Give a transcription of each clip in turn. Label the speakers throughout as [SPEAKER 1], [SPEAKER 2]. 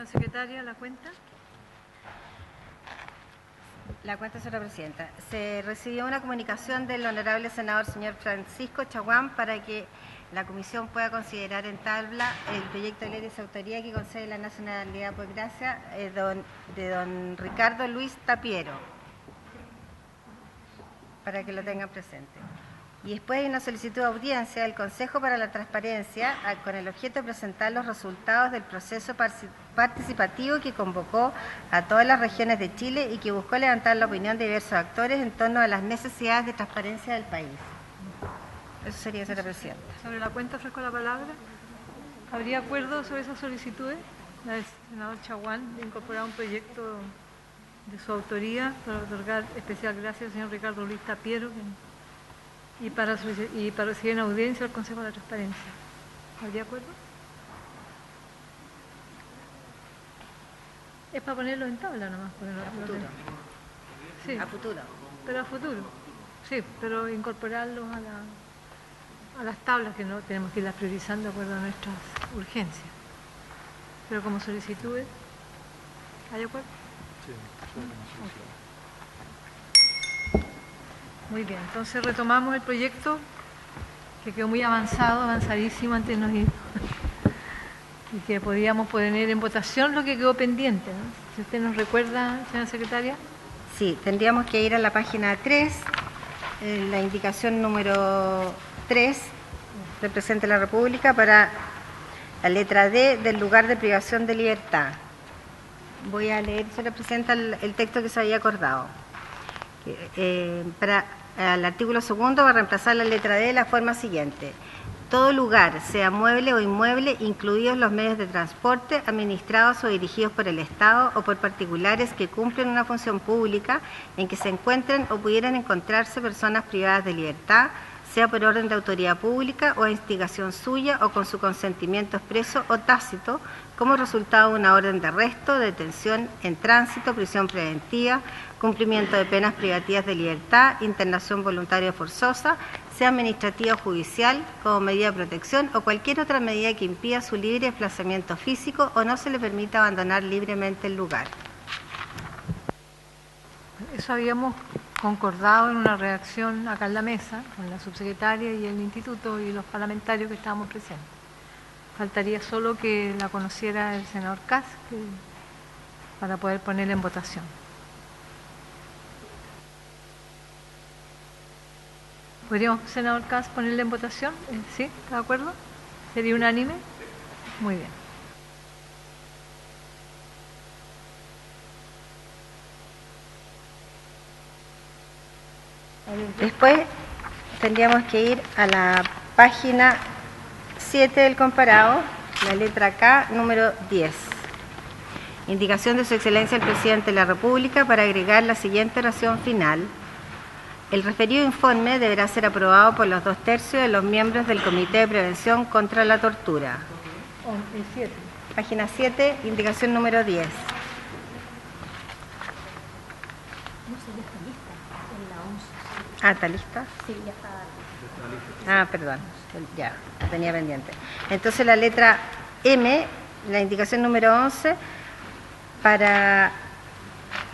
[SPEAKER 1] Señora secretaria, ¿la cuenta?
[SPEAKER 2] La cuenta, señora presidenta. Se recibió una comunicación del honorable senador señor Francisco Chaguán para que la comisión pueda considerar en tabla el proyecto de ley de su autoría que concede la nacionalidad por gracia de don Ricardo Luis Tapiero, para que lo tengan presente. Y después hay una solicitud de audiencia del Consejo para la Transparencia con el objeto de presentar los resultados del proceso participativo que convocó a todas las regiones de Chile y que buscó levantar la opinión de diversos actores en torno a las necesidades de transparencia del país. Eso sería, señora presidenta.
[SPEAKER 1] Sobre la cuenta ofrezco la palabra. ¿Habría acuerdo sobre esas solicitudes? La del senador Chaguán de incorporar un proyecto de su autoría para otorgar especial gracias al señor Ricardo Luis Tapiero y para recibir en audiencia al Consejo de la Transparencia. ¿Habría acuerdo? Es para ponerlo en tabla nomás.
[SPEAKER 2] A futuro.
[SPEAKER 1] Sí,
[SPEAKER 2] A futuro.
[SPEAKER 1] pero a futuro. Sí, pero incorporarlos a las tablas, que no tenemos que irlas priorizando de acuerdo a nuestras urgencias. Pero como solicitudes, ¿hay acuerdo?
[SPEAKER 3] Sí,
[SPEAKER 1] Muy bien, entonces retomamos el proyecto que quedó muy avanzado, avanzadísimo antes de nos ir. Y que podíamos poner en votación lo que quedó pendiente, ¿no? Si usted nos recuerda, señora secretaria.
[SPEAKER 2] Sí, tendríamos que ir a la página 3, la indicación número 3 del Presidente de la República para la letra D del lugar de privación de libertad. Voy a leer, señora Presidenta, el texto que se había acordado. Para el artículo 2 va a reemplazar la letra D de la forma siguiente. Todo lugar, sea mueble o inmueble, incluidos los medios de transporte, administrados o dirigidos por el Estado o por particulares que cumplen una función pública en que se encuentren o pudieran encontrarse personas privadas de libertad, sea por orden de autoridad pública o a instigación suya o con su consentimiento expreso o tácito, como resultado de una orden de arresto, detención en tránsito, prisión preventiva, cumplimiento de penas privativas de libertad, internación voluntaria o forzosa, sea administrativa o judicial, como medida de protección o cualquier otra medida que impida su libre desplazamiento físico o no se le permita abandonar libremente el lugar.
[SPEAKER 1] Eso habíamos concordado en una redacción acá en la mesa, con la subsecretaria y el instituto y los parlamentarios que estábamos presentes. Faltaría solo que la conociera el senador Kass para poder ponerla en votación. ¿Podríamos, senador Kass, ponerla en votación? ¿Sí? ¿Está de acuerdo? ¿Sería unánime? Muy bien.
[SPEAKER 2] Después tendríamos que ir a la página 7 del comparado, la letra K, número 10. Indicación de su excelencia el presidente de la República para agregar la siguiente oración final. El referido informe deberá ser aprobado por los 2/3 de los miembros del Comité de Prevención contra la Tortura.
[SPEAKER 1] El 7.
[SPEAKER 2] Página 7, indicación número 10. Ah, ¿está lista?
[SPEAKER 4] Sí, ya está.
[SPEAKER 2] Ah, perdón, ya, la tenía pendiente. Entonces la letra M, la indicación número 11, para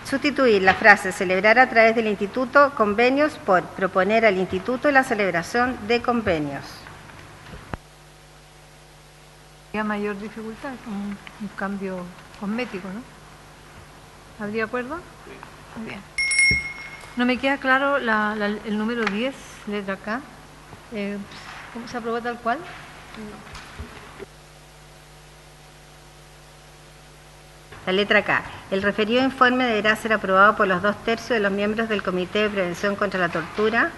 [SPEAKER 2] sustituir la frase celebrar a través del instituto convenios por proponer al instituto la celebración de convenios.
[SPEAKER 1] Habría mayor dificultad, un cambio cosmético, ¿no? ¿Habría acuerdo? Muy bien. No me queda claro el número 10, letra K. ¿Cómo se aprobó tal cual?
[SPEAKER 2] La letra K. El referido informe deberá ser aprobado por los 2/3 de los miembros del Comité de Prevención contra la Tortura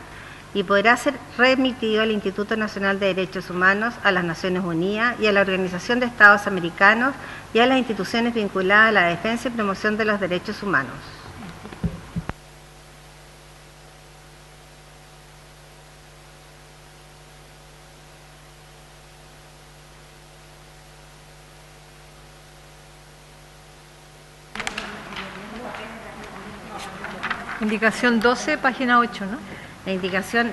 [SPEAKER 2] y podrá ser remitido al Instituto Nacional de Derechos Humanos, a las Naciones Unidas y a la Organización de Estados Americanos y a las instituciones vinculadas a la defensa y promoción de los derechos humanos.
[SPEAKER 1] Indicación 12, página 8, ¿no?
[SPEAKER 2] La indicación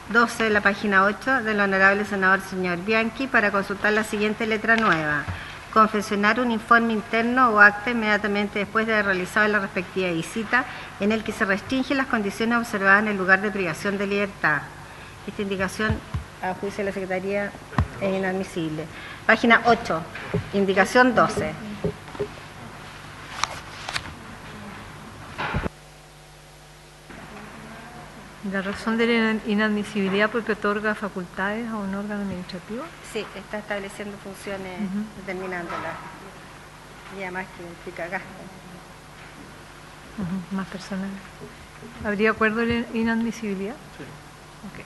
[SPEAKER 2] 12 de la página 8 del honorable senador señor Bianchi para consultar la siguiente letra nueva. confeccionar un informe interno o acta inmediatamente después de haber realizado la respectiva visita en el que se restringen las condiciones observadas en el lugar de privación de libertad. Esta indicación, a juicio de la Secretaría, es inadmisible. Página 8, indicación 12.
[SPEAKER 1] La razón de la inadmisibilidad porque otorga facultades a un órgano administrativo.
[SPEAKER 2] Sí, está estableciendo funciones, determinándolas. Y además que implica gasto.
[SPEAKER 1] Más personal. ¿Habría acuerdo de la inadmisibilidad?
[SPEAKER 3] Sí.
[SPEAKER 1] Ok.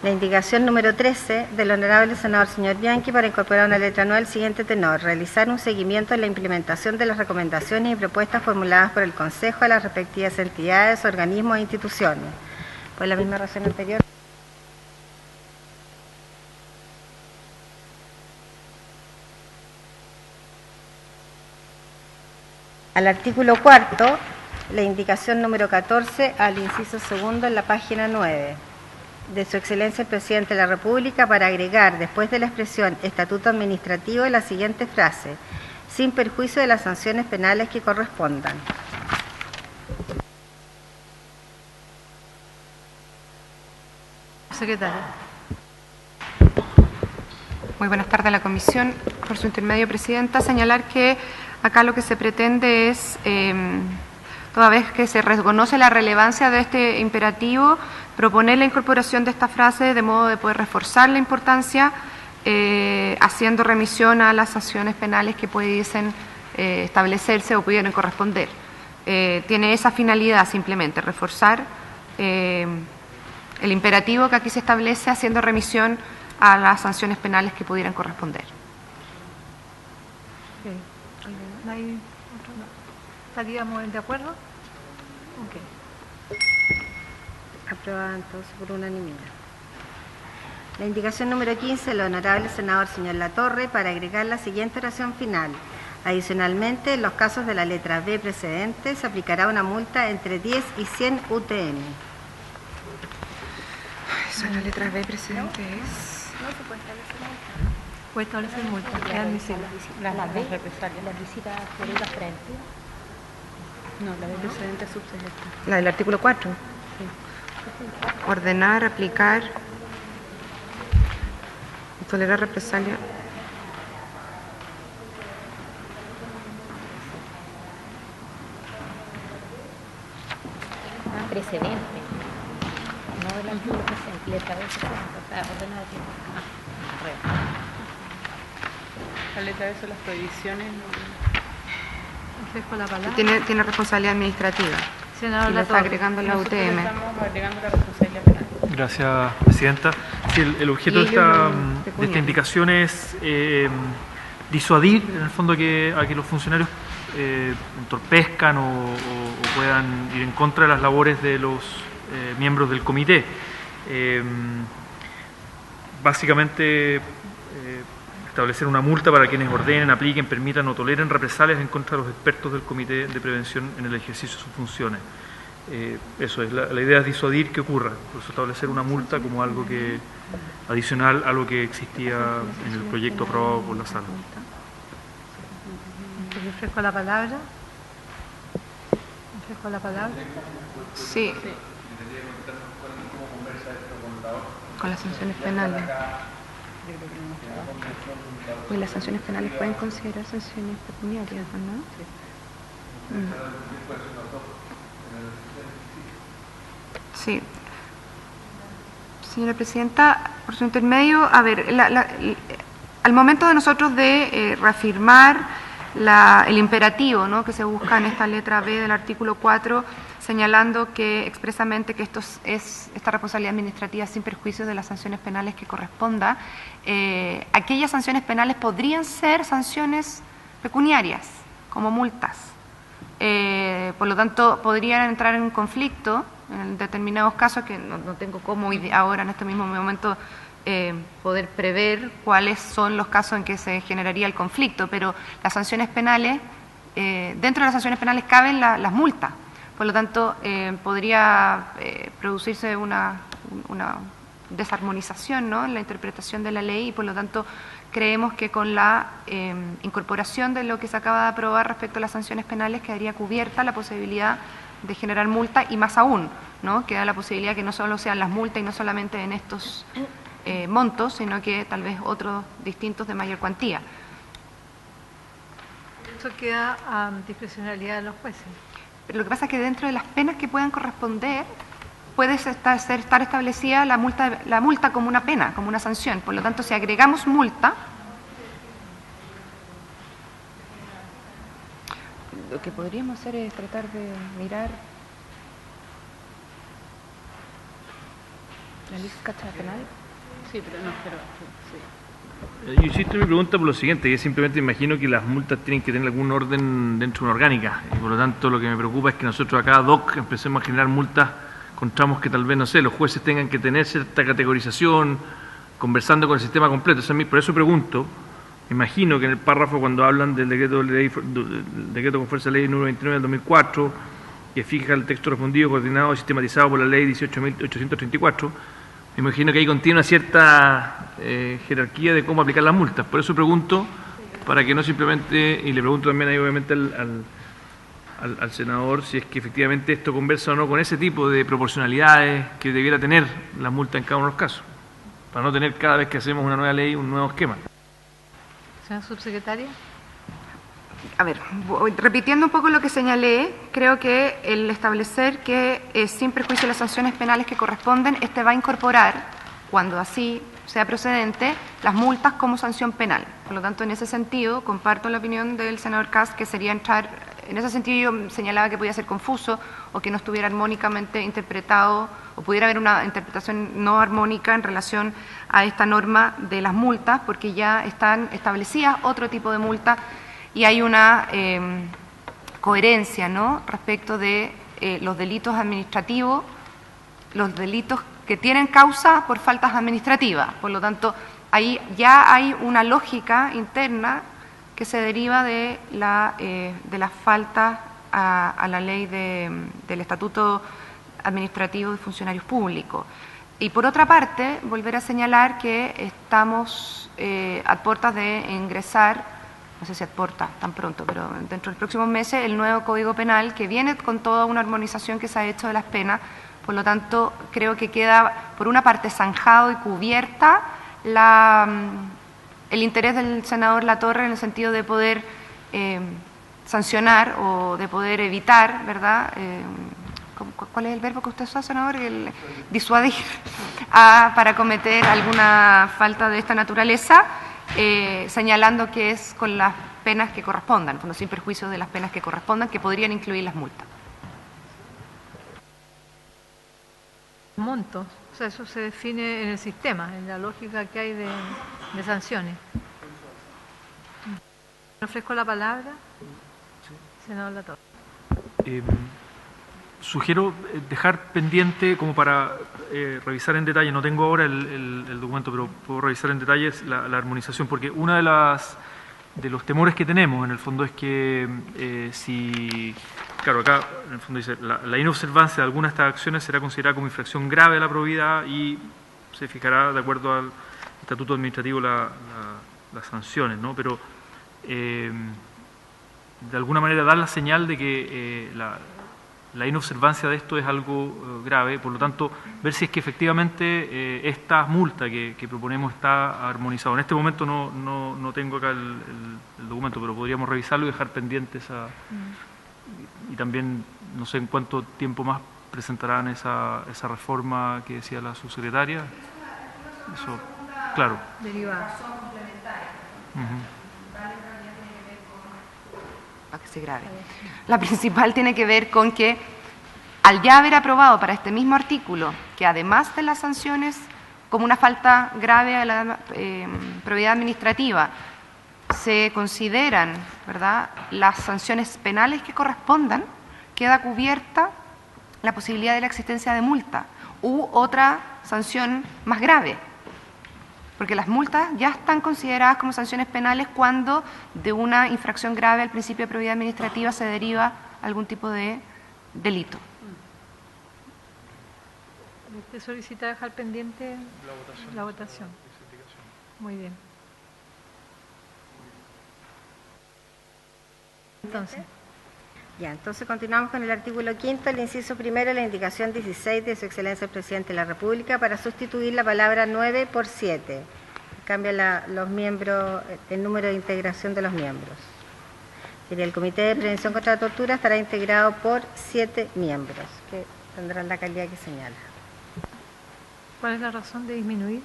[SPEAKER 2] La indicación número 13 del honorable senador señor Bianchi para incorporar una letra nueva al siguiente tenor: realizar un seguimiento en la implementación de las recomendaciones y propuestas formuladas por el Consejo a las respectivas entidades, organismos e instituciones. Por la misma razón anterior. Al artículo 4, la indicación número 14 al inciso segundo en la página 9. De Su Excelencia el Presidente de la República para agregar, después de la expresión estatuto administrativo, la siguiente frase: sin perjuicio de las sanciones penales que correspondan.
[SPEAKER 1] Secretaria.
[SPEAKER 4] Muy buenas tardes a la Comisión. Por su intermedio, Presidenta, señalar que acá lo que se pretende es, toda vez que se reconoce la relevancia de este imperativo, proponer la incorporación de esta frase de modo de poder reforzar la importancia, haciendo remisión a las sanciones penales que pudiesen establecerse o pudieran corresponder. Tiene esa finalidad simplemente, reforzar el imperativo que aquí se establece, haciendo remisión a las sanciones penales que pudieran corresponder.
[SPEAKER 1] Okay. ¿No hay otro? No. ¿Estaríamos de acuerdo? Ok.
[SPEAKER 2] Aprobada entonces por unanimidad. La indicación número 15 del honorable senador señor Latorre para agregar la siguiente oración final: adicionalmente, en los casos de la letra B precedente, se aplicará una multa entre 10 y 100 UTM.
[SPEAKER 4] Esa la letra B precedente es...
[SPEAKER 2] No se puede establecer multa.
[SPEAKER 1] Puede establecer multa. Es admisible.
[SPEAKER 5] La visita jurídica frente. No, la vez precedente subsecretaria.
[SPEAKER 4] La del artículo 4.
[SPEAKER 5] Sí.
[SPEAKER 4] Ordenar, aplicar y tolerar represalia.
[SPEAKER 5] Precedente. No del artículo presente. Letra B precedente. O sea, ordenar aquí. La letra B son las prohibiciones.
[SPEAKER 1] Ofrezco la palabra.
[SPEAKER 4] Tiene responsabilidad administrativa.
[SPEAKER 1] Senador
[SPEAKER 4] Y lo está
[SPEAKER 1] Latorre.
[SPEAKER 4] agregando la
[SPEAKER 5] Nosotros
[SPEAKER 4] UTM.
[SPEAKER 5] estamos agregando la responsabilidad penal.
[SPEAKER 3] Gracias, Presidenta. Sí, el objeto de esta
[SPEAKER 4] pecuniario.
[SPEAKER 3] indicación es disuadir, en el fondo, a que los funcionarios entorpezcan o puedan ir en contra de las labores de los miembros del comité. Básicamente, establecer una multa para quienes ordenen, apliquen, permitan o toleren represalias en contra de los expertos del Comité de Prevención en el ejercicio de sus funciones. Eso es, la idea es disuadir que ocurra, por eso establecer una multa como algo que adicional a lo que existía en el proyecto aprobado por la Sala.
[SPEAKER 1] Ofrezco la palabra. Ofrezco la palabra.
[SPEAKER 4] Sí. Con las sanciones penales. Pues las sanciones penales pueden considerar sanciones pecuniarias, ¿no? Sí. Señora Presidenta, por su intermedio, a ver, al momento de nosotros de reafirmar el imperativo, ¿no?, que se busca en esta letra B del artículo 4, señalando que expresamente que esta responsabilidad administrativa sin perjuicio de las sanciones penales que corresponda, aquellas sanciones penales podrían ser sanciones pecuniarias, como multas. Por lo tanto, podrían entrar en un conflicto en determinados casos que no tengo cómo ahora en este mismo momento poder prever cuáles son los casos en que se generaría el conflicto, pero las sanciones penales, dentro de las sanciones penales caben las multas. Por lo tanto, podría producirse una desarmonización, ¿no?, en la interpretación de la ley, y por lo tanto creemos que con la incorporación de lo que se acaba de aprobar respecto a las sanciones penales quedaría cubierta la posibilidad de generar multa, y más aún, ¿no?, queda la posibilidad que no solo sean las multas y no solamente en estos montos, sino que tal vez otros distintos de mayor cuantía.
[SPEAKER 1] Eso queda a discrecionalidad de los jueces.
[SPEAKER 4] Pero lo que pasa es que dentro de las penas que puedan corresponder puede estar establecida la multa como una pena, como una sanción. Por lo tanto, si agregamos multa, lo que podríamos hacer es tratar de mirar la lista penal.
[SPEAKER 5] Sí, pero no, pero sí.
[SPEAKER 3] Yo insisto en mi pregunta por lo siguiente, que simplemente imagino que las multas tienen que tener algún orden dentro de una orgánica, y por lo tanto lo que me preocupa es que nosotros acá ad hoc empecemos a generar multas, encontramos que tal vez, no sé, los jueces tengan que tener cierta categorización, conversando con el sistema completo. Por eso pregunto, imagino que en el párrafo cuando hablan del decreto con fuerza de ley número 29 del 2004, que fija el texto respondido, coordinado y sistematizado por la ley 18.834, me imagino que ahí contiene una cierta jerarquía de cómo aplicar las multas. Por eso pregunto, para que no simplemente, y le pregunto también ahí obviamente al senador, si es que efectivamente esto conversa o no con ese tipo de proporcionalidades que debiera tener la multa en cada uno de los casos, para no tener cada vez que hacemos una nueva ley un nuevo esquema.
[SPEAKER 1] Señora subsecretaria.
[SPEAKER 4] A ver, repitiendo un poco lo que señalé, creo que el establecer que sin perjuicio de las sanciones penales que corresponden, va a incorporar, cuando así sea procedente, las multas como sanción penal. Por lo tanto, en ese sentido, comparto la opinión del senador Kast, que sería entrar, en ese sentido yo señalaba que podía ser confuso o que no estuviera armónicamente interpretado, o pudiera haber una interpretación no armónica en relación a esta norma de las multas, porque ya están establecidas otro tipo de multas y hay una coherencia, ¿no?, respecto de los delitos administrativos, los delitos que tienen causa por faltas administrativas. Por lo tanto, ahí ya hay una lógica interna que se deriva de las faltas a la ley del Estatuto Administrativo de Funcionarios Públicos. Y por otra parte, volver a señalar que estamos a puertas de ingresar, no sé si aporta tan pronto, pero dentro de los próximos meses, el nuevo Código Penal, que viene con toda una armonización que se ha hecho de las penas. Por lo tanto, creo que queda, por una parte, zanjado y cubierta el interés del senador Latorre en el sentido de poder sancionar o de poder evitar, ¿verdad?, ¿cuál es el verbo que usted usa, senador? El disuadir para cometer alguna falta de esta naturaleza, señalando que es con las penas que correspondan, con los sin perjuicio de las penas que correspondan, que podrían incluir las multas.
[SPEAKER 1] Montos, o sea, eso se define en el sistema, en la lógica que hay de sanciones. ¿Me ofrezco la palabra? Senador Latorre.
[SPEAKER 3] Sugiero dejar pendiente, como para revisar en detalle, no tengo ahora el documento, pero puedo revisar en detalle la armonización, porque una de los temores que tenemos, en el fondo, es que claro, acá en el fondo dice, la inobservancia de algunas de estas acciones será considerada como infracción grave de la probidad y se fijará, de acuerdo al Estatuto Administrativo, las sanciones, ¿no? Pero de alguna manera dar la señal de que la inobservancia de esto es algo grave, por lo tanto, ver si es que efectivamente esta multa que proponemos está armonizada. En este momento no tengo acá el documento, pero podríamos revisarlo y dejar pendiente esa... Y también, no sé en cuánto tiempo más presentarán esa reforma que decía la subsecretaria. Eso, claro.
[SPEAKER 1] Derivada.
[SPEAKER 4] Que se grave. La principal tiene que ver con que, al ya haber aprobado para este mismo artículo, que además de las sanciones como una falta grave a la probidad administrativa, se consideran, ¿verdad?, las sanciones penales que correspondan, queda cubierta la posibilidad de la existencia de multa u otra sanción más grave. Porque las multas ya están consideradas como sanciones penales cuando de una infracción grave al principio de probidad administrativa se deriva algún tipo de delito.
[SPEAKER 1] ¿Usted solicita dejar pendiente la votación? Muy bien. Entonces,
[SPEAKER 2] Ya, entonces continuamos con el artículo 5, el inciso primero, la indicación 16 de Su Excelencia el Presidente de la República para sustituir la palabra 9 por 7. Cambia los miembros, el número de integración de los miembros. El Comité de Prevención contra la Tortura estará integrado por 7 miembros, que tendrán la calidad que señala.
[SPEAKER 1] ¿cuál es la razón de disminuir?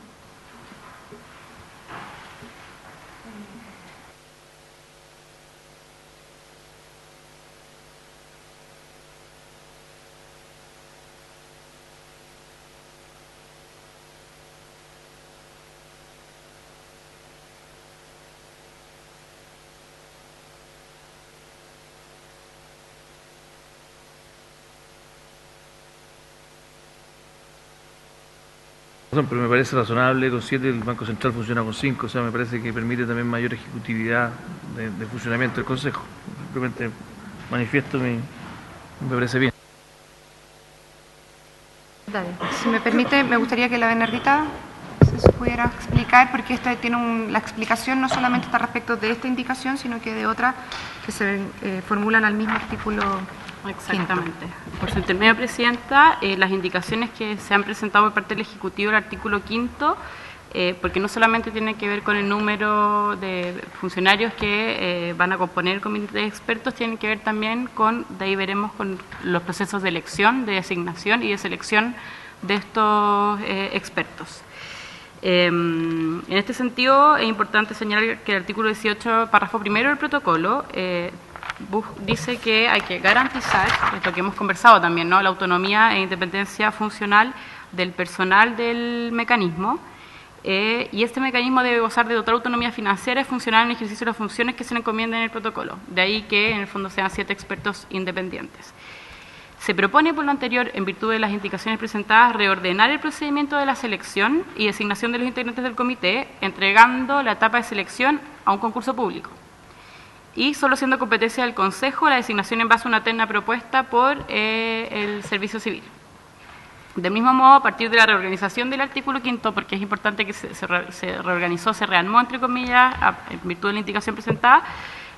[SPEAKER 3] Pero me parece razonable con 7, el Banco Central funciona con 5, o sea, me parece que permite también mayor ejecutividad de funcionamiento del Consejo. Simplemente manifiesto me parece bien.
[SPEAKER 1] Dale.
[SPEAKER 4] Si me permite, me gustaría que la Bernardita se pudiera explicar, porque esta tiene la explicación no solamente está respecto de esta indicación, sino que de otras que se formulan al mismo artículo.
[SPEAKER 6] Exactamente. Por su intermedio, Presidenta, las indicaciones que se han presentado por parte del Ejecutivo del artículo 5, porque no solamente tiene que ver con el número de funcionarios que van a componer el comité de expertos, tienen que ver también con, de ahí veremos, con los procesos de elección, de designación y de selección de estos expertos. En este sentido, es importante señalar que el artículo 18, párrafo primero del protocolo, dice que hay que garantizar, esto que hemos conversado también, ¿no?, la autonomía e independencia funcional del personal del mecanismo, y este mecanismo debe gozar de total autonomía financiera y funcional en el ejercicio de las funciones que se le encomienden en el protocolo. De ahí que en el fondo sean 7 expertos independientes. Se propone, por lo anterior, en virtud de las indicaciones presentadas, reordenar el procedimiento de la selección y designación de los integrantes del comité, entregando la etapa de selección a un concurso público. Y solo siendo competencia del Consejo la designación en base a una terna propuesta por el Servicio Civil. Del mismo modo, a partir de la reorganización del artículo 5, porque es importante que se reorganizó, se rearmó, entre comillas, en virtud de la indicación presentada,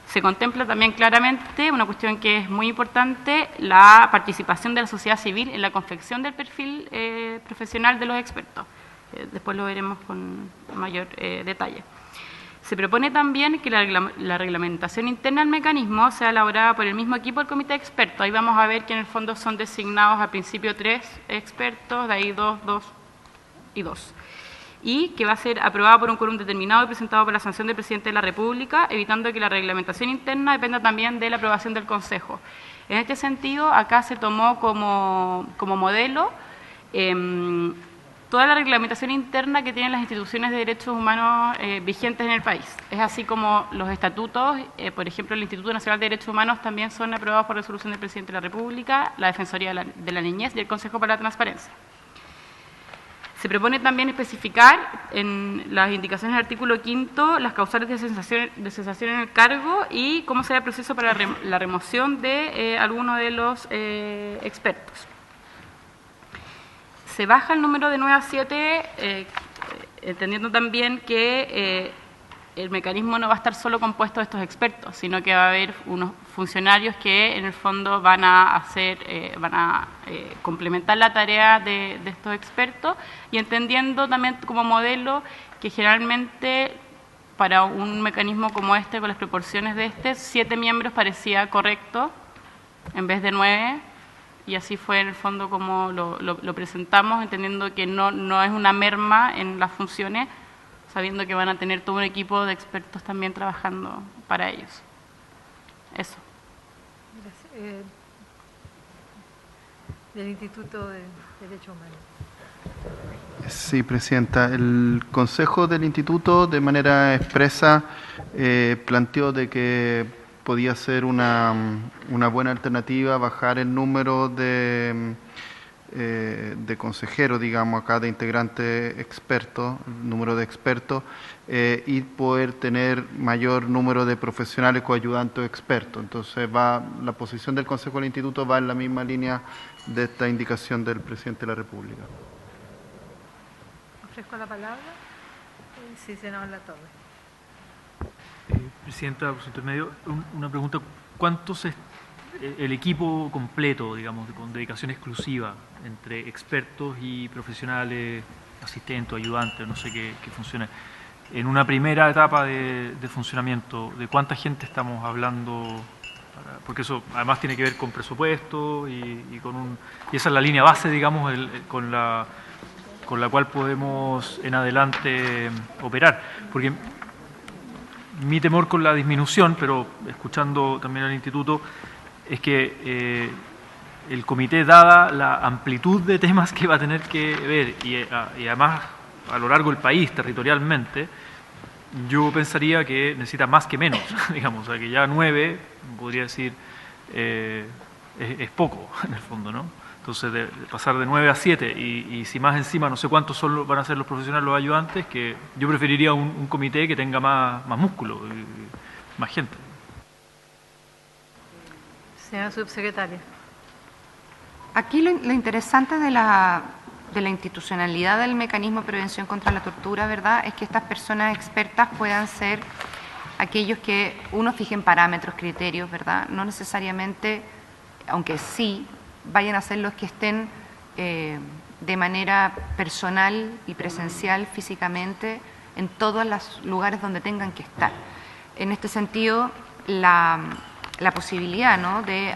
[SPEAKER 6] se contempla también claramente una cuestión que es muy importante, la participación de la sociedad civil en la confección del perfil profesional de los expertos. Después lo veremos con mayor detalle. Se propone también que la reglamentación interna del mecanismo sea elaborada por el mismo equipo del comité de expertos. Ahí vamos a ver que en el fondo son designados al principio 3 expertos, de ahí 2, 2 y 2. Y que va a ser aprobada por un quórum determinado y presentado por la sanción del Presidente de la República, evitando que la reglamentación interna dependa también de la aprobación del Consejo. En este sentido, acá se tomó como modelo toda la reglamentación interna que tienen las instituciones de derechos humanos vigentes en el país. Es así como los estatutos, por ejemplo, el Instituto Nacional de Derechos Humanos también son aprobados por resolución del Presidente de la República, la Defensoría de la Niñez y el Consejo para la Transparencia. Se propone también especificar en las indicaciones del artículo 5 las causales de cesación en el cargo y cómo será el proceso para la remoción de alguno de los expertos. Se baja el número de 9 a 7, entendiendo también que el mecanismo no va a estar solo compuesto de estos expertos, sino que va a haber unos funcionarios que en el fondo van a complementar la tarea de estos expertos, y entendiendo también como modelo que generalmente para un mecanismo como este, con las proporciones de 7 miembros parecía correcto en vez de 9, y así fue en el fondo como lo presentamos, entendiendo que no es una merma en las funciones, sabiendo que van a tener todo un equipo de expertos también trabajando para ellos. Eso.
[SPEAKER 1] Gracias. Del Instituto de Derechos Humanos.
[SPEAKER 7] Sí, Presidenta. El Consejo del Instituto, de manera expresa, planteó de que podía ser una buena alternativa bajar el número de consejeros, digamos, acá de integrantes expertos, número de expertos, y poder tener mayor número de profesionales coayudantes expertos. Entonces la posición del Consejo del Instituto va en la misma línea de esta indicación del Presidente de la República.
[SPEAKER 1] ofrezco la palabra. Sí, senador Latorre.
[SPEAKER 3] Presidenta, por su intermedio, una pregunta. ¿Cuántos es el equipo completo, digamos, con dedicación exclusiva entre expertos y profesionales, asistentes, ayudantes, no sé qué funcione? En una primera etapa de funcionamiento, ¿de cuánta gente estamos hablando? Porque eso además tiene que ver con presupuesto y esa es la línea base, digamos, con la cual podemos en adelante operar. Porque mi temor con la disminución, pero escuchando también al instituto, es que el comité, dada la amplitud de temas que va a tener que ver y además a lo largo del país, territorialmente, yo pensaría que necesita más que menos, digamos, o sea que ya 9, podría decir, es poco en el fondo, ¿no? Entonces, de pasar de 9 a 7 y si más encima no sé cuántos van a ser los profesionales, los ayudantes, que yo preferiría un comité que tenga más músculo, más gente.
[SPEAKER 1] Señora subsecretaria.
[SPEAKER 4] Aquí lo interesante de la institucionalidad del mecanismo de prevención contra la tortura, ¿verdad?, es que estas personas expertas puedan ser aquellos que uno fijen parámetros, criterios, ¿verdad?, no necesariamente, aunque sí, vayan a ser los que estén de manera personal y presencial físicamente en todos los lugares donde tengan que estar. En este sentido, la posibilidad, ¿no?, de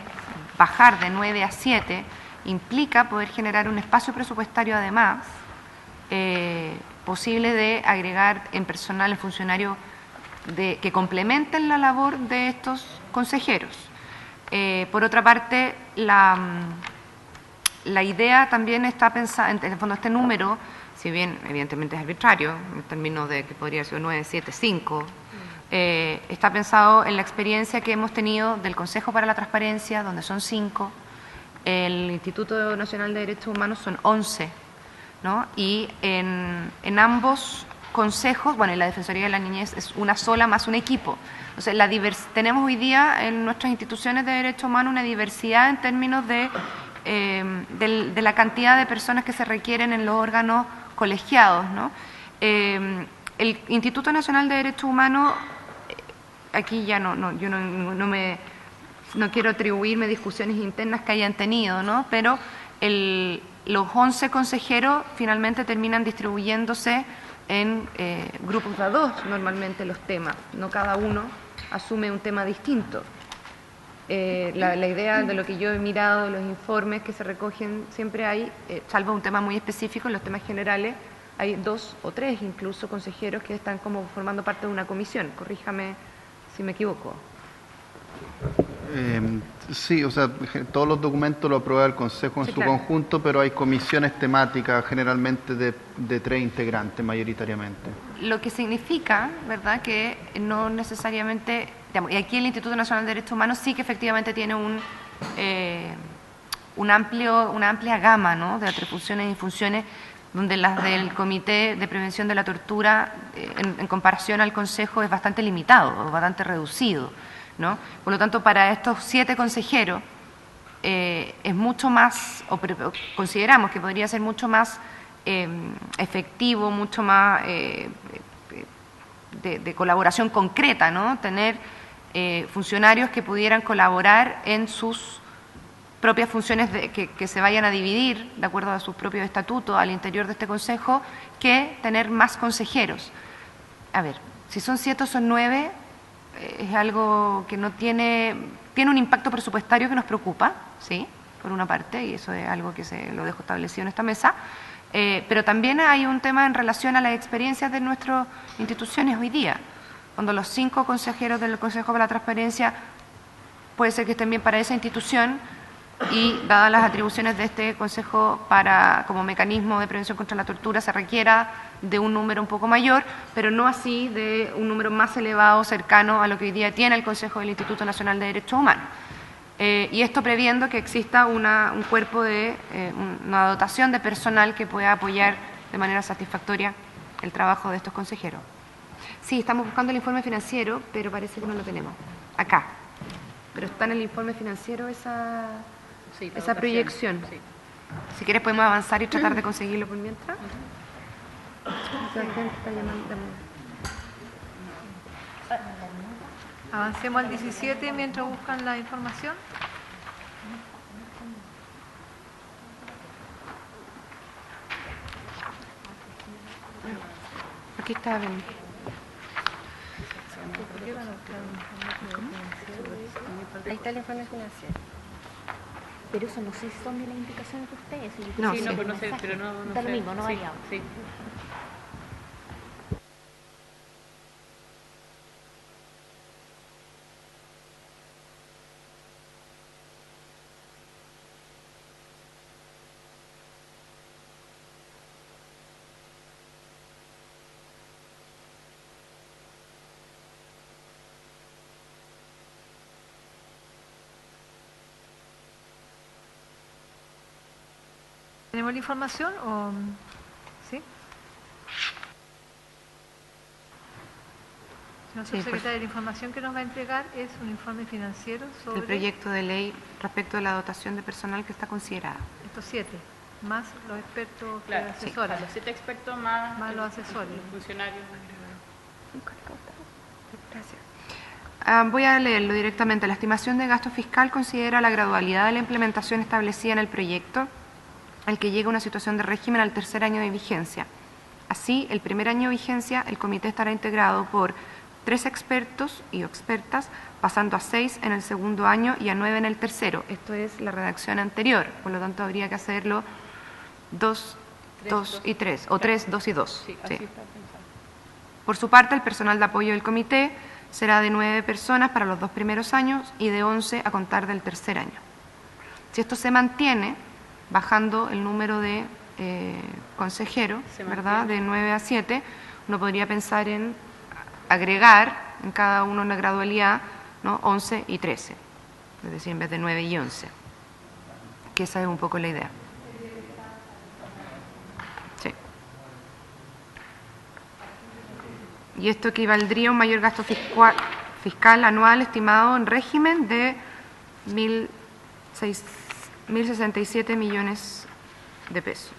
[SPEAKER 4] bajar de 9 a 7 implica poder generar un espacio presupuestario además posible de agregar en personal, en funcionarios que complementen la labor de estos consejeros. Por otra parte, la idea también está pensada, en el fondo este número, si bien evidentemente es arbitrario, en términos de que podría ser 9, 7, 5, está pensado en la experiencia que hemos tenido del Consejo para la Transparencia, donde son 5, el Instituto Nacional de Derechos Humanos son 11, ¿no? Y en ambos consejos, bueno, y la Defensoría de la Niñez es una sola más un equipo. O sea, tenemos hoy día en nuestras instituciones de derechos humanos una diversidad en términos de la cantidad de personas que se requieren en los órganos colegiados, ¿no? El Instituto Nacional de Derechos Humanos, aquí ya yo no quiero atribuirme discusiones internas que hayan tenido, ¿no? Pero los 11 consejeros finalmente terminan distribuyéndose en grupos de a 2 normalmente los temas, no cada uno asume un tema distinto. La idea de lo que yo he mirado, los informes que se recogen, siempre hay, salvo un tema muy específico, en los temas generales hay 2 o 3 incluso consejeros que están como formando parte de una comisión. Corríjame si me equivoco.
[SPEAKER 7] Sí, o sea, todos los documentos lo aprueba el Consejo en su conjunto, pero hay comisiones temáticas generalmente de 3 integrantes mayoritariamente. Lo
[SPEAKER 4] que significa, ¿verdad?, que no necesariamente, digamos, y aquí el Instituto Nacional de Derechos Humanos sí que efectivamente tiene una amplia gama, ¿no?, de atribuciones y funciones, donde las del Comité de Prevención de la Tortura, en comparación al Consejo, es bastante limitado, bastante reducido, ¿no? Por lo tanto, para estos 7 consejeros es mucho más, o consideramos que podría ser mucho más efectivo, mucho más de colaboración concreta, ¿no? Tener funcionarios que pudieran colaborar en sus propias funciones que se vayan a dividir de acuerdo a sus propios estatutos al interior de este consejo, que tener más consejeros. A ver, si son 7 o son 9, es algo que no tiene un impacto presupuestario que nos preocupa, ¿sí?, por una parte, y eso es algo que lo dejo establecido en esta mesa, pero también hay un tema en relación a las experiencias de nuestras instituciones hoy día, cuando los 5 consejeros del Consejo para la Transparencia puede ser que estén bien para esa institución, y dadas las atribuciones de este Consejo como mecanismo de prevención contra la tortura se requiera de un número un poco mayor, pero no así de un número más elevado, cercano a lo que hoy día tiene el Consejo del Instituto Nacional de Derechos Humanos. Y esto previendo que exista un cuerpo una dotación de personal que pueda apoyar de manera satisfactoria el trabajo de estos consejeros. Sí, estamos buscando el informe financiero, pero parece que no lo tenemos. Acá. Pero está en el informe financiero esa proyección. Sí. Si quieres podemos avanzar y tratar de conseguirlo por mientras.
[SPEAKER 1] Avancemos al 17 mientras buscan la información.
[SPEAKER 4] Aquí está bien.
[SPEAKER 2] Ahí está el informe financiero.
[SPEAKER 5] Pero eso no sé si son de las indicaciones de ustedes.
[SPEAKER 4] No,
[SPEAKER 6] Sí,
[SPEAKER 4] sí.
[SPEAKER 6] no, pero no sé, pero no
[SPEAKER 5] Da lo
[SPEAKER 6] sé.
[SPEAKER 5] mismo, no
[SPEAKER 6] Sí,
[SPEAKER 5] variado.
[SPEAKER 6] sí.
[SPEAKER 1] ¿Tenemos la información o sí? Señor
[SPEAKER 4] Sí, pues.
[SPEAKER 1] subsecretario, la información que nos va a entregar es un informe financiero sobre
[SPEAKER 4] El proyecto de ley respecto de la dotación de personal que está considerada.
[SPEAKER 1] estos 7, más los expertos que
[SPEAKER 6] Claro, sí,
[SPEAKER 1] asesoran.
[SPEAKER 6] los 7 expertos más,
[SPEAKER 1] Más los asesores.
[SPEAKER 6] los funcionarios.
[SPEAKER 4] Gracias. Voy a leerlo directamente. La estimación de gasto fiscal considera la gradualidad de la implementación establecida en el proyecto al que llega una situación de régimen al tercer año de vigencia. Así, el primer año de vigencia, el comité estará integrado por 3 expertos y o expertas, pasando a 6 en el segundo año y a 9 en el tercero. Esto es la redacción anterior, por lo tanto habría que hacerlo 2, 2 y 3, o 3, 2 y 2.
[SPEAKER 6] Sí, así está pensado.
[SPEAKER 4] Por su parte, el personal de apoyo del comité será de 9 personas para los 2 primeros años y de 11 a contar del tercer año. Si esto se mantiene, bajando el número de consejeros, ¿verdad?, de 9 a 7, uno podría pensar en agregar en cada uno una gradualidad, ¿no?, 11 y 13, es decir, en vez de 9 y 11, que esa es un poco la idea. Sí. Y esto equivaldría a un mayor gasto fiscal anual estimado en régimen de 1.067 millones de pesos.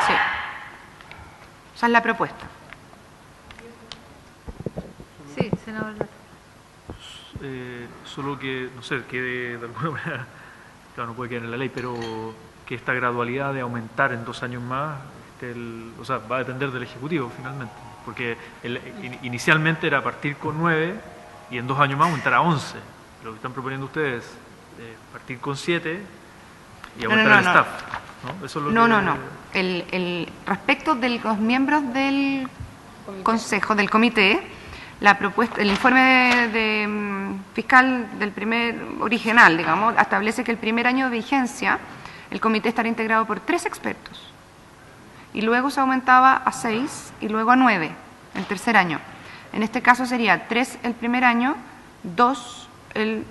[SPEAKER 4] Sí. Esa es la propuesta.
[SPEAKER 1] Sí, senador Lata.
[SPEAKER 3] Solo que, no sé, quede de alguna manera, claro, no puede quedar en la ley, pero que esta gradualidad de aumentar en 2 años más, o sea, va a depender del Ejecutivo finalmente, porque inicialmente era partir con 9 y en 2 años más aumentar a 11. Lo que están proponiendo ustedes es partir con 7 y aumentar el staff. ¿No? Eso es lo
[SPEAKER 4] No. Respecto de los miembros del Consejo, del Comité, la propuesta, el informe fiscal del primer original, digamos, establece que el primer año de vigencia el comité estará integrado por 3 expertos y luego se aumentaba a 6 y luego a 9 el tercer año. En este caso sería 3 el primer año, 2 el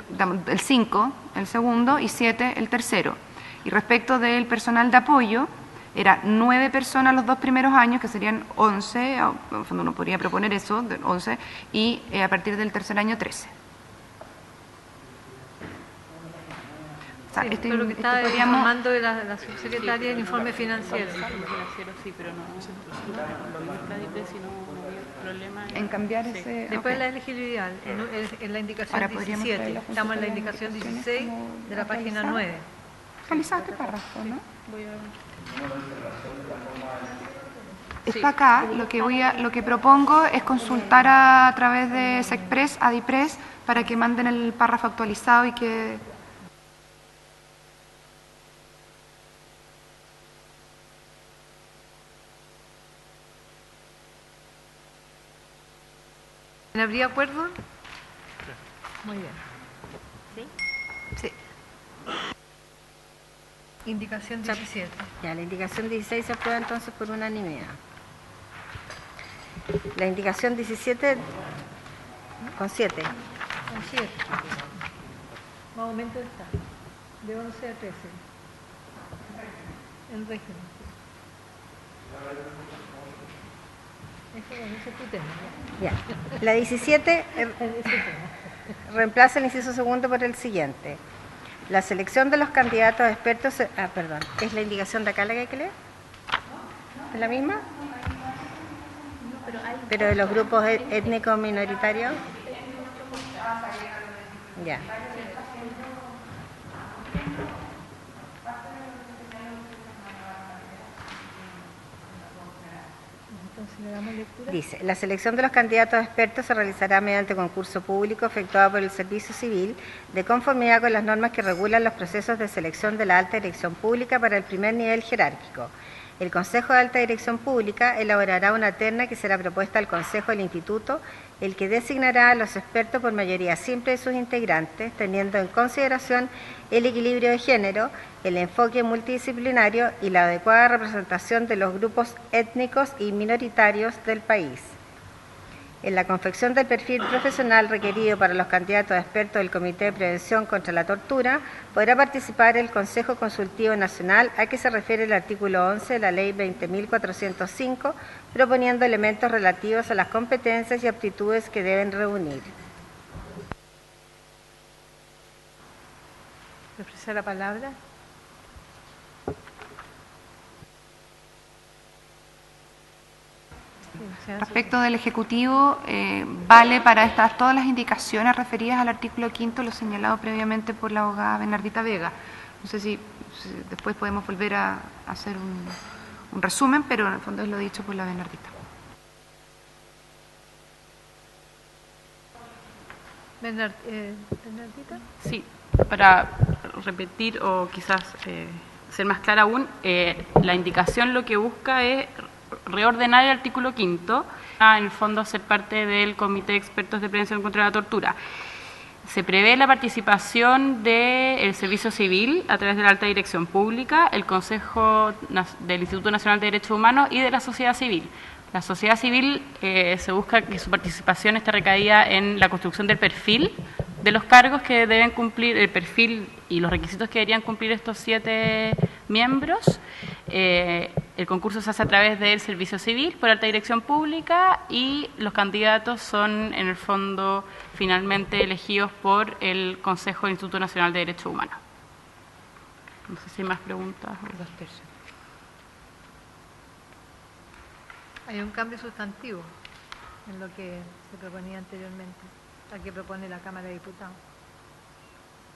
[SPEAKER 4] 5 el segundo y 7 el tercero. Y respecto del personal de apoyo, era 9 personas los 2 primeros años, que serían 11, en el fondo uno podría proponer eso, 11, y a partir del tercer año 13. O sea,
[SPEAKER 1] Sí, fue lo que está
[SPEAKER 4] podríamos-
[SPEAKER 1] informando de la subsecretaria del informe financiero.
[SPEAKER 6] Financiero, sí, pero no está si no había problema.
[SPEAKER 4] en cambiar
[SPEAKER 6] Sí.
[SPEAKER 4] ese...
[SPEAKER 1] Después
[SPEAKER 4] ok.
[SPEAKER 1] la elegibilidad, en la indicación
[SPEAKER 4] Ahora podríamos traer
[SPEAKER 1] 17,
[SPEAKER 4] la
[SPEAKER 1] estamos en la
[SPEAKER 4] función de
[SPEAKER 1] indicación
[SPEAKER 4] las
[SPEAKER 1] 16 de la página
[SPEAKER 4] actualizada.
[SPEAKER 1] 9.
[SPEAKER 4] Realizar este párrafo, ¿no?
[SPEAKER 6] Voy a...
[SPEAKER 4] Está acá, lo que propongo es consultar a través de SECPRES, a DIPRES, para que manden el párrafo actualizado y que...
[SPEAKER 1] ¿Habría acuerdo? Muy bien.
[SPEAKER 4] Sí.
[SPEAKER 1] Indicación 17.
[SPEAKER 2] Ya, la indicación 16 se aprueba entonces por unanimidad. La indicación 17 con 7.
[SPEAKER 1] Con 7. Más aumento está. De 11 a 13. El régimen. Ese es tu tema.
[SPEAKER 2] Ya. La 17 reemplaza el inciso segundo por el siguiente. La selección de los candidatos expertos... perdón, ¿es la indicación de acá la que hay que leer? ¿Es la misma? ¿Pero de los grupos étnicos minoritarios? Ya. Dice, la selección de los candidatos expertos se realizará mediante concurso público efectuado por el Servicio Civil, de conformidad con las normas que regulan los procesos de selección de la alta dirección pública para el primer nivel jerárquico. El Consejo de Alta Dirección Pública elaborará una terna que será propuesta al Consejo del Instituto, el que designará a los expertos por mayoría simple de sus integrantes, teniendo en consideración el equilibrio de género, el enfoque multidisciplinario y la adecuada representación de los grupos étnicos y minoritarios del país. En la confección del perfil profesional requerido para los candidatos expertos del Comité de Prevención contra la Tortura, podrá participar el Consejo Consultivo Nacional a que se refiere el artículo 11 de la Ley 20.405, proponiendo elementos relativos a las competencias y aptitudes que deben reunir.
[SPEAKER 1] ¿Le ofrece la palabra?
[SPEAKER 4] Respecto del Ejecutivo, vale para todas las indicaciones referidas al artículo 5, lo señalado previamente por la abogada Bernardita Vega. No sé si después podemos volver a hacer un resumen, pero en el fondo es lo dicho por la Bernardita.
[SPEAKER 1] ¿Bernardita?
[SPEAKER 6] Sí, para repetir o quizás ser más clara aún, la indicación lo que busca es reordenar el artículo 5, en el fondo ser parte del Comité de Expertos de Prevención contra la Tortura. Se prevé la participación del Servicio Civil a través de la Alta Dirección Pública, el Consejo del Instituto Nacional de Derechos Humanos y de la sociedad civil. La sociedad civil se busca que su participación esté recaída en la construcción del perfil de los cargos que deben cumplir, el perfil y los requisitos que deberían cumplir estos 7 miembros. El concurso se hace a través del Servicio Civil por Alta Dirección Pública y los candidatos son, en el fondo, finalmente elegidos por el Consejo del Instituto Nacional de Derechos Humanos. No sé si hay más preguntas.
[SPEAKER 1] Hay un cambio sustantivo en lo que se proponía anteriormente, al que propone la Cámara de Diputados.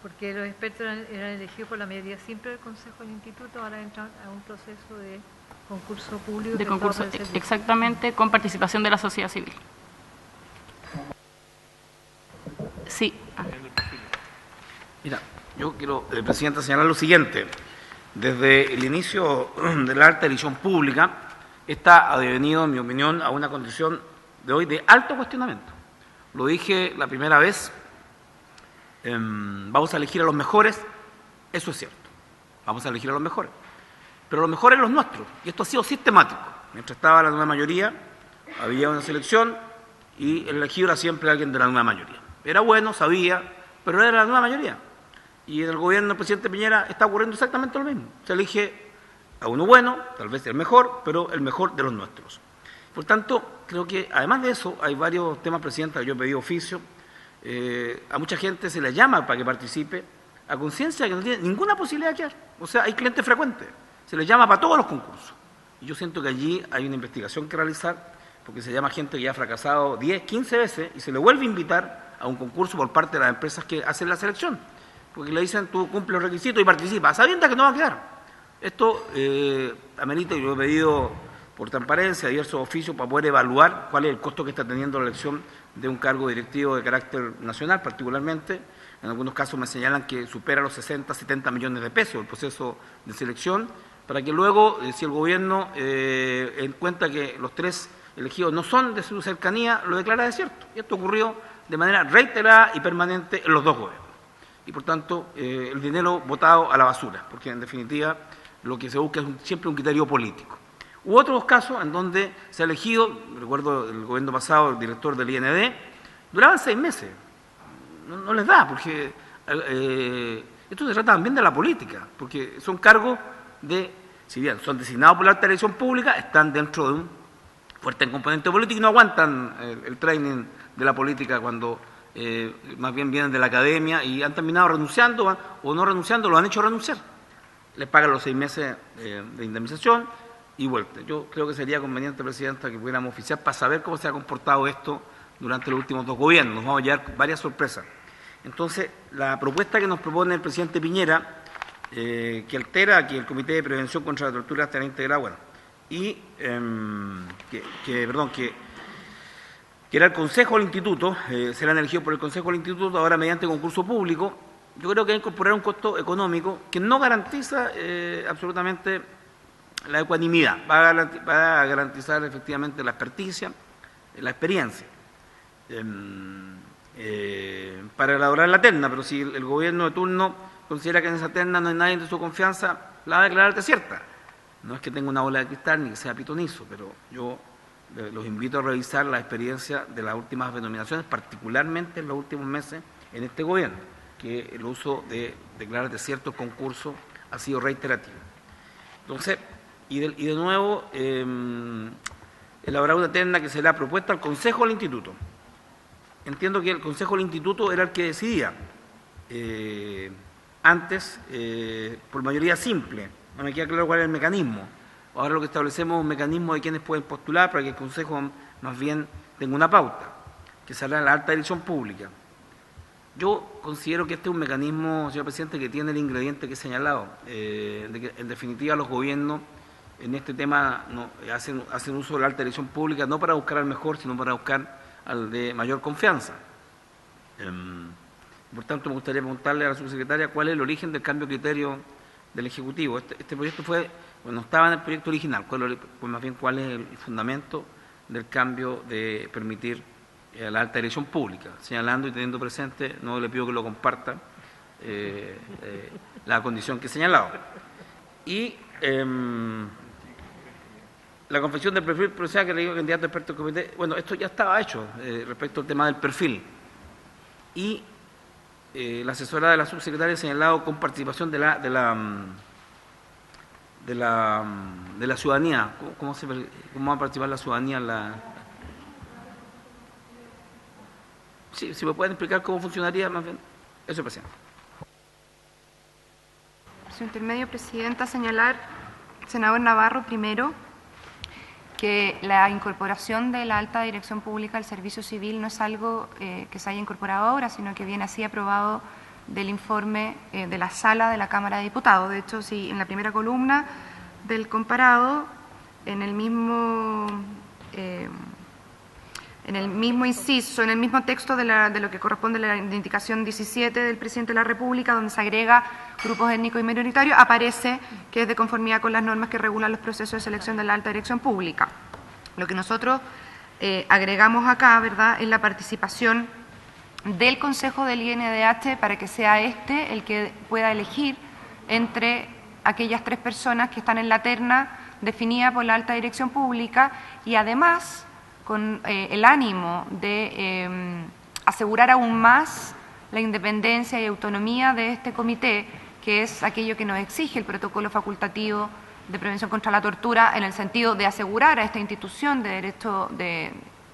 [SPEAKER 1] Porque los expertos eran elegidos por la mayoría simple del Consejo del Instituto, ahora entran a un proceso de concurso público.
[SPEAKER 6] De concurso, exactamente, con participación de la sociedad civil. Sí.
[SPEAKER 8] Mira, yo quiero, Presidenta, señalar lo siguiente. Desde el inicio de la alta dirección pública, esta ha devenido, en mi opinión, a una condición de hoy de alto cuestionamiento. Lo dije la primera vez, vamos a elegir a los mejores, eso es cierto, vamos a elegir a los mejores, pero los mejores los nuestros, y esto ha sido sistemático. Mientras estaba la nueva mayoría, había una selección y el elegido era siempre alguien de la nueva mayoría. Era bueno, sabía, pero era la nueva mayoría. Y en el gobierno del presidente Piñera está ocurriendo exactamente lo mismo. Se elige a uno bueno, tal vez el mejor, pero el mejor de los nuestros. Por tanto, creo que además de eso hay varios temas, Presidenta, que yo he pedido oficio. A mucha gente se le llama para que participe, a conciencia que no tiene ninguna posibilidad de quedar. O sea, hay clientes frecuentes, se les llama para todos los concursos. Y yo siento que allí hay una investigación que realizar, porque se llama gente que ya ha fracasado 10, 15 veces y se le vuelve a invitar a un concurso por parte de las empresas que hacen la selección. Porque le dicen, tú cumples los requisitos y participas, sabiendo que no va a quedar. Esto amerita, y yo he pedido por transparencia diversos oficios para poder evaluar cuál es el costo que está teniendo la elección de un cargo directivo de carácter nacional, particularmente. En algunos casos me señalan que supera los 60, 70 millones de pesos el proceso de selección, para que luego, si el gobierno encuentra que los 3 elegidos no son de su cercanía, lo declara desierto. Y esto ocurrió de manera reiterada y permanente en los 2 gobiernos. Y por tanto, el dinero botado a la basura, porque en definitiva lo que se busca es siempre un criterio político. Hubo otros casos en donde se ha elegido, recuerdo el gobierno pasado, el director del IND, duraban 6 meses. No les da, porque esto se trata también de la política, porque son cargos de, si bien son designados por la alta dirección pública, están dentro de un fuerte componente político y no aguantan el training de la política cuando más bien vienen de la academia y han terminado renunciando o no renunciando, lo han hecho renunciar. Les pagan los 6 meses de indemnización y vuelta. Yo creo que sería conveniente, Presidenta, que pudiéramos oficiar para saber cómo se ha comportado esto durante los últimos 2 gobiernos. Nos vamos a llevar varias sorpresas. Entonces, la propuesta que nos propone el presidente Piñera, que altera que el Comité de Prevención contra la Tortura estará integrado, bueno, y que era el Consejo del Instituto, serán elegidos por el Consejo del Instituto, ahora mediante concurso público. Yo creo que hay que incorporar un costo económico que no garantiza absolutamente la ecuanimidad, va a garantizar efectivamente la experticia, la experiencia, para elaborar la terna, pero si el gobierno de turno considera que en esa terna no hay nadie de su confianza, la va a declarar desierta. No es que tenga una bola de cristal ni que sea pitonizo, pero yo los invito a revisar la experiencia de las últimas denominaciones, particularmente en los últimos meses en este gobierno, que el uso de declarar desiertos concursos ha sido reiterativo. Entonces, y de nuevo, elaborar una terna que será propuesta al Consejo del Instituto. Entiendo que el Consejo del Instituto era el que decidía antes por mayoría simple. No me queda claro cuál es el mecanismo. Ahora lo que establecemos es un mecanismo de quienes pueden postular para que el Consejo más bien tenga una pauta, que será la alta dirección pública. Yo considero que este es un mecanismo, señor presidente, que tiene el ingrediente que he señalado, de que en definitiva los gobiernos en este tema hacen uso de la alta dirección pública no para buscar al mejor, sino para buscar al de mayor confianza. Por tanto, me gustaría preguntarle a la subsecretaria cuál es el origen del cambio de criterio del Ejecutivo. Este proyecto no estaba en el proyecto original, más bien cuál es el fundamento del cambio de permitir a la alta dirección pública, señalando y teniendo presente, no le pido que lo comparta, la condición que he señalado. Y la confección del perfil profesional que le digo candidato experto del comité, bueno, esto ya estaba hecho respecto al tema del perfil. Y la asesora de la subsecretaria ha señalado con participación de la ciudadanía. ¿Cómo va a participar la ciudadanía en la...? Sí, si me pueden explicar cómo funcionaría más bien. Eso, presidente.
[SPEAKER 4] Su intermedio, Presidenta, señalar, senador Navarro, primero, que la incorporación de la alta dirección pública al servicio civil no es algo que se haya incorporado ahora, sino que viene así aprobado del informe de la sala de la Cámara de Diputados. De hecho, si en la primera columna del comparado, en el mismo inciso, en el mismo texto de lo que corresponde a la indicación 17 del Presidente de la República, donde se agrega grupos étnicos y minoritarios, aparece que es de conformidad con las normas que regulan los procesos de selección de la alta dirección pública. Lo que nosotros agregamos acá, ¿verdad?, es la participación del Consejo del INDH para que sea este el que pueda elegir entre aquellas 3 personas que están en la terna definida por la alta dirección pública y además con el ánimo de asegurar aún más la independencia y autonomía de este comité, que es aquello que nos exige el protocolo facultativo de prevención contra la tortura, en el sentido de asegurar a esta institución de derecho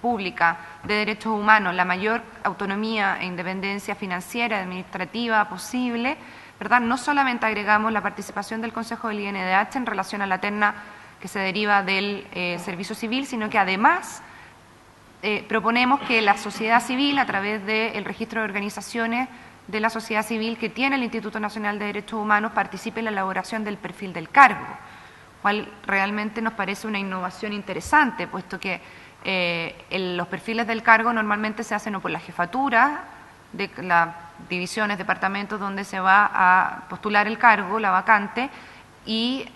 [SPEAKER 4] pública de derechos humanos la mayor autonomía e independencia financiera y administrativa posible, ¿verdad? No solamente agregamos la participación del Consejo del INDH en relación a la terna que se deriva del servicio civil, sino que además proponemos que la sociedad civil, a través del registro de organizaciones de la sociedad civil que tiene el Instituto Nacional de Derechos Humanos, participe en la elaboración del perfil del cargo, cual realmente nos parece una innovación interesante, puesto que los perfiles del cargo normalmente se hacen o por la jefatura de las divisiones, departamentos donde se va a postular el cargo, la vacante, y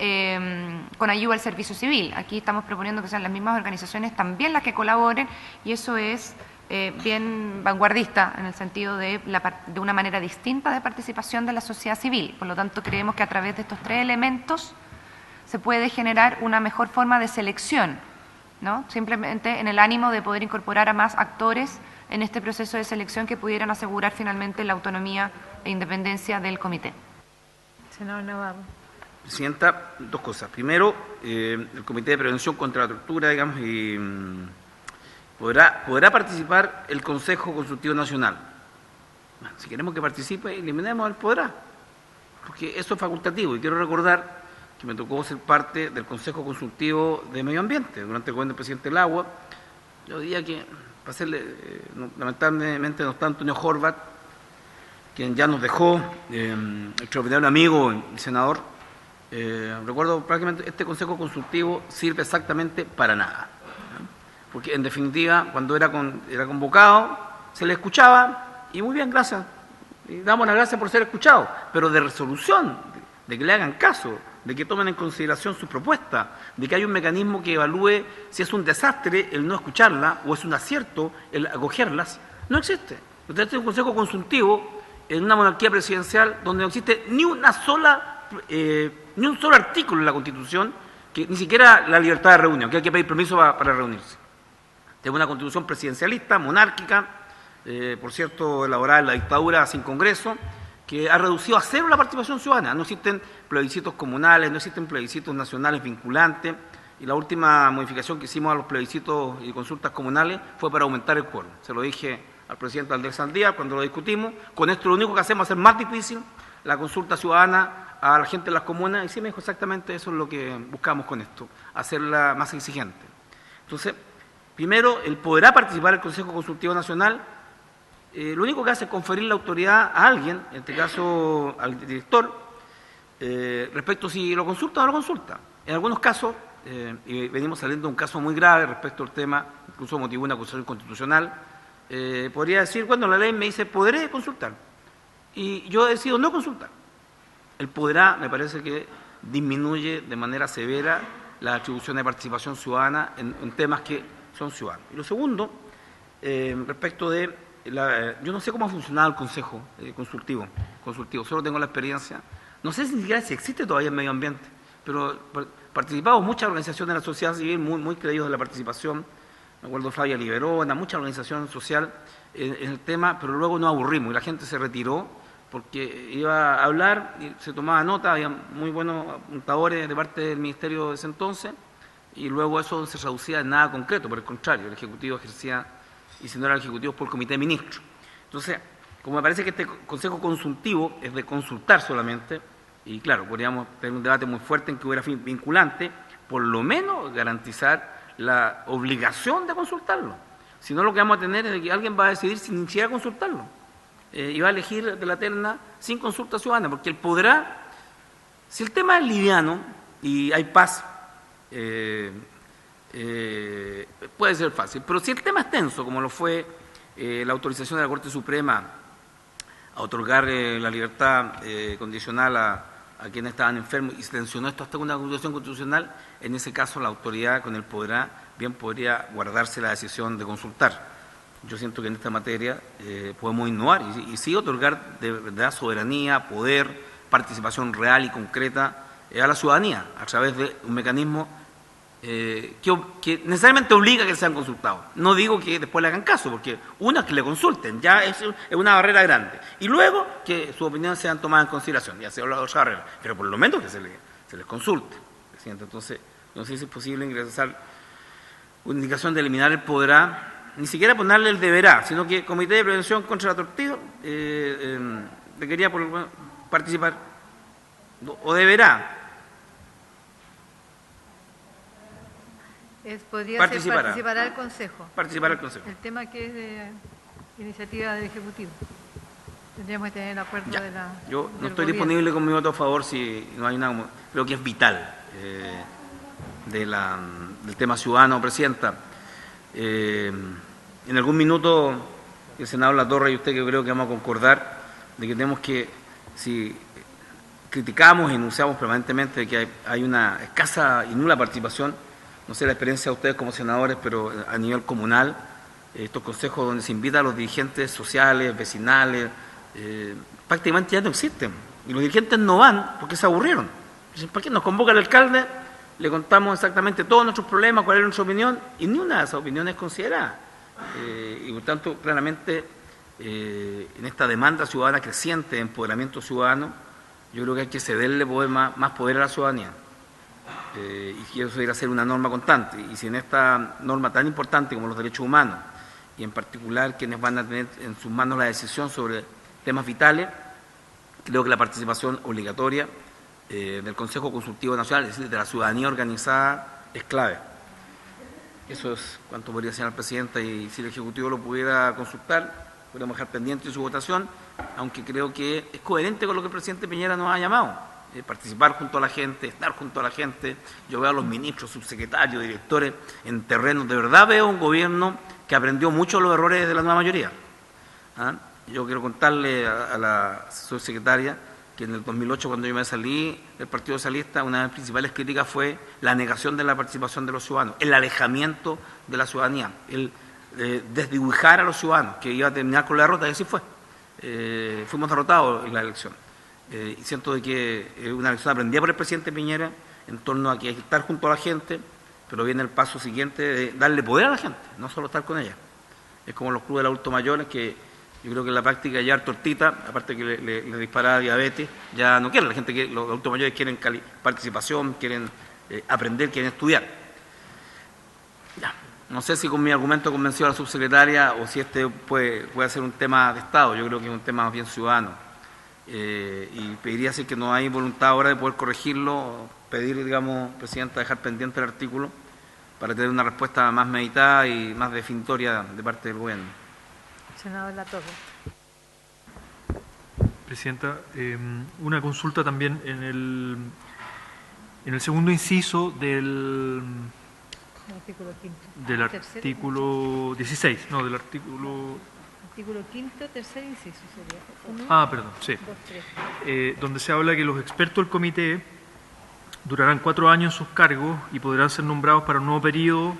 [SPEAKER 4] con ayuda del servicio civil. Aquí estamos proponiendo que sean las mismas organizaciones también las que colaboren, y eso es bien vanguardista en el sentido de una manera distinta de participación de la sociedad civil. Por lo tanto, creemos que a través de estos 3 elementos se puede generar una mejor forma de selección, ¿no? Simplemente en el ánimo de poder incorporar a más actores en este proceso de selección que pudieran asegurar finalmente la autonomía e independencia del comité.
[SPEAKER 1] Senador Navarro.
[SPEAKER 8] Presidenta, 2 cosas. Primero, el Comité de Prevención contra la Tortura, digamos, podrá participar el Consejo Consultivo Nacional. Bueno, si queremos que participe, eliminemos el podrá, porque eso es facultativo. Y quiero recordar que me tocó ser parte del Consejo Consultivo de Medio Ambiente durante el gobierno del presidente Lagua. Yo diría que, para hacerle, lamentablemente no está Antonio Horvat, quien ya nos dejó, extraordinario amigo y senador. Recuerdo prácticamente este Consejo Consultivo sirve exactamente para nada, ¿no? Porque en definitiva, cuando era convocado, se le escuchaba y muy bien, gracias, y damos las gracias por ser escuchados, pero de resolución, de que le hagan caso, de que tomen en consideración su propuesta, de que hay un mecanismo que evalúe si es un desastre el no escucharla o es un acierto el acogerlas, no existe. Usted tiene un Consejo Consultivo en una monarquía presidencial donde no existe ni un solo artículo en la Constitución, que ni siquiera la libertad de reunión, que hay que pedir permiso para reunirse. Tenemos una Constitución presidencialista, monárquica, por cierto, elaborada en la dictadura sin Congreso, que ha reducido a cero la participación ciudadana. No existen plebiscitos comunales, no existen plebiscitos nacionales vinculantes, y la última modificación que hicimos a los plebiscitos y consultas comunales fue para aumentar el quórum. Se lo dije al presidente Andrés Sandía cuando lo discutimos. Con esto lo único que hacemos es hacer más difícil la consulta ciudadana a la gente de las comunas, y sí me dijo exactamente eso es lo que buscamos con esto, hacerla más exigente. Entonces, primero, él podrá participar el Consejo Consultivo Nacional. Lo único que hace es conferir la autoridad a alguien, en este caso al director, respecto si lo consulta o no lo consulta. En algunos casos, y venimos saliendo de un caso muy grave respecto al tema, incluso motivó una acusación constitucional, podría decir, bueno, la ley me dice, podré consultar, y yo he decidido no consultar. El podrá me parece que disminuye de manera severa la atribución de participación ciudadana en temas que son ciudadanos. Y lo segundo, respecto de yo no sé cómo ha funcionado el Consejo Consultivo, solo tengo la experiencia, no sé si ni siquiera si existe todavía en medio ambiente, pero participamos muchas organizaciones de la sociedad civil muy creídos de la participación, me acuerdo Flavia Liberona, mucha organización social en el tema, pero luego nos aburrimos y la gente se retiró porque iba a hablar y se tomaba nota, había muy buenos apuntadores de parte del Ministerio de ese entonces, y luego eso se traducía en nada concreto, por el contrario, el Ejecutivo ejercía, y si no era el Ejecutivo, por el Comité de Ministros. Entonces, como me parece que este Consejo Consultivo es de consultar solamente, y claro, podríamos tener un debate muy fuerte en que hubiera vinculante, por lo menos garantizar la obligación de consultarlo. Si no, lo que vamos a tener es de que alguien va a decidir sin ni siquiera consultarlo. Y va a elegir de la terna sin consulta ciudadana, porque él podrá, si el tema es liviano y hay paz, puede ser fácil, pero si el tema es tenso, como lo fue la autorización de la Corte Suprema a otorgar la libertad condicional a quienes estaban enfermos y se tensionó esto hasta una acusación constitucional, en ese caso la autoridad con el podrá bien podría guardarse la decisión de consultar. Yo siento que en esta materia podemos innovar y sí otorgar de verdad soberanía, poder, participación real y concreta a la ciudadanía a través de un mecanismo que necesariamente obliga a que sean consultados. No digo que después le hagan caso, porque una es que le consulten, ya es una barrera grande. Y luego que sus opiniones sean tomadas en consideración, ya se habla de otra barrera, pero por lo menos que se les consulte, presidente. Entonces, no sé si es posible ingresar una indicación de eliminar el podrá, ni siquiera ponerle el deberá, sino que Comité de Prevención contra la Tortura debería participar, o deberá.
[SPEAKER 1] Podría ser participará el Consejo.
[SPEAKER 8] Participará el Consejo.
[SPEAKER 1] El tema que es de iniciativa del Ejecutivo. Tendríamos que tener el acuerdo
[SPEAKER 8] ya.
[SPEAKER 1] de la.
[SPEAKER 8] Yo no estoy disponible con mi voto a favor si no hay nada. Creo que es vital del tema ciudadano, presidenta. En algún minuto el senador Latorre y usted, que creo que vamos a concordar de que tenemos que, si criticamos y enunciamos permanentemente que hay una escasa y nula participación, no sé la experiencia de ustedes como senadores, pero a nivel comunal, estos consejos donde se invita a los dirigentes sociales, vecinales, prácticamente ya no existen. Y los dirigentes no van porque se aburrieron. Dicen, ¿para qué nos convoca el alcalde? Le contamos exactamente todos nuestros problemas, cuál es nuestra opinión, y ni una de esas opiniones es considerada. Y por tanto, claramente, en esta demanda ciudadana creciente de empoderamiento ciudadano, yo creo que hay que cederle más poder a la ciudadanía. Y que eso debería ser una norma constante. Y si en esta norma tan importante como los derechos humanos, y en particular quienes van a tener en sus manos la decisión sobre temas vitales. Creo que la participación obligatoria del Consejo Consultivo Nacional, es decir, de la ciudadanía organizada, es clave. Eso es cuanto podría decir al presidente, y si el Ejecutivo lo pudiera consultar, podríamos dejar pendiente su votación, aunque creo que es coherente con lo que el presidente Piñera nos ha llamado, participar junto a la gente, estar junto a la gente. Yo veo a los ministros, subsecretarios, directores en terrenos, de verdad veo un gobierno que aprendió mucho de los errores de la nueva mayoría. Yo quiero contarle a la subsecretaria que en el 2008, cuando yo me salí del Partido Socialista, una de las principales críticas fue la negación de la participación de los ciudadanos, el alejamiento de la ciudadanía, el desdibujar a los ciudadanos, que iba a terminar con la derrota, y así fue. Fuimos derrotados en la elección. Y siento de que es una lección aprendida por el presidente Piñera en torno a que hay que estar junto a la gente, pero viene el paso siguiente de darle poder a la gente, no solo estar con ella. Es como los clubes de adultos mayores, que yo creo que en la práctica ya tortita, aparte que le dispara diabetes, ya no quieren. La gente, los adultos mayores quieren participación, quieren aprender, quieren estudiar. Ya. No sé si con mi argumento convenció a la subsecretaria o si este puede ser un tema de Estado. Yo creo que es un tema más bien ciudadano. Y pediría si que no hay voluntad ahora de poder corregirlo, pedir, digamos, presidenta, dejar pendiente el artículo para tener una respuesta más meditada y más definitoria de parte del gobierno.
[SPEAKER 1] Senador Latorre.
[SPEAKER 3] Presidenta, una consulta también en el segundo inciso del artículo 16, no, del artículo...
[SPEAKER 1] Artículo 5º, tercer inciso sería.
[SPEAKER 3] Perdón, sí. Donde se habla que los expertos del comité durarán 4 años en sus cargos y podrán ser nombrados para un nuevo periodo,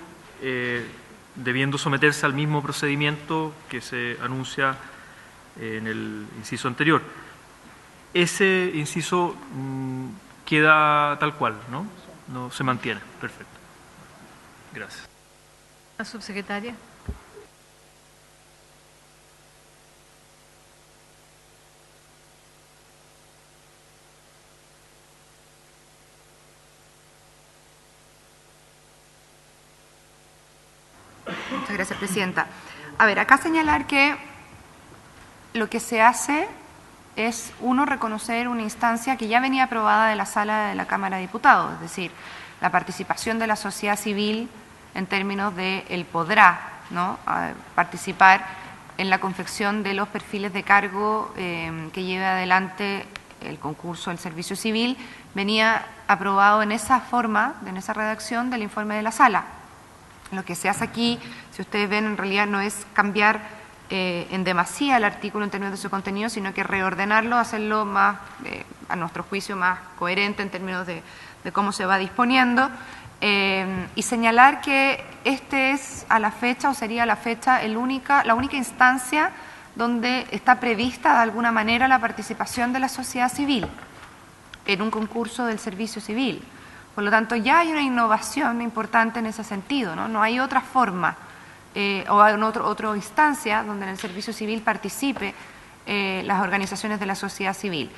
[SPEAKER 3] debiendo someterse al mismo procedimiento que se anuncia en el inciso anterior. Ese inciso queda tal cual, ¿no? No se mantiene. Perfecto. Gracias.
[SPEAKER 1] La subsecretaria.
[SPEAKER 4] Muchas gracias, presidenta. A ver, acá señalar que lo que se hace es, uno, reconocer una instancia que ya venía aprobada de la sala de la Cámara de Diputados, es decir, la participación de la sociedad civil en términos de él podrá, ¿no?, participar en la confección de los perfiles de cargo que lleve adelante el concurso del servicio civil, venía aprobado en esa forma, en esa redacción del informe de la sala. Lo que se hace aquí, si ustedes ven, en realidad no es cambiar en demasía el artículo en términos de su contenido, sino que reordenarlo, hacerlo más, a nuestro juicio, más coherente en términos de cómo se va disponiendo, y señalar que este es a la fecha, o sería a la fecha, la única instancia donde está prevista de alguna manera la participación de la sociedad civil en un concurso del servicio civil. Por lo tanto, ya hay una innovación importante en ese sentido, ¿no? No hay otra forma o en otra instancia donde en el servicio civil participe las organizaciones de la sociedad civil.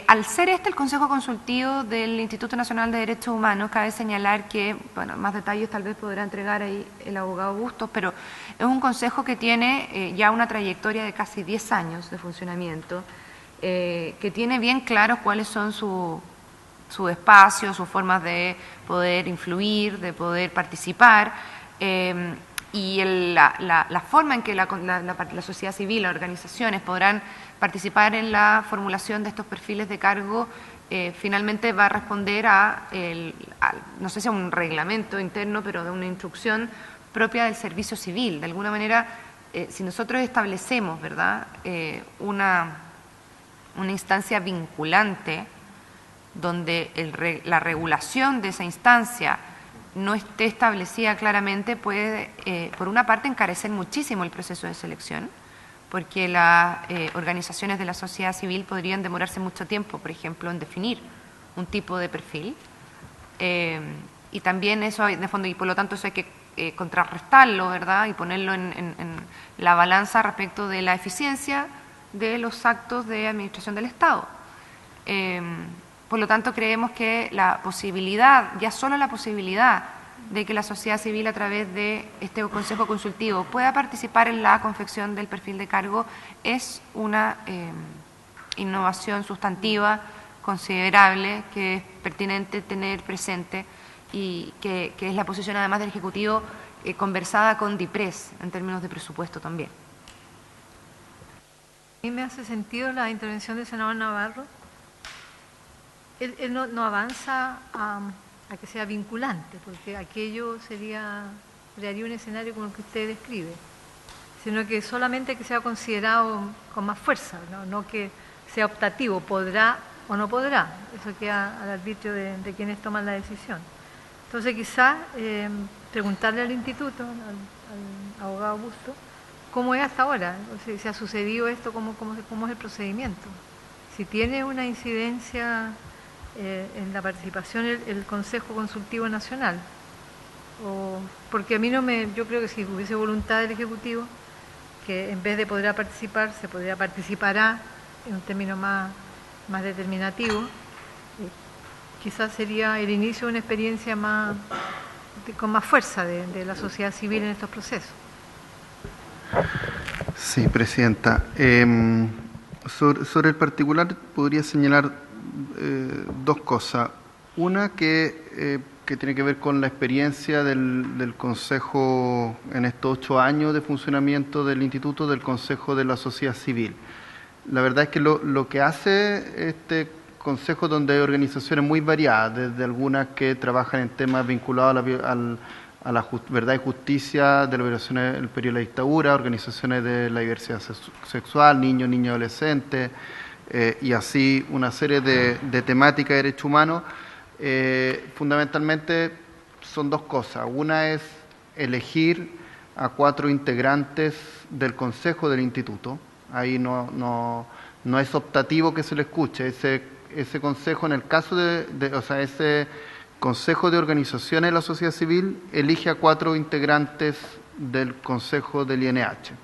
[SPEAKER 4] Al ser el Consejo Consultivo del Instituto Nacional de Derechos Humanos, cabe señalar que, bueno, más detalles tal vez podrá entregar ahí el abogado Bustos, pero es un consejo que tiene ya una trayectoria de casi 10 años de funcionamiento, que tiene bien claros cuáles son su espacio, sus formas de poder influir, de poder participar, y la forma en que la sociedad civil, las organizaciones podrán participar en la formulación de estos perfiles de cargo, finalmente va a responder no sé si a un reglamento interno, pero de una instrucción propia del servicio civil. De alguna manera, si nosotros establecemos, ¿verdad?, una instancia vinculante, donde la regulación de esa instancia no esté establecida claramente, puede, por una parte, encarecer muchísimo el proceso de selección, porque las organizaciones de la sociedad civil podrían demorarse mucho tiempo, por ejemplo, en definir un tipo de perfil, y también eso, de fondo, y por lo tanto eso hay que contrarrestarlo, ¿verdad?, y ponerlo en la balanza respecto de la eficiencia de los actos de administración del Estado. Por lo tanto, creemos que la posibilidad, ya solo la posibilidad de que la sociedad civil a través de este Consejo Consultivo pueda participar en la confección del perfil de cargo es una innovación sustantiva considerable que es pertinente tener presente y que es la posición además del Ejecutivo conversada con DIPRES en términos de presupuesto también.
[SPEAKER 1] A mí me hace sentido la intervención del senador Navarro. Él no avanza a que sea vinculante, porque aquello crearía un escenario como el que usted describe, sino que solamente que sea considerado con más fuerza, no que sea optativo, podrá o no podrá, eso queda al arbitrio de quienes toman la decisión. Entonces quizás preguntarle al instituto, al abogado Busto, cómo es hasta ahora, o si ha sucedido esto, cómo es el procedimiento, si tiene una incidencia en la participación el Consejo Consultivo Nacional, porque a mí yo creo que si hubiese voluntad del Ejecutivo, que en vez de podrá participar, participará en un término más determinativo, quizás sería el inicio de una experiencia con más fuerza de la sociedad civil en estos procesos.
[SPEAKER 7] Sí, Presidenta. Sobre el particular podría señalar dos cosas. Una que tiene que ver con la experiencia del Consejo en estos 8 años de funcionamiento del Instituto, del Consejo de la Sociedad Civil. La verdad es que lo que hace este Consejo, donde hay organizaciones muy variadas, desde algunas que trabajan en temas vinculados a la verdad y justicia de la liberación del periodo de la dictadura, organizaciones de la diversidad sexual, niños y adolescentes, y así una serie de temáticas de derechos humanos, fundamentalmente son dos cosas. Una es elegir a 4 integrantes del Consejo del Instituto. Ahí no es optativo que se le escuche. Ese Consejo, en el caso ese Consejo de Organizaciones de la Sociedad Civil elige a 4 integrantes del Consejo del INH.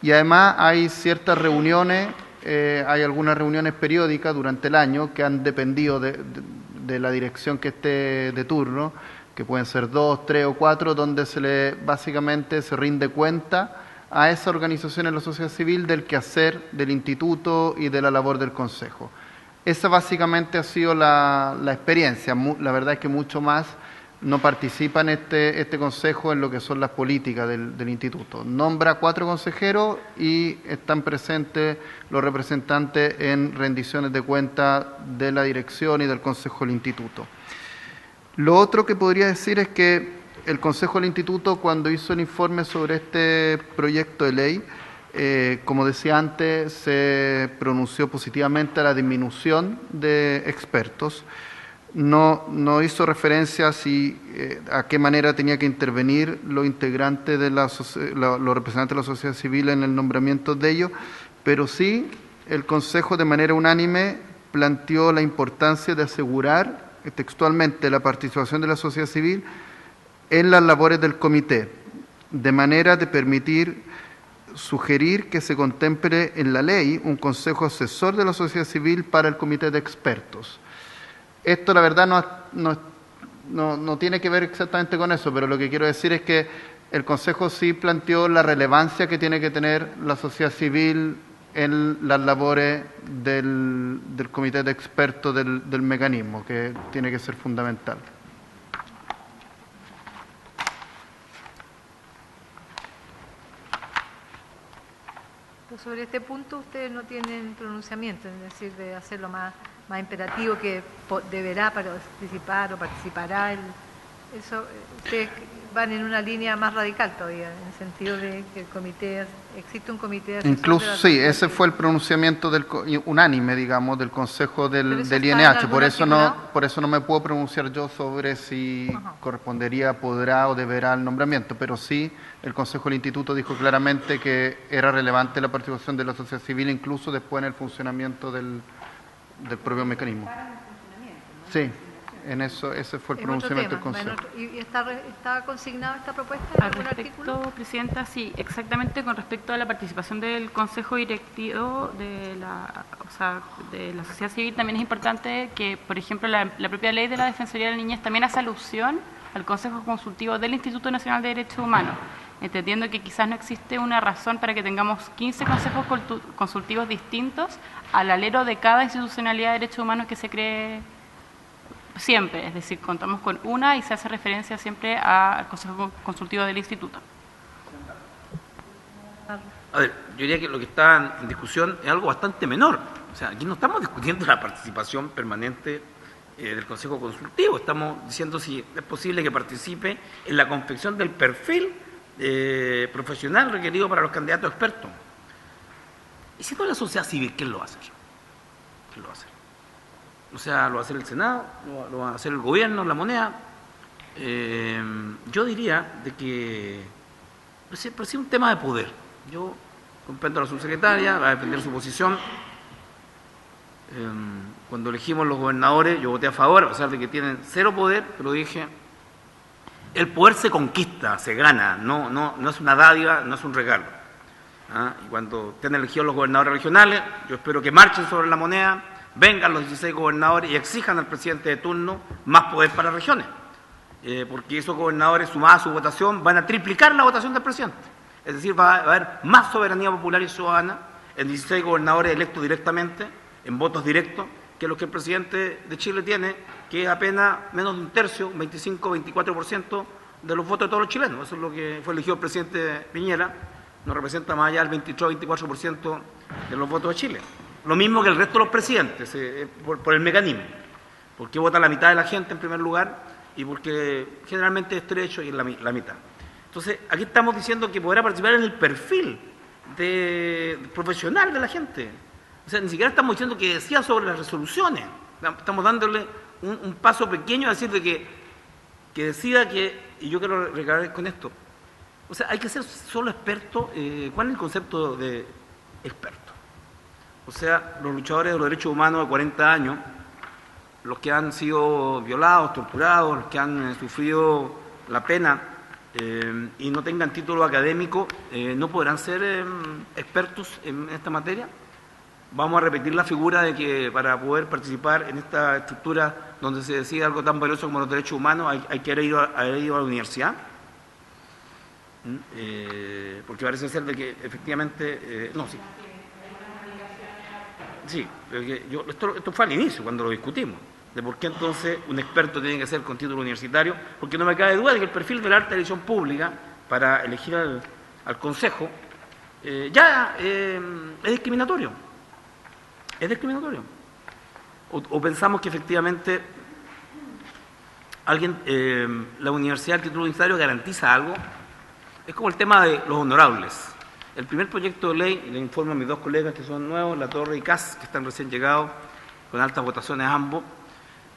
[SPEAKER 7] Y además hay ciertas reuniones, hay algunas reuniones periódicas durante el año que han dependido de la dirección que esté de turno, que pueden ser 2, 3 o 4, donde básicamente se rinde cuenta a esa organización en la sociedad civil del quehacer del instituto y de la labor del Consejo. Esa básicamente ha sido la experiencia. La verdad es que mucho más no participa en este Consejo en lo que son las políticas del instituto. Nombra 4 consejeros y están presentes los representantes en rendiciones de cuentas de la dirección y del Consejo del instituto. Lo otro que podría decir es que el Consejo del Instituto, cuando hizo el informe sobre este proyecto de ley, como decía antes, se pronunció positivamente a la disminución de expertos. No hizo referencia a qué manera tenía que intervenir los integrantes los representantes de la sociedad civil en el nombramiento de ellos, pero sí el Consejo de manera unánime planteó la importancia de asegurar textualmente la participación de la sociedad civil en las labores del comité, de manera de sugerir que se contemple en la ley un consejo asesor de la sociedad civil para el comité de expertos. Esto, la verdad, no tiene que ver exactamente con eso, pero lo que quiero decir es que el Consejo sí planteó la relevancia que tiene que tener la sociedad civil en las labores del comité de expertos del mecanismo, que tiene que ser fundamental.
[SPEAKER 1] Sobre este punto ustedes no tienen pronunciamiento, es decir, de hacerlo más imperativo, que deberá participar o participará. Eso, ustedes van en una línea más radical todavía, en el sentido de que existe un comité asesor.
[SPEAKER 7] Incluso, sí, ese fue el pronunciamiento unánime, digamos, del Consejo del INH. Por eso no me puedo pronunciar yo sobre si correspondería, podrá o deberá el nombramiento, pero sí el Consejo del Instituto dijo claramente que era relevante la participación de la sociedad civil, incluso después en el funcionamiento del propio mecanismo. Sí. En eso, ese fue el pronunciamiento del Consejo.
[SPEAKER 1] ¿Y está consignada esta propuesta en algún artículo?
[SPEAKER 6] Presidenta, sí, exactamente con respecto a la participación del Consejo Directivo de la sociedad civil, también es importante que, por ejemplo, la propia ley de la Defensoría de la Niñez también hace alusión al Consejo Consultivo del Instituto Nacional de Derechos Humanos, entendiendo que quizás no existe una razón para que tengamos 15 consejos consultivos distintos al alero de cada institucionalidad de derechos humanos que se cree siempre, es decir, contamos con una y se hace referencia siempre al Consejo Consultivo del Instituto.
[SPEAKER 8] A ver, yo diría que lo que está en discusión es algo bastante menor. O sea, aquí no estamos discutiendo la participación permanente del Consejo Consultivo, estamos diciendo si es posible que participe en la confección del perfil profesional requerido para los candidatos expertos. Y si no la sociedad civil, ¿quién lo va a hacer? ¿Quién lo va a hacer? O sea, ¿lo va a hacer el Senado? ¿Lo va a hacer el gobierno, la moneda? Yo diría de que pero sí un tema de poder. Yo comprendo a la subsecretaria, va a defender su posición. Cuando elegimos los gobernadores, yo voté a favor, a pesar de que tienen cero poder, pero dije, el poder se conquista, se gana, no es una dádiva, no es un regalo. Y cuando estén elegidos los gobernadores regionales, yo espero que marchen sobre la moneda, vengan los 16 gobernadores y exijan al presidente de turno más poder para las regiones, porque esos gobernadores, sumados a su votación, van a triplicar la votación del presidente. Es decir, va a haber más soberanía popular y ciudadana en 16 gobernadores electos directamente, en votos directos, que los que el presidente de Chile tiene, que es apenas menos de un tercio, 25-24% de los votos de todos los chilenos. Eso es lo que fue elegido el presidente Piñera, no representa más allá del 23-24% de los votos de Chile. Lo mismo que el resto de los presidentes, por el mecanismo, porque vota la mitad de la gente en primer lugar y porque generalmente es estrecho y es la mitad. Entonces, aquí estamos diciendo que podrá participar en el perfil profesional de la gente. O sea, ni siquiera estamos diciendo que decía sobre las resoluciones. Estamos dándole un paso pequeño a decir de que decida que, y yo quiero recargar con esto, o sea, hay que ser solo experto. ¿Cuál es el concepto de experto? O sea, los luchadores de los derechos humanos de 40 años, los que han sido violados, torturados, los que han sufrido la pena y no tengan título académico, no podrán ser expertos en esta materia. Vamos a repetir la figura de que para poder participar en esta estructura donde se decide algo tan valioso como los derechos humanos hay que haber ido a la universidad, porque parece ser de que efectivamente esto fue al inicio cuando lo discutimos, de por qué entonces un experto tiene que ser con título universitario, porque no me cabe duda de que el perfil de la alta dirección pública para elegir al Consejo ya es discriminatorio. ¿Es discriminatorio? ¿O pensamos que efectivamente la universidad, el título universitario garantiza algo? Es como el tema de los honorables. El primer proyecto de ley, le informo a mis dos colegas que son nuevos, Latorre y Kass, que están recién llegados, con altas votaciones ambos.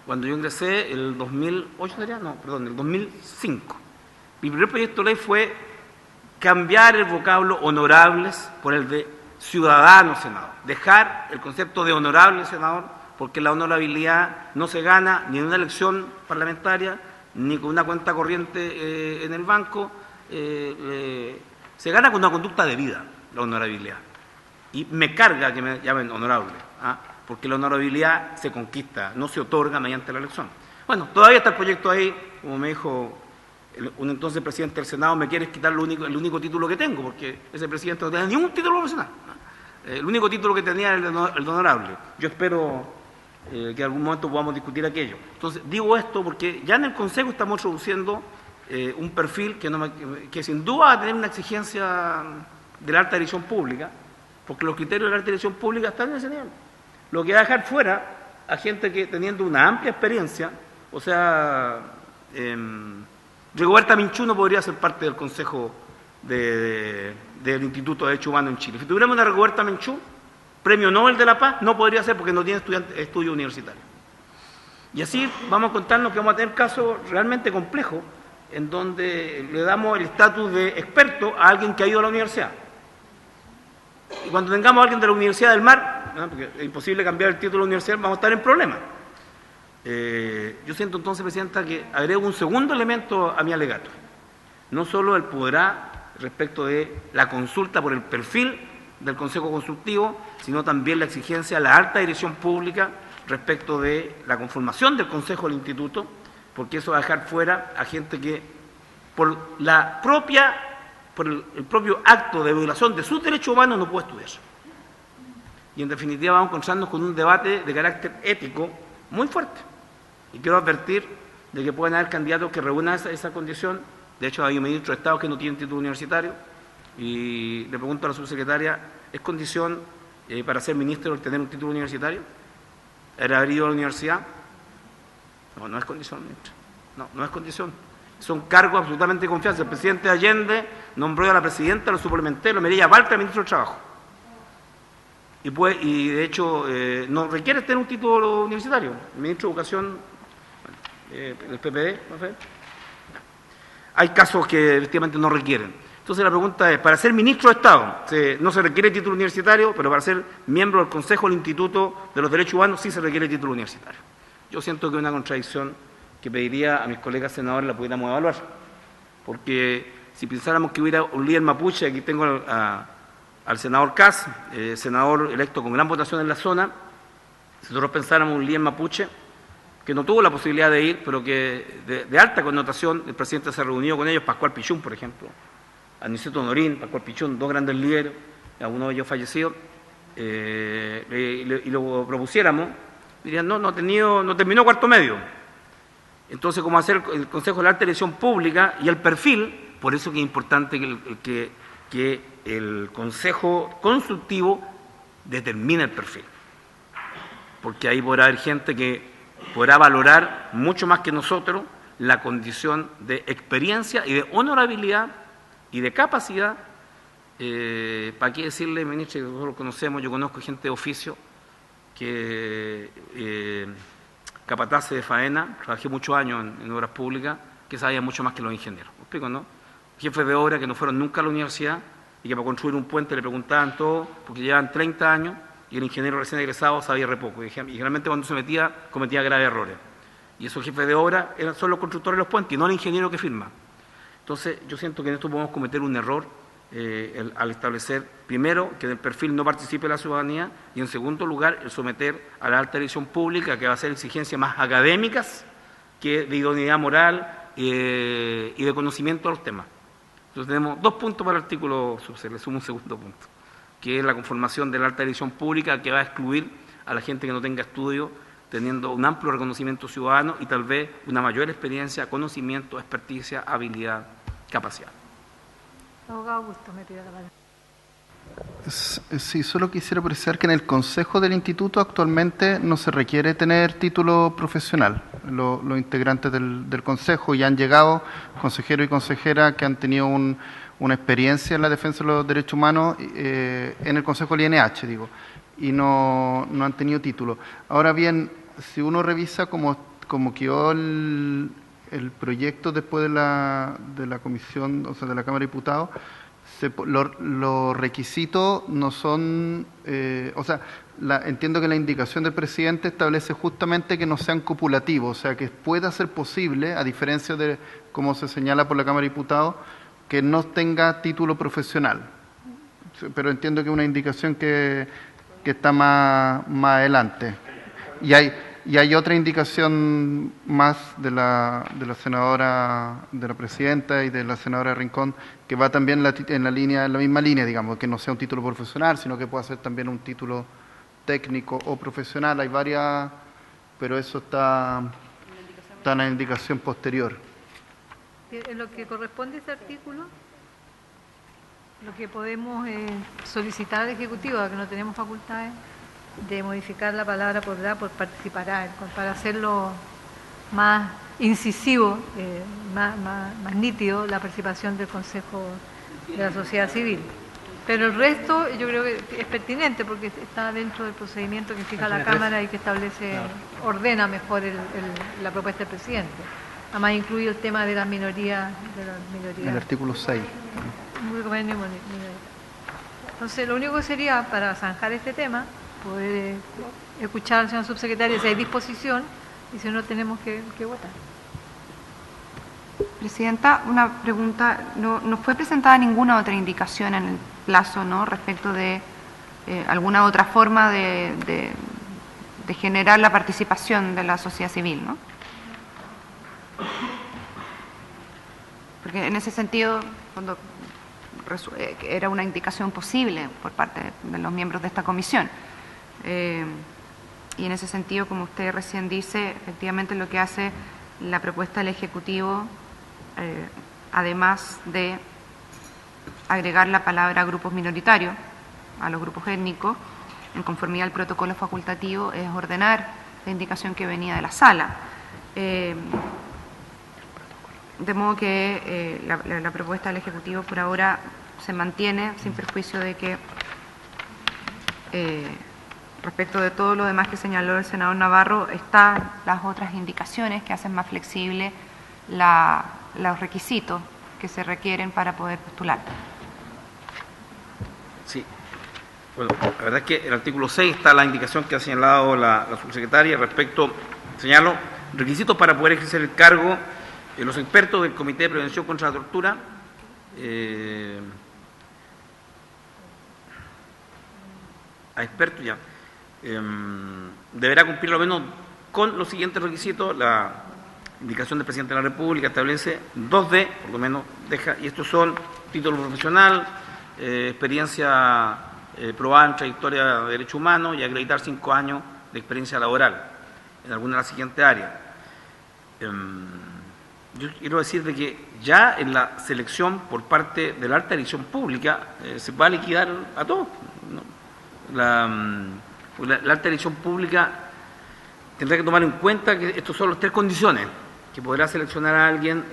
[SPEAKER 8] Cuando yo ingresé, el 2008 sería, el 2005. Mi primer proyecto de ley fue cambiar el vocablo honorables por el de ciudadano senador. Dejar el concepto de honorable senador, porque la honorabilidad no se gana ni en una elección parlamentaria, ni con una cuenta corriente en el banco, se gana con una conducta de vida, la honorabilidad. Y me carga que me llamen honorable, porque la honorabilidad se conquista, no se otorga mediante la elección. Bueno, todavía está el proyecto ahí, como me dijo un entonces presidente del Senado, me quieres quitar el único título que tengo, porque ese presidente no tenía ningún título profesional. El único título que tenía era el de honorable. Yo espero que en algún momento podamos discutir aquello. Entonces, digo esto porque ya en el Consejo estamos introduciendo un perfil que sin duda va a tener una exigencia de la alta dirección pública, porque los criterios de la alta dirección pública están en ese nivel. Lo que va a dejar fuera a gente que teniendo una amplia experiencia, o sea, Rigoberta Menchú no podría ser parte del Consejo del Instituto de Derechos Humanos en Chile. Si tuviéramos una Rigoberta Menchú, Premio Nobel de la Paz, no podría ser porque no tiene estudio universitario. Y así vamos a contarnos que vamos a tener casos realmente complejos en donde le damos el estatus de experto a alguien que ha ido a la universidad. Y cuando tengamos a alguien de la Universidad del Mar, porque es imposible cambiar el título de universidad, vamos a estar en problemas. Yo siento entonces, Presidenta, que agrego un segundo elemento a mi alegato. No solo el podrá respecto de la consulta por el perfil del Consejo Consultivo, sino también la exigencia a la alta dirección pública respecto de la conformación del Consejo del Instituto, porque eso va a dejar fuera a gente que por el propio acto de violación de sus derechos humanos no puede estudiar. Y en definitiva vamos a encontrarnos con un debate de carácter ético muy fuerte. Y quiero advertir de que pueden haber candidatos que reúnan esa condición. De hecho, hay ministros de Estado que no tienen título universitario. Y le pregunto a la subsecretaria, ¿es condición para ser ministro el tener un título universitario? ¿Era haber ido a la universidad? No, no es condición, ministro. No, no es condición. Son cargos absolutamente de confianza. El presidente Allende nombró a la presidenta, lo suplementé, lo Mireya Walker, ministro del Trabajo. Y de hecho, no requiere tener un título universitario. El ministro de Educación, el PPD, ¿no sé? Hay casos que efectivamente no requieren. Entonces la pregunta es, para ser ministro de Estado no se requiere título universitario, pero para ser miembro del Consejo del Instituto de los Derechos Humanos sí se requiere título universitario. Yo siento que es una contradicción que pediría a mis colegas senadores la pudiéramos evaluar. Porque si pensáramos que hubiera un líder mapuche, aquí tengo al senador Kass, senador electo con gran votación en la zona, si nosotros pensáramos un líder mapuche que no tuvo la posibilidad de ir, pero que de alta connotación, el presidente se reunió con ellos, Pascual Pichún, por ejemplo, Aniceto Norín, Pascual Pichún, dos grandes líderes, uno de ellos fallecido, y lo propusiéramos, dirían, no terminó cuarto medio. Entonces, ¿cómo hacer el Consejo de la Alta Dirección Pública y el perfil? Por eso que es importante que el Consejo Consultivo determine el perfil. Porque ahí podrá haber gente que podrá valorar mucho más que nosotros la condición de experiencia y de honorabilidad y de capacidad. ¿Para qué decirle, ministro, que nosotros lo conocemos? Yo conozco gente de oficio que capataces de faena, trabajé muchos años en obras públicas, que sabían mucho más que los ingenieros. ¿Me explico, no? Jefes de obra que no fueron nunca a la universidad y que para construir un puente le preguntaban todo, porque llevaban 30 años y el ingeniero recién egresado sabía re poco. Y generalmente cuando se metía, cometía graves errores. Y esos jefes de obra son los constructores de los puentes y no el ingeniero que firma. Entonces, yo siento que en esto podemos cometer un error al establecer, primero, que en el perfil no participe la ciudadanía y, en segundo lugar, el someter a la alta dirección pública, que va a ser exigencias más académicas que de idoneidad moral y de conocimiento de los temas. Entonces, tenemos 2 puntos para el artículo, se le suma un segundo punto, que es la conformación de la alta dirección pública, que va a excluir a la gente que no tenga estudio, teniendo un amplio reconocimiento ciudadano y tal vez una mayor experiencia, conocimiento, experticia, habilidad, capacidad.
[SPEAKER 1] Abogado Augusto, me pide la palabra.
[SPEAKER 7] Sí, solo quisiera precisar que en el Consejo del Instituto actualmente no se requiere tener título profesional. Los integrantes del Consejo ya han llegado, consejeros y consejeras que han tenido una experiencia en la defensa de los derechos humanos en el Consejo del INH, digo, y no han tenido título. Ahora bien, si uno revisa cómo quedó el proyecto después de la comisión, o sea, de la Cámara de Diputados, los requisitos no son, entiendo que la indicación del presidente establece justamente que no sean copulativos, o sea, que pueda ser posible, a diferencia de como se señala por la Cámara de Diputados, que no tenga título profesional. Pero entiendo que es una indicación que está más adelante. Y hay otra indicación más de la senadora, de la presidenta y de la senadora Rincón, que va también en la misma línea, digamos, que no sea un título profesional, sino que pueda ser también un título técnico o profesional. Hay varias, pero eso está en la indicación posterior.
[SPEAKER 1] En lo que corresponde a este artículo, lo que podemos solicitar al Ejecutivo, que no tenemos facultades, de modificar la palabra podrá por participará, para hacerlo más incisivo, más nítido, la participación del Consejo de la Sociedad Civil. Pero el resto yo creo que es pertinente porque está dentro del procedimiento que fija la Cámara y que establece, ordena mejor la propuesta del presidente. Además incluye el tema de las minorías.
[SPEAKER 7] El artículo 6.
[SPEAKER 1] Entonces lo único que sería para zanjar este tema, poder escuchar al señor subsecretario si hay disposición y si no tenemos que votar.
[SPEAKER 4] Presidenta, una pregunta. No fue presentada ninguna otra indicación en el plazo, ¿no?, respecto de alguna otra forma de generar la participación de la sociedad civil, ¿no? Porque en ese sentido, cuando era una indicación posible por parte de los miembros de esta comisión. Y en ese sentido, como usted recién dice, efectivamente lo que hace la propuesta del Ejecutivo, además de agregar la palabra grupos minoritarios a los grupos étnicos, en conformidad al protocolo facultativo, es ordenar la indicación que venía de la sala. De modo que la propuesta del Ejecutivo por ahora se mantiene, sin perjuicio de que, respecto de todo lo demás que señaló el senador Navarro, están las otras indicaciones que hacen más flexible los requisitos que se requieren para poder postular.
[SPEAKER 8] Sí. Bueno, la verdad es que en el artículo 6 está la indicación que ha señalado la subsecretaria respecto, señalo, requisitos para poder ejercer el cargo. Los expertos del Comité de Prevención contra la Tortura deberá cumplir lo menos con los siguientes requisitos. La indicación del Presidente de la República establece 2D, por lo menos deja, y estos son título profesional, experiencia probada en trayectoria de derechos humanos y acreditar 5 años de experiencia laboral en alguna de las siguientes áreas. Yo quiero decir de que ya en la selección por parte de la alta dirección pública se va a liquidar a todos, ¿no? La alta dirección pública tendrá que tomar en cuenta que estos son las 3 condiciones que podrá seleccionar a alguien.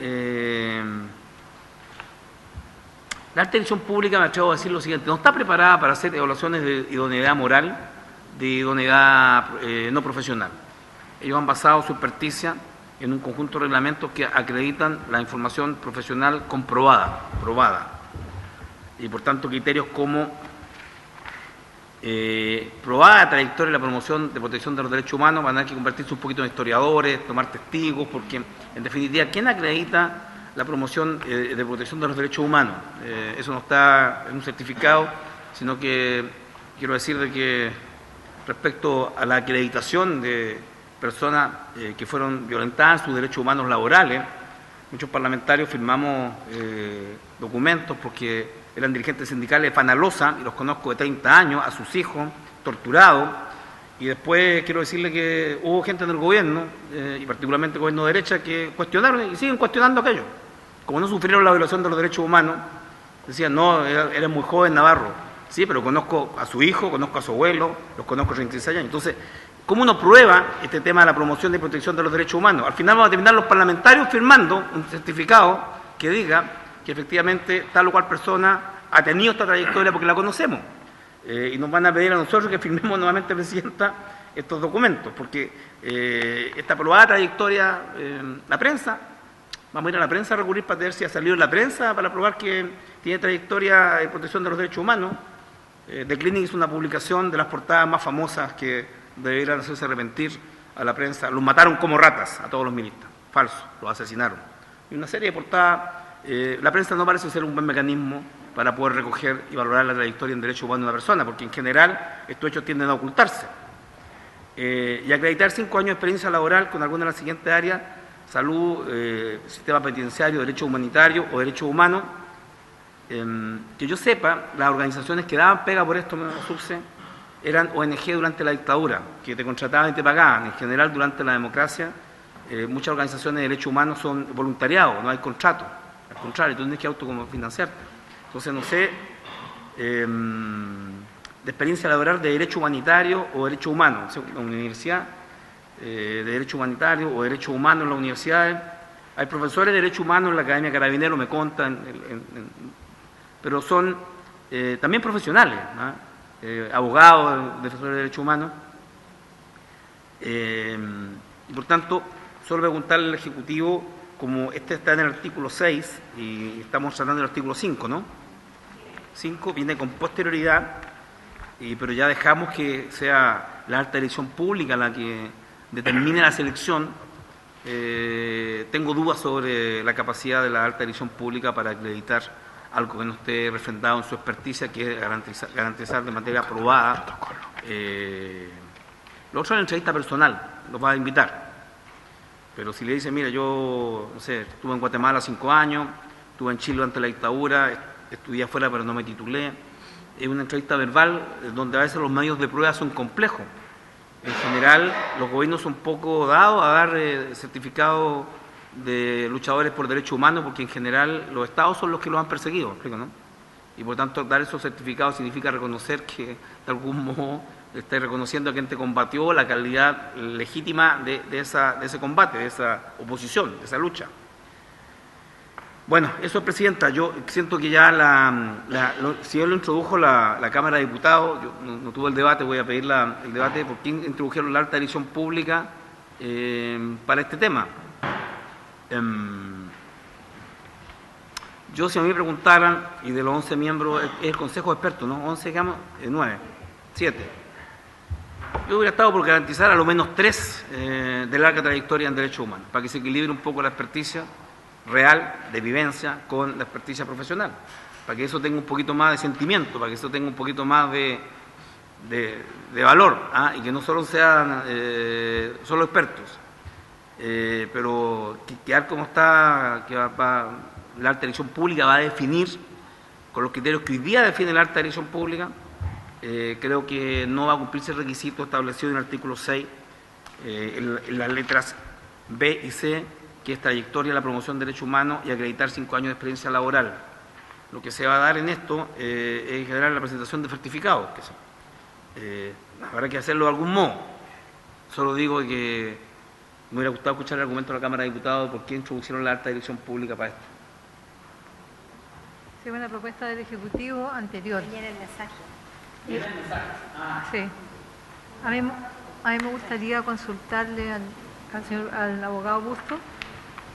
[SPEAKER 8] La alta dirección pública, me atrevo a decir lo siguiente, no está preparada para hacer evaluaciones de idoneidad moral, de idoneidad no profesional. Ellos han basado su experticia en un conjunto de reglamentos que acreditan la información profesional probada, y por tanto criterios como probada trayectoria en la promoción de protección de los derechos humanos van a tener que convertirse un poquito en historiadores, tomar testigos, porque en definitiva, ¿quién acredita la promoción de protección de los derechos humanos? Eso no está en un certificado, sino que quiero decir de que respecto a la acreditación de personas que fueron violentadas en sus derechos humanos laborales, muchos parlamentarios firmamos documentos porque eran dirigentes sindicales de Fanalosa, y los conozco de 30 años, a sus hijos torturados, y después quiero decirle que hubo gente en el gobierno, y particularmente el gobierno de derecha, que cuestionaron y siguen cuestionando aquello. Como no sufrieron la violación de los derechos humanos, decían, no, eres muy joven, Navarro. Sí, pero conozco a su hijo, conozco a su abuelo, los conozco 36 años. Entonces, ¿cómo uno prueba este tema de la promoción y protección de los derechos humanos? Al final vamos a terminar los parlamentarios firmando un certificado que diga que efectivamente tal o cual persona ha tenido esta trayectoria porque la conocemos. Y nos van a pedir a nosotros que firmemos nuevamente, Presidenta, estos documentos, porque esta probada trayectoria, la prensa, vamos a ir a la prensa a recurrir para ver si ha salido en la prensa para probar que tiene trayectoria de protección de los derechos humanos. The Clinic hizo una publicación de las portadas más famosas que deberían hacerse arrepentir a la prensa. Los mataron como ratas a todos los ministros, falso, los asesinaron. Y una serie de portadas. La prensa no parece ser un buen mecanismo para poder recoger y valorar la trayectoria en derechos humanos de una persona, porque en general estos hechos tienden a ocultarse. Y acreditar 5 años de experiencia laboral con alguna de las siguientes áreas: salud, sistema penitenciario, derechos humanitarios o derechos humanos. Que yo sepa, las organizaciones que daban pega por esto, subse, eran ONG durante la dictadura, que te contrataban y te pagaban. En general, durante la democracia, muchas organizaciones de derechos humanos son voluntariados, no hay contrato. Al contrario, tú tienes que autofinanciarte. Entonces, no sé, de experiencia laboral de derecho humanitario o derecho humano, o sea, la universidad de derecho humanitario o derecho humano en las universidades. Hay profesores de derecho humano en la Academia Carabineros, me contan, pero son también profesionales, ¿no? Abogados, defensores de derechos humanos. Y por tanto, solo preguntarle al Ejecutivo, como este está en el artículo 6 y estamos tratando del artículo 5, ¿no? 5 viene con posterioridad, pero ya dejamos que sea la alta dirección pública la que determine la selección. Tengo dudas sobre la capacidad de la alta dirección pública para acreditar algo que no esté refrendado en su experticia, que es garantizar de manera aprobada. Lo otro es la entrevista personal, los va a invitar. Pero si le dice, mira, yo, no sé, estuve en Guatemala 5 años, estuve en Chile ante la dictadura, estudié afuera pero no me titulé. Es una entrevista verbal donde a veces los medios de prueba son complejos. En general, los gobiernos son poco dados a dar certificados de luchadores por derechos humanos, porque en general los estados son los que los han perseguido, ¿me explico, no? Y por tanto, dar esos certificados significa reconocer que de algún modo esté reconociendo a quien te combatió la calidad legítima de ese combate, de esa oposición, de esa lucha. Bueno, eso es, Presidenta. Yo siento que ya si yo lo introdujo la Cámara de Diputados, yo no tuve el debate, voy a pedir el debate por quién introdujeron la alta dirección pública para este tema. Yo, si a mí me preguntaran, y de los 11 miembros, es el Consejo de Expertos, ¿no? 11, digamos, 9, 7. Yo hubiera estado por garantizar a lo menos 3 de larga trayectoria en derechos humanos, para que se equilibre un poco la experticia real, de vivencia, con la experticia profesional, para que eso tenga un poquito más de sentimiento, para que eso tenga un poquito más de valor, y que no solo sean solo expertos. Pero quedar como está, la alta dirección pública va a definir, con los criterios que hoy día define la alta dirección pública, creo que no va a cumplirse el requisito establecido en el artículo 6, en las letras B y C, que es trayectoria en la promoción de derechos humanos y acreditar 5 años de experiencia laboral. Lo que se va a dar en esto es en general la presentación de certificados, habrá que hacerlo de algún modo. Solo digo que me hubiera gustado escuchar el argumento de la Cámara de Diputados por qué introducieron la alta dirección pública para esto.
[SPEAKER 1] Sí, una propuesta del Ejecutivo anterior.
[SPEAKER 2] Y en el mensaje.
[SPEAKER 1] Sí. A mí me gustaría consultarle al abogado Busto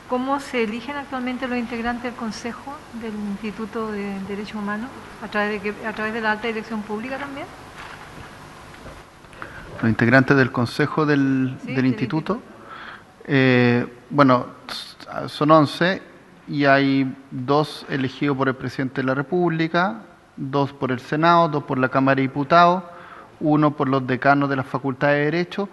[SPEAKER 1] cómo se eligen actualmente los integrantes del Consejo del Instituto de Derechos Humanos, a través de la alta dirección pública también.
[SPEAKER 7] Los integrantes del Consejo del Instituto. Bueno, son 11 y hay 2 elegidos por el Presidente de la República, 2 por el Senado, 2 por la Cámara de Diputados, 1 por los decanos de las Facultades de Derecho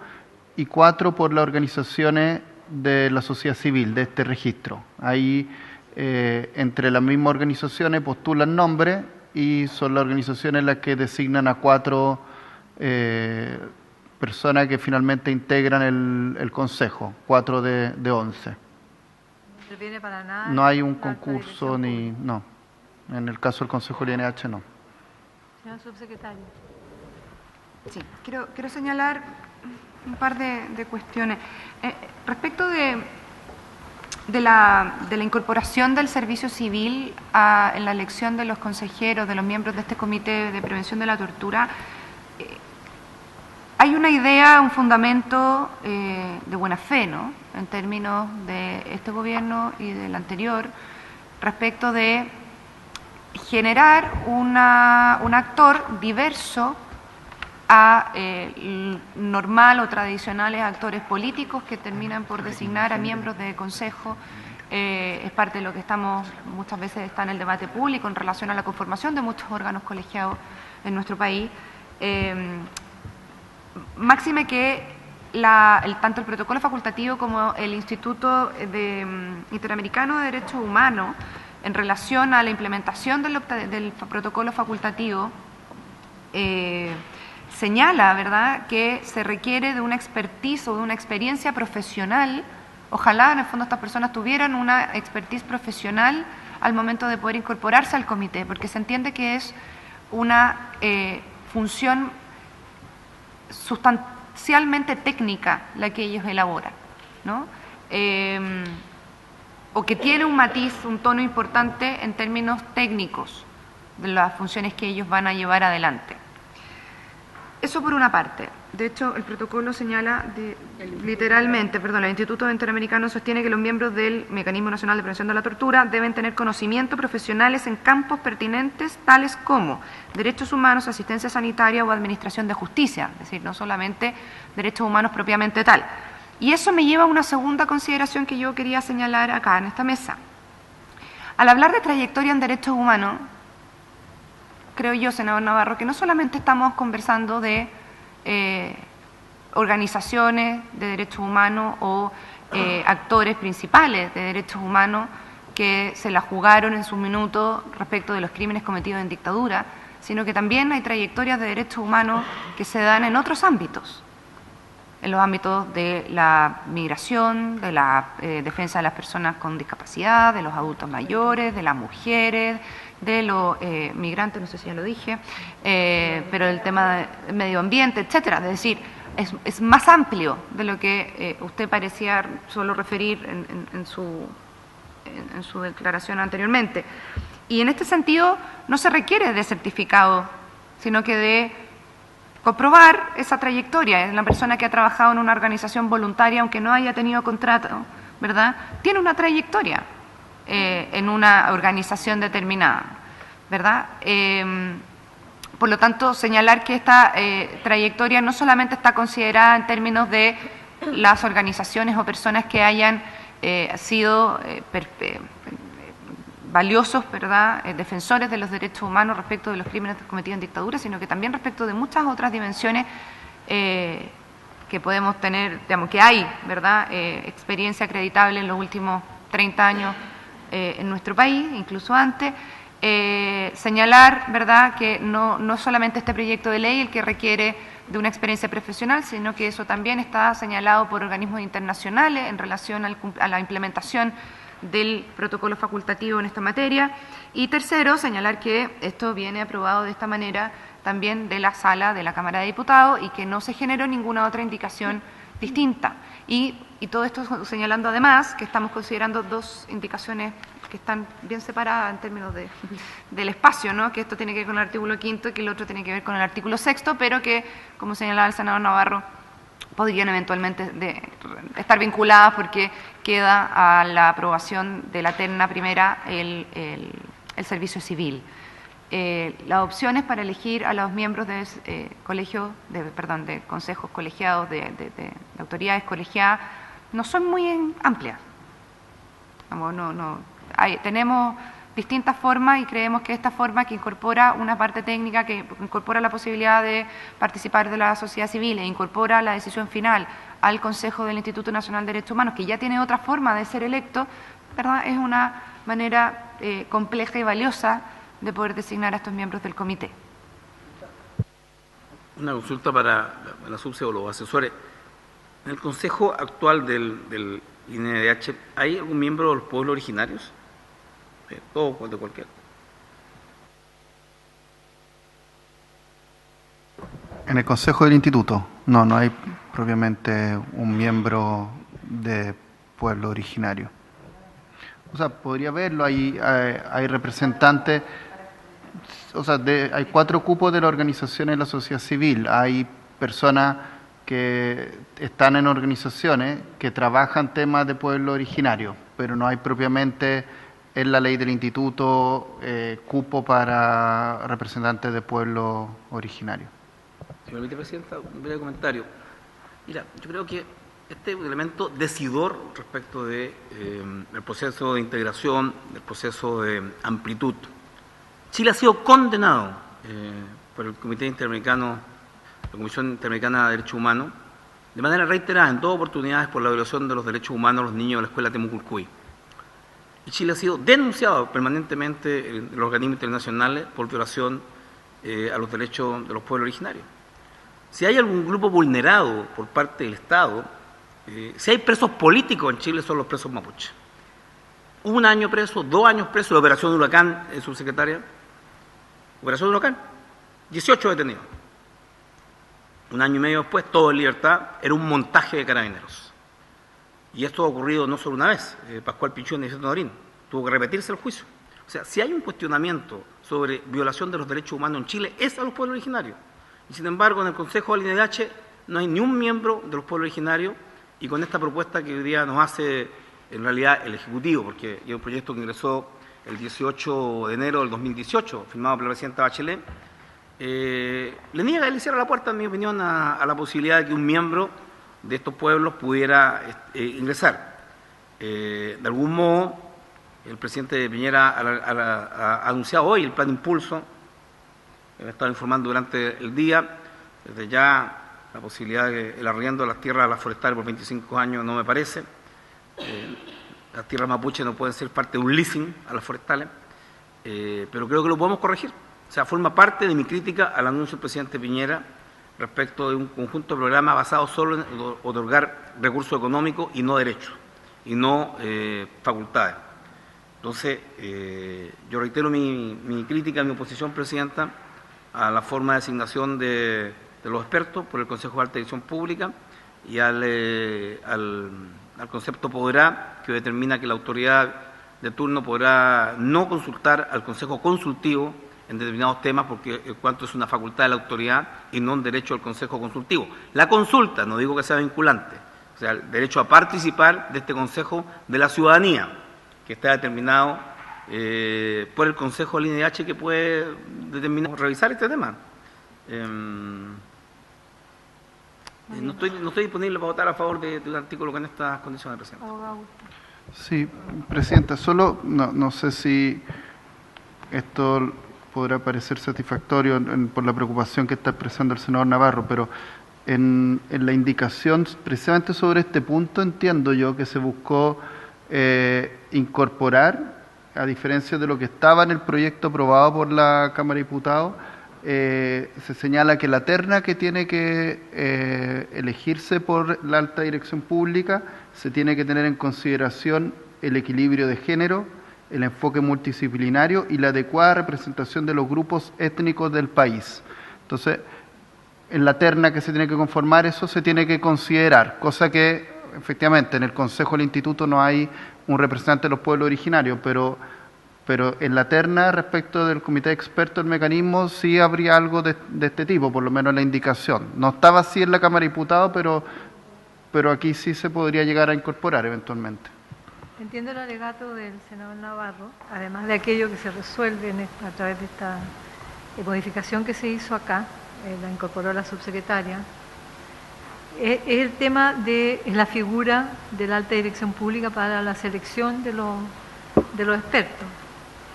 [SPEAKER 7] y 4 por las organizaciones de la sociedad civil, de este registro. Ahí, entre las mismas organizaciones, postulan nombres y son las organizaciones las que designan a 4 personas que finalmente integran el Consejo, 4 de 11.
[SPEAKER 1] ¿No interviene para nada?
[SPEAKER 7] No hay un concurso ni... No. En el caso del Consejo del INH, no.
[SPEAKER 1] Señor Subsecretario.
[SPEAKER 4] Sí, quiero señalar un par de cuestiones. Respecto de la incorporación del servicio civil en la elección de los consejeros, de los miembros de este Comité de Prevención de la Tortura, hay una idea, un fundamento de buena fe, ¿no?, en términos de este gobierno y del anterior, respecto de generar un actor diverso a normal o tradicionales actores políticos que terminan por designar a miembros de consejo. Es parte de lo que muchas veces está en el debate público en relación a la conformación de muchos órganos colegiados en nuestro país. Máxime que tanto el protocolo facultativo como el Instituto Interamericano de Derechos Humanos, en relación a la implementación del protocolo facultativo, señala, ¿verdad?, que se requiere de una expertise o de una experiencia profesional. Ojalá en el fondo estas personas tuvieran una expertise profesional al momento de poder incorporarse al comité, porque se entiende que es una función sustancialmente técnica la que ellos elaboran, ¿no? O que tiene un matiz, un tono importante en términos técnicos de las funciones que ellos van a llevar adelante. Eso por una parte. De hecho, el protocolo señala literalmente, el Instituto Interamericano sostiene que los miembros del Mecanismo Nacional de Prevención de la Tortura deben tener conocimientos profesionales en campos pertinentes tales como derechos humanos, asistencia sanitaria o administración de justicia, es decir, no solamente derechos humanos propiamente tal. Y eso me lleva a una segunda consideración que yo quería señalar acá en esta mesa. Al hablar de trayectoria en derechos humanos, creo yo, senador Navarro, que no solamente estamos conversando de organizaciones de derechos humanos o actores principales de derechos humanos que se la jugaron en su minuto respecto de los crímenes cometidos en dictadura, sino que también hay trayectorias de derechos humanos que se dan en otros ámbitos, en los ámbitos de la migración, de la defensa de las personas con discapacidad, de los adultos mayores, de las mujeres, de los migrantes, no sé si ya lo dije, pero el tema del medio ambiente, etcétera. Es decir, es más amplio de lo que usted parecía solo referir en su declaración anteriormente. Y en este sentido no se requiere de certificado, sino que de comprobar esa trayectoria. Es la persona que ha trabajado en una organización voluntaria, aunque no haya tenido contrato, ¿verdad?, tiene una trayectoria en una organización determinada, ¿verdad? Por lo tanto, señalar que esta trayectoria no solamente está considerada en términos de las organizaciones o personas que hayan sido valiosos, ¿verdad?, defensores de los derechos humanos respecto de los crímenes cometidos en dictadura, sino que también respecto de muchas otras dimensiones que podemos tener, digamos, que hay, ¿verdad?, experiencia acreditable en los últimos 30 años en nuestro país, incluso antes. Señalar, ¿verdad?, que no solamente este proyecto de ley el que requiere de una experiencia profesional, sino que eso también está señalado por organismos internacionales en relación a la implementación del protocolo facultativo en esta materia. Y tercero, señalar que esto viene aprobado de esta manera también de la sala de la Cámara de Diputados y que no se generó ninguna otra indicación distinta. Y todo esto señalando además que estamos considerando dos indicaciones que están bien separadas en términos del espacio, ¿no?, que esto tiene que ver con el artículo 5º y que el otro tiene que ver con el artículo 6º, pero que, como señalaba el senador Navarro, podrían eventualmente estar vinculadas porque queda a la aprobación de la terna primera el servicio civil. Las opciones para elegir a los miembros de de consejos colegiados, de autoridades colegiadas, no son muy amplias. Tenemos distintas formas y creemos que esta forma que incorpora una parte técnica, que incorpora la posibilidad de participar de la sociedad civil e incorpora la decisión final al Consejo del Instituto Nacional de Derechos Humanos, que ya tiene otra forma de ser electo, ¿verdad?, es una manera compleja y valiosa de poder designar a estos miembros del comité.
[SPEAKER 8] Una consulta para la subse o los asesores. En el Consejo actual del INDH, ¿hay algún miembro de los pueblos originarios? Todo, de cualquier.
[SPEAKER 7] En el Consejo del Instituto, no hay propiamente un miembro de pueblo originario. O sea, podría haberlo, hay representantes, o sea, hay 4 cupos de las organizaciones de la sociedad civil, hay personas que están en organizaciones que trabajan temas de pueblo originario, pero no hay propiamente en la ley del instituto cupo para representantes de pueblo originario.
[SPEAKER 8] Si me permite, Presidenta, un breve comentario. Mira, yo creo que este es un elemento decidor respecto del proceso de integración, del proceso de amplitud. Chile ha sido condenado por el Comité Interamericano, la Comisión Interamericana de Derechos Humanos, de manera reiterada en 2 oportunidades por la violación de los derechos humanos de los niños de la escuela Temucurcuy. Y Chile ha sido denunciado permanentemente en los organismos internacionales por violación a los derechos de los pueblos originarios. Si hay algún grupo vulnerado por parte del Estado, si hay presos políticos en Chile, son los presos mapuches. 1 año preso, 2 años preso, la operación Huracán, subsecretaria. Operación Huracán, 18 detenidos. 1 año y medio después, todo en libertad, era un montaje de carabineros. Y esto ha ocurrido no solo una vez. Pascual Pichón y Vicente Norín, tuvo que repetirse el juicio. O sea, si hay un cuestionamiento sobre violación de los derechos humanos en Chile, es a los pueblos originarios. Y sin embargo, en el Consejo del INDH no hay ni un miembro de los pueblos originarios, y con esta propuesta que hoy día nos hace en realidad el Ejecutivo, porque es un proyecto que ingresó el 18 de enero del 2018, firmado por la presidenta Bachelet, le cierra la puerta, en mi opinión, a la posibilidad de que un miembro de estos pueblos pudiera ingresar. De algún modo, el presidente Piñera ha anunciado hoy el plan de impulso, me he estado informando durante el día, desde ya la posibilidad de el arriendo de las tierras a las forestales por 25 años no me parece. las tierras mapuche no pueden ser parte de un leasing a las forestales, pero creo que lo podemos corregir. O sea, forma parte de mi crítica al anuncio del presidente Piñera respecto de un conjunto de programas basados solo en otorgar recursos económicos y no derechos, y no facultades. Entonces, yo reitero mi crítica, mi oposición, Presidenta, a la forma de asignación de los expertos por el Consejo de Alta Dirección Pública y al concepto podrá, que determina que la autoridad de turno podrá no consultar al Consejo Consultivo en determinados temas, porque en cuanto es una facultad de la autoridad y no un derecho del Consejo Consultivo. La consulta, no digo que sea vinculante, o sea, el derecho a participar de este Consejo de la Ciudadanía, que está determinado por el Consejo del INDH, que puede determinar, revisar este tema. No estoy disponible para votar a favor de un artículo con estas condiciones, Presidenta.
[SPEAKER 7] Sí, Presidenta, solo no sé si esto podrá parecer satisfactorio por la preocupación que está expresando el senador Navarro, pero en la indicación precisamente sobre este punto entiendo yo que se buscó incorporar, a diferencia de lo que estaba en el proyecto aprobado por la Cámara de Diputados, se señala que la terna que tiene que elegirse por la alta dirección pública se tiene que tener en consideración el equilibrio de género, el enfoque multidisciplinario y la adecuada representación de los grupos étnicos del país. Entonces, en la terna que se tiene que conformar, eso se tiene que considerar, cosa que efectivamente en el Consejo del Instituto no hay un representante de los pueblos originarios, pero en la terna respecto del comité de expertos del mecanismo sí habría algo de este tipo, por lo menos en la indicación. No estaba así en la Cámara de Diputados, pero aquí sí se podría llegar a incorporar eventualmente.
[SPEAKER 1] Entiendo el alegato del senador Navarro, además de aquello que se resuelve a través de esta modificación que se hizo acá, la incorporó la subsecretaria, es el tema de la figura de la alta dirección pública para la selección de los expertos.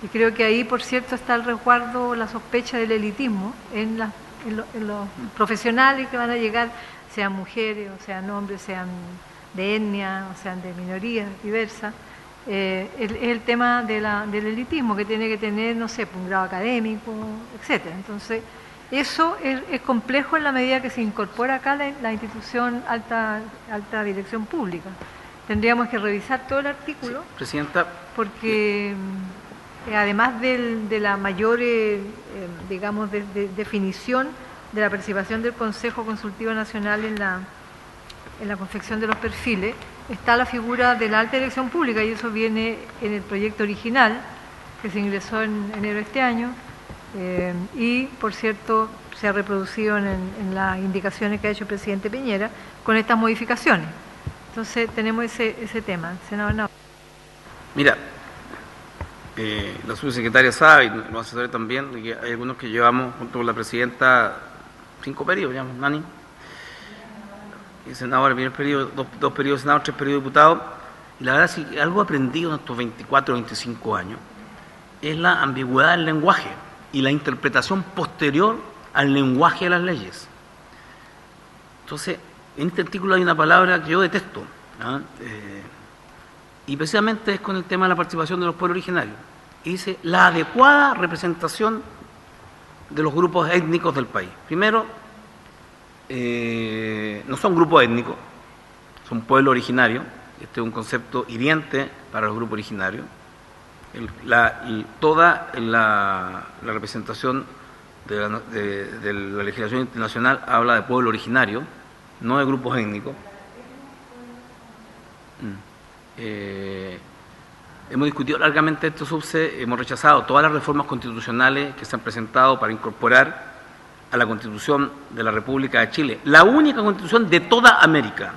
[SPEAKER 1] Y creo que ahí, por cierto, está el resguardo, la sospecha del elitismo en los profesionales que van a llegar, sean mujeres, o sean hombres, sean de etnia, o sean de minorías diversas. El tema del elitismo, que tiene que tener, no sé, un grado académico, etcétera. Entonces, eso es complejo en la medida que se incorpora acá la institución alta dirección pública. Tendríamos que revisar todo el artículo,
[SPEAKER 8] sí, Presidenta,
[SPEAKER 1] porque además de la mayor, digamos, definición de la participación del Consejo Consultivo Nacional en la confección de los perfiles, está la figura de la alta dirección pública, y eso viene en el proyecto original que se ingresó en enero de este año, y por cierto se ha reproducido en las indicaciones que ha hecho el presidente Piñera con estas modificaciones. Entonces tenemos ese tema. Senador Navarro.
[SPEAKER 8] Mira, la subsecretaria sabe, y los asesores también, que hay algunos que llevamos junto con la presidenta 5 periodos, ya, Nani. El senador, el primer periodo, dos periodos de senador, 3 periodos de diputado. Y la verdad, si algo aprendido en estos 24 o 25 años es la ambigüedad del lenguaje y la interpretación posterior al lenguaje de las leyes. Entonces, en este artículo hay una palabra que yo detesto, ¿no? Y precisamente es con el tema de la participación de los pueblos originarios. Y dice, la adecuada representación de los grupos étnicos del país. Primero, no son grupos étnicos, son pueblos originarios. Este es un concepto hiriente para los grupos originarios. Toda la representación de la legislación internacional habla de pueblo originario, no de grupos étnicos. Hemos discutido largamente esto, subse, hemos rechazado todas las reformas constitucionales que se han presentado para incorporar a la Constitución de la República de Chile, la única Constitución de toda América,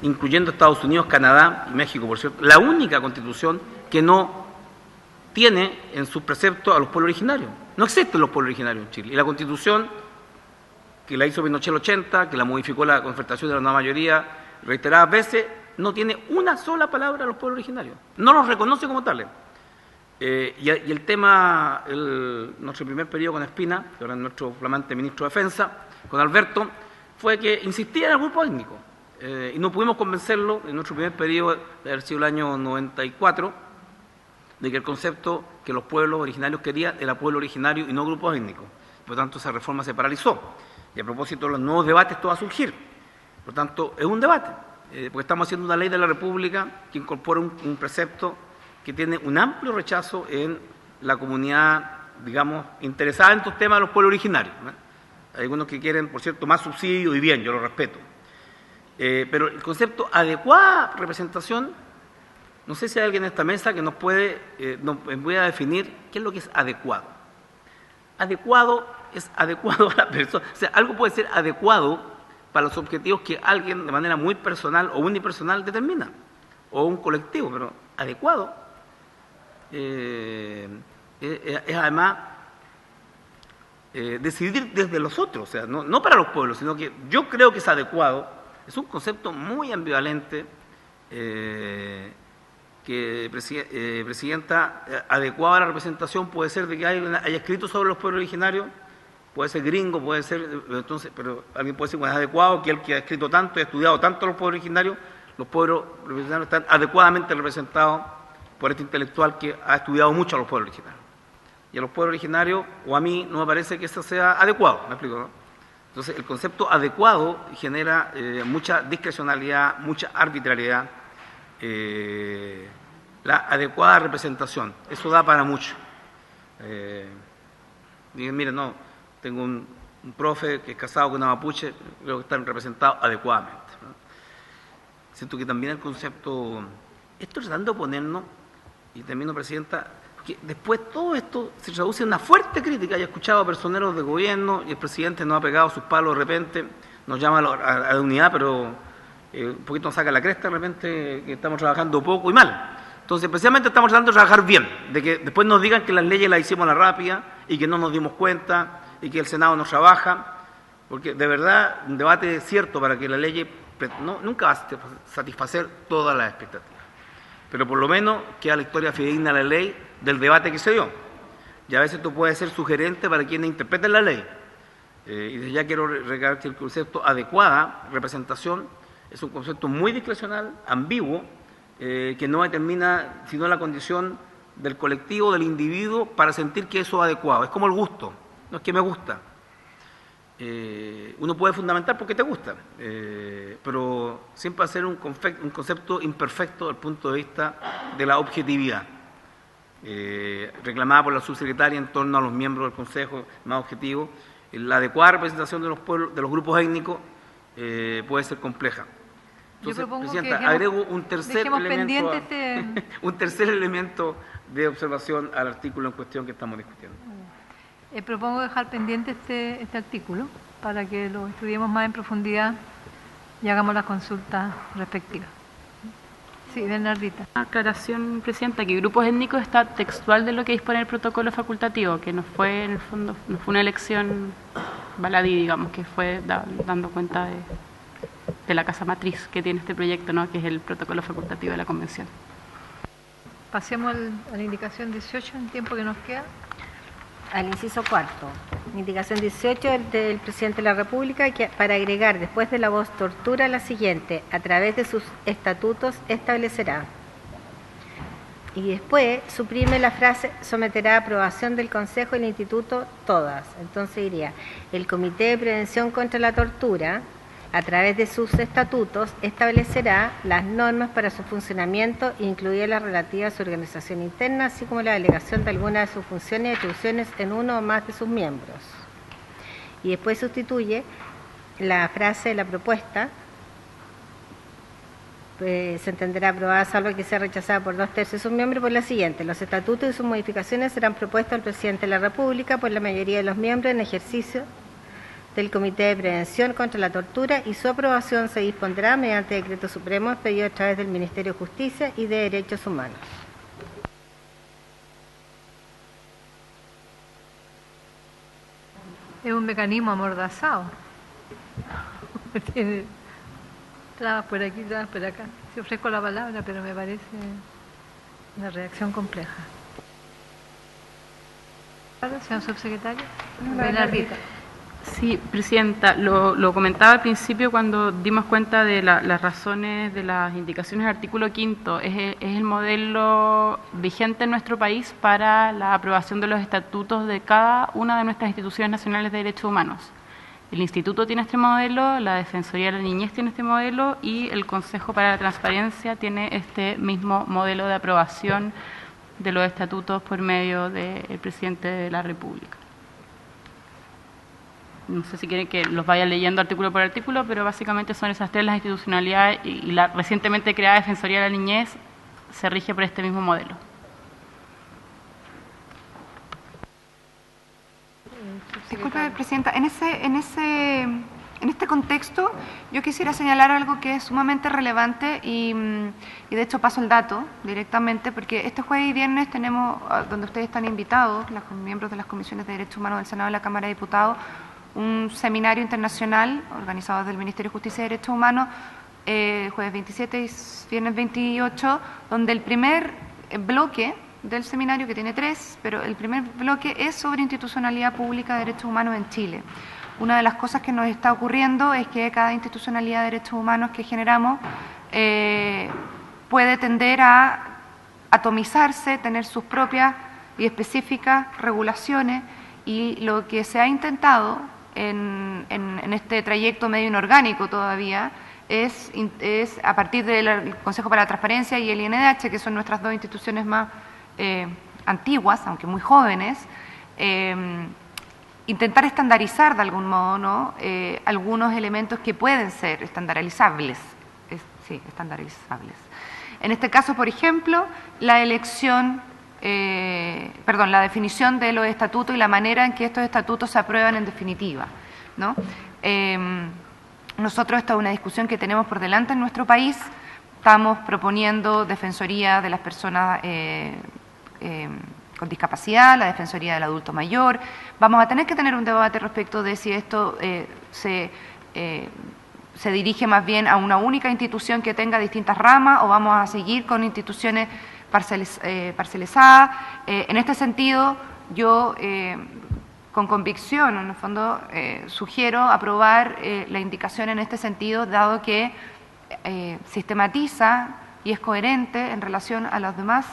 [SPEAKER 8] incluyendo Estados Unidos, Canadá y México, por cierto, la única Constitución que no tiene en sus preceptos a los pueblos originarios. No existen los pueblos originarios en Chile. Y la Constitución, que la hizo Pinochet el 80, que la modificó la Concertación de la nueva mayoría reiteradas veces, no tiene una sola palabra a los pueblos originarios. No los reconoce como tales. Y el tema, nuestro primer periodo con Espina, que ahora es nuestro flamante ministro de Defensa, con Alberto, fue que insistía en el grupo étnico. y no pudimos convencerlo en nuestro primer periodo, de haber sido el año 94, de que el concepto que los pueblos originarios querían era pueblo originario y no grupos étnicos. Por lo tanto, esa reforma se paralizó. Y a propósito, los nuevos debates, todo va a surgir. Por lo tanto, es un debate, porque estamos haciendo una ley de la República que incorpora un precepto que tiene un amplio rechazo en la comunidad, digamos, interesada en estos temas de los pueblos originarios, ¿no? Hay algunos que quieren, por cierto, más subsidio y bien, yo lo respeto. Pero el concepto adecuada representación, no sé si hay alguien en esta mesa que nos puede definir qué es lo que es adecuado. Adecuado es adecuado a la persona. O sea, algo puede ser adecuado para los objetivos que alguien de manera muy personal o unipersonal determina, o un colectivo, pero adecuado es además decidir desde los otros, o sea, no para los pueblos, sino que yo creo que es adecuado. Es un concepto muy ambivalente que, Presidenta, adecuada a la representación puede ser de que haya escrito sobre los pueblos originarios, puede ser gringo, puede ser, entonces, pero alguien puede decir, bueno, es adecuado que el que ha escrito tanto y ha estudiado tanto los pueblos originarios, los pueblos originarios están adecuadamente representados por este intelectual que ha estudiado mucho a los pueblos originarios. Y a los pueblos originarios, o a mí, no me parece que eso sea adecuado, ¿me explico, no? Entonces, el concepto adecuado genera mucha discrecionalidad, mucha arbitrariedad, la adecuada representación, eso da para mucho. Miren, no, tengo un profe que es casado con una mapuche, creo que están representados adecuadamente, ¿no? Siento que también el concepto, esto tratando de ponernos, y termino, Presidenta, que después todo esto se traduce en una fuerte crítica. He escuchado a personeros de gobierno y el presidente nos ha pegado sus palos de repente, nos llama a la unidad, pero un poquito nos saca la cresta de repente, que estamos trabajando poco y mal. Entonces, precisamente estamos tratando de trabajar bien, de que después nos digan que las leyes las hicimos a la rápida y que no nos dimos cuenta y que el Senado no trabaja, porque de verdad un debate cierto para que la ley nunca va a satisfacer todas las expectativas. Pero por lo menos queda la historia fidedigna de la ley del debate que se dio. Y a veces esto puede ser sugerente para quienes interpreten la ley. Y desde ya quiero recalcar que el concepto adecuada representación es un concepto muy discrecional, ambiguo, que no determina sino la condición del colectivo, del individuo, para sentir que eso es adecuado. Es como el gusto, no es que me gusta. Uno puede fundamentar porque te gusta, pero siempre va a ser un concepto imperfecto desde el punto de vista de la objetividad, reclamada por la subsecretaria en torno a los miembros del Consejo, más objetivo. La adecuada representación de los pueblos, de los grupos étnicos, puede ser compleja. Entonces, Presidenta, agrego un tercer elemento, un tercer elemento de observación al artículo en cuestión que estamos discutiendo.
[SPEAKER 1] Propongo dejar pendiente este artículo para que lo estudiemos más en profundidad y hagamos las consultas respectivas. Sí, Bernardita.
[SPEAKER 6] Aclaración, Presidenta, que grupos étnicos está textual de lo que dispone el protocolo facultativo, que no fue, en el fondo, no fue una elección baladí, digamos, que fue dando cuenta de la casa matriz que tiene este proyecto, ¿no?, que es el protocolo facultativo de la Convención.
[SPEAKER 1] Pasemos a la indicación 18 en el tiempo que nos queda.
[SPEAKER 2] Al inciso cuarto, indicación 18 del Presidente de la República, que para agregar después de la voz tortura la siguiente: a través de sus estatutos establecerá. Y después suprime la frase someterá a aprobación del Consejo y el Instituto todas. Entonces diría: el Comité de Prevención contra la Tortura, a través de sus estatutos, establecerá las normas para su funcionamiento, incluidas las relativas a su organización interna, así como la delegación de algunas de sus funciones y atribuciones en uno o más de sus miembros. Y después sustituye la frase de la propuesta, se entenderá aprobada salvo que sea rechazada por 2/3 de sus miembros, por la siguiente: los estatutos y sus modificaciones serán propuestos al Presidente de la República por la mayoría de los miembros en ejercicio del Comité de Prevención contra la Tortura, y su aprobación se dispondrá mediante decreto supremo expedido a través del Ministerio de Justicia y de Derechos Humanos.
[SPEAKER 1] Es un mecanismo amordazado. Tiene trabas por aquí, trabas por acá. Se ofrezco la palabra, pero me parece una reacción compleja. Señor subsecretario. Bernardita.
[SPEAKER 6] Sí, Presidenta, lo comentaba al principio cuando dimos cuenta de las razones de las indicaciones del artículo 5º. Es el modelo vigente en nuestro país para la aprobación de los estatutos de cada una de nuestras instituciones nacionales de derechos humanos. El Instituto tiene este modelo, la Defensoría de la Niñez tiene este modelo y el Consejo para la Transparencia tiene este mismo modelo de aprobación de los estatutos por medio del Presidente de la República. No sé si quieren que los vaya leyendo artículo por artículo, pero básicamente son esas tres las institucionalidades y la recientemente creada Defensoría de la Niñez se rige por este mismo modelo.
[SPEAKER 4] Disculpe, Presidenta, en este contexto yo quisiera señalar algo que es sumamente relevante y de hecho paso el dato directamente, porque este jueves y viernes tenemos, donde ustedes están invitados, los miembros de las comisiones de Derechos Humanos del Senado y la Cámara de Diputados, un seminario internacional organizado desde el Ministerio de Justicia y Derechos Humanos, jueves 27 y viernes 28, donde el primer bloque del seminario, que tiene 3, pero el primer bloque es sobre institucionalidad pública de derechos humanos en Chile. Una de las cosas que nos está ocurriendo es que cada institucionalidad de derechos humanos que generamos puede tender a atomizarse, tener sus propias y específicas regulaciones, y lo que se ha intentado en este trayecto medio inorgánico todavía es a partir del Consejo para la Transparencia y el INDH, que son nuestras dos instituciones más antiguas, aunque muy jóvenes, intentar estandarizar de algún modo, ¿no? Algunos elementos que pueden ser estandarizables. Sí, estandarizables. En este caso, por ejemplo, la elección, la definición de los estatutos y la manera en que estos estatutos se aprueban en definitiva, ¿no? Nosotros, esta es una discusión que tenemos por delante en nuestro país. Estamos proponiendo defensoría de las personas con discapacidad, la defensoría del adulto mayor. Vamos a tener que tener un debate respecto de si esto se dirige más bien a una única institución que tenga distintas ramas o vamos a seguir con instituciones parcelizadas. En este sentido, yo con convicción, en el fondo, sugiero aprobar la indicación en este sentido, dado que sistematiza y es coherente en relación a las demás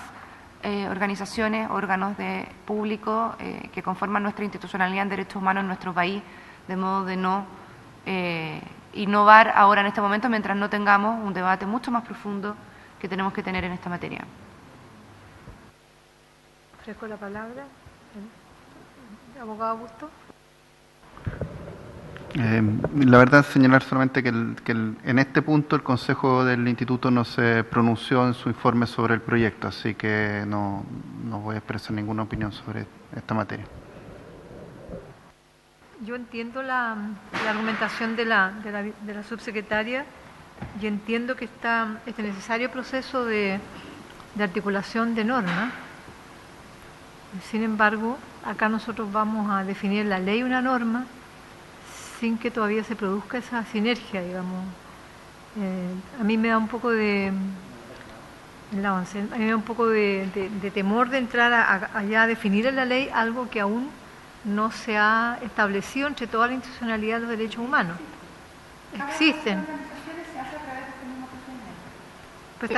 [SPEAKER 4] organizaciones, órganos de público que conforman nuestra institucionalidad en derechos humanos en nuestro país, de modo de no innovar ahora en este momento mientras no tengamos un debate mucho más profundo que tenemos que tener en esta materia.
[SPEAKER 1] Ofrezco la palabra. Abogado Busto.
[SPEAKER 7] La verdad, señalar solamente que en este punto el Consejo del Instituto no se pronunció en su informe sobre el proyecto, así que no voy a expresar ninguna opinión sobre esta materia.
[SPEAKER 1] Yo entiendo la argumentación de la subsecretaria y entiendo que está este necesario proceso de articulación de normas. Sin embargo, acá nosotros vamos a definir la ley una norma sin que todavía se produzca esa sinergia, digamos. A mí me da un poco de temor de entrar allá a definir en la ley algo que aún no se ha establecido entre toda la institucionalidad de los derechos humanos. Existen. Pues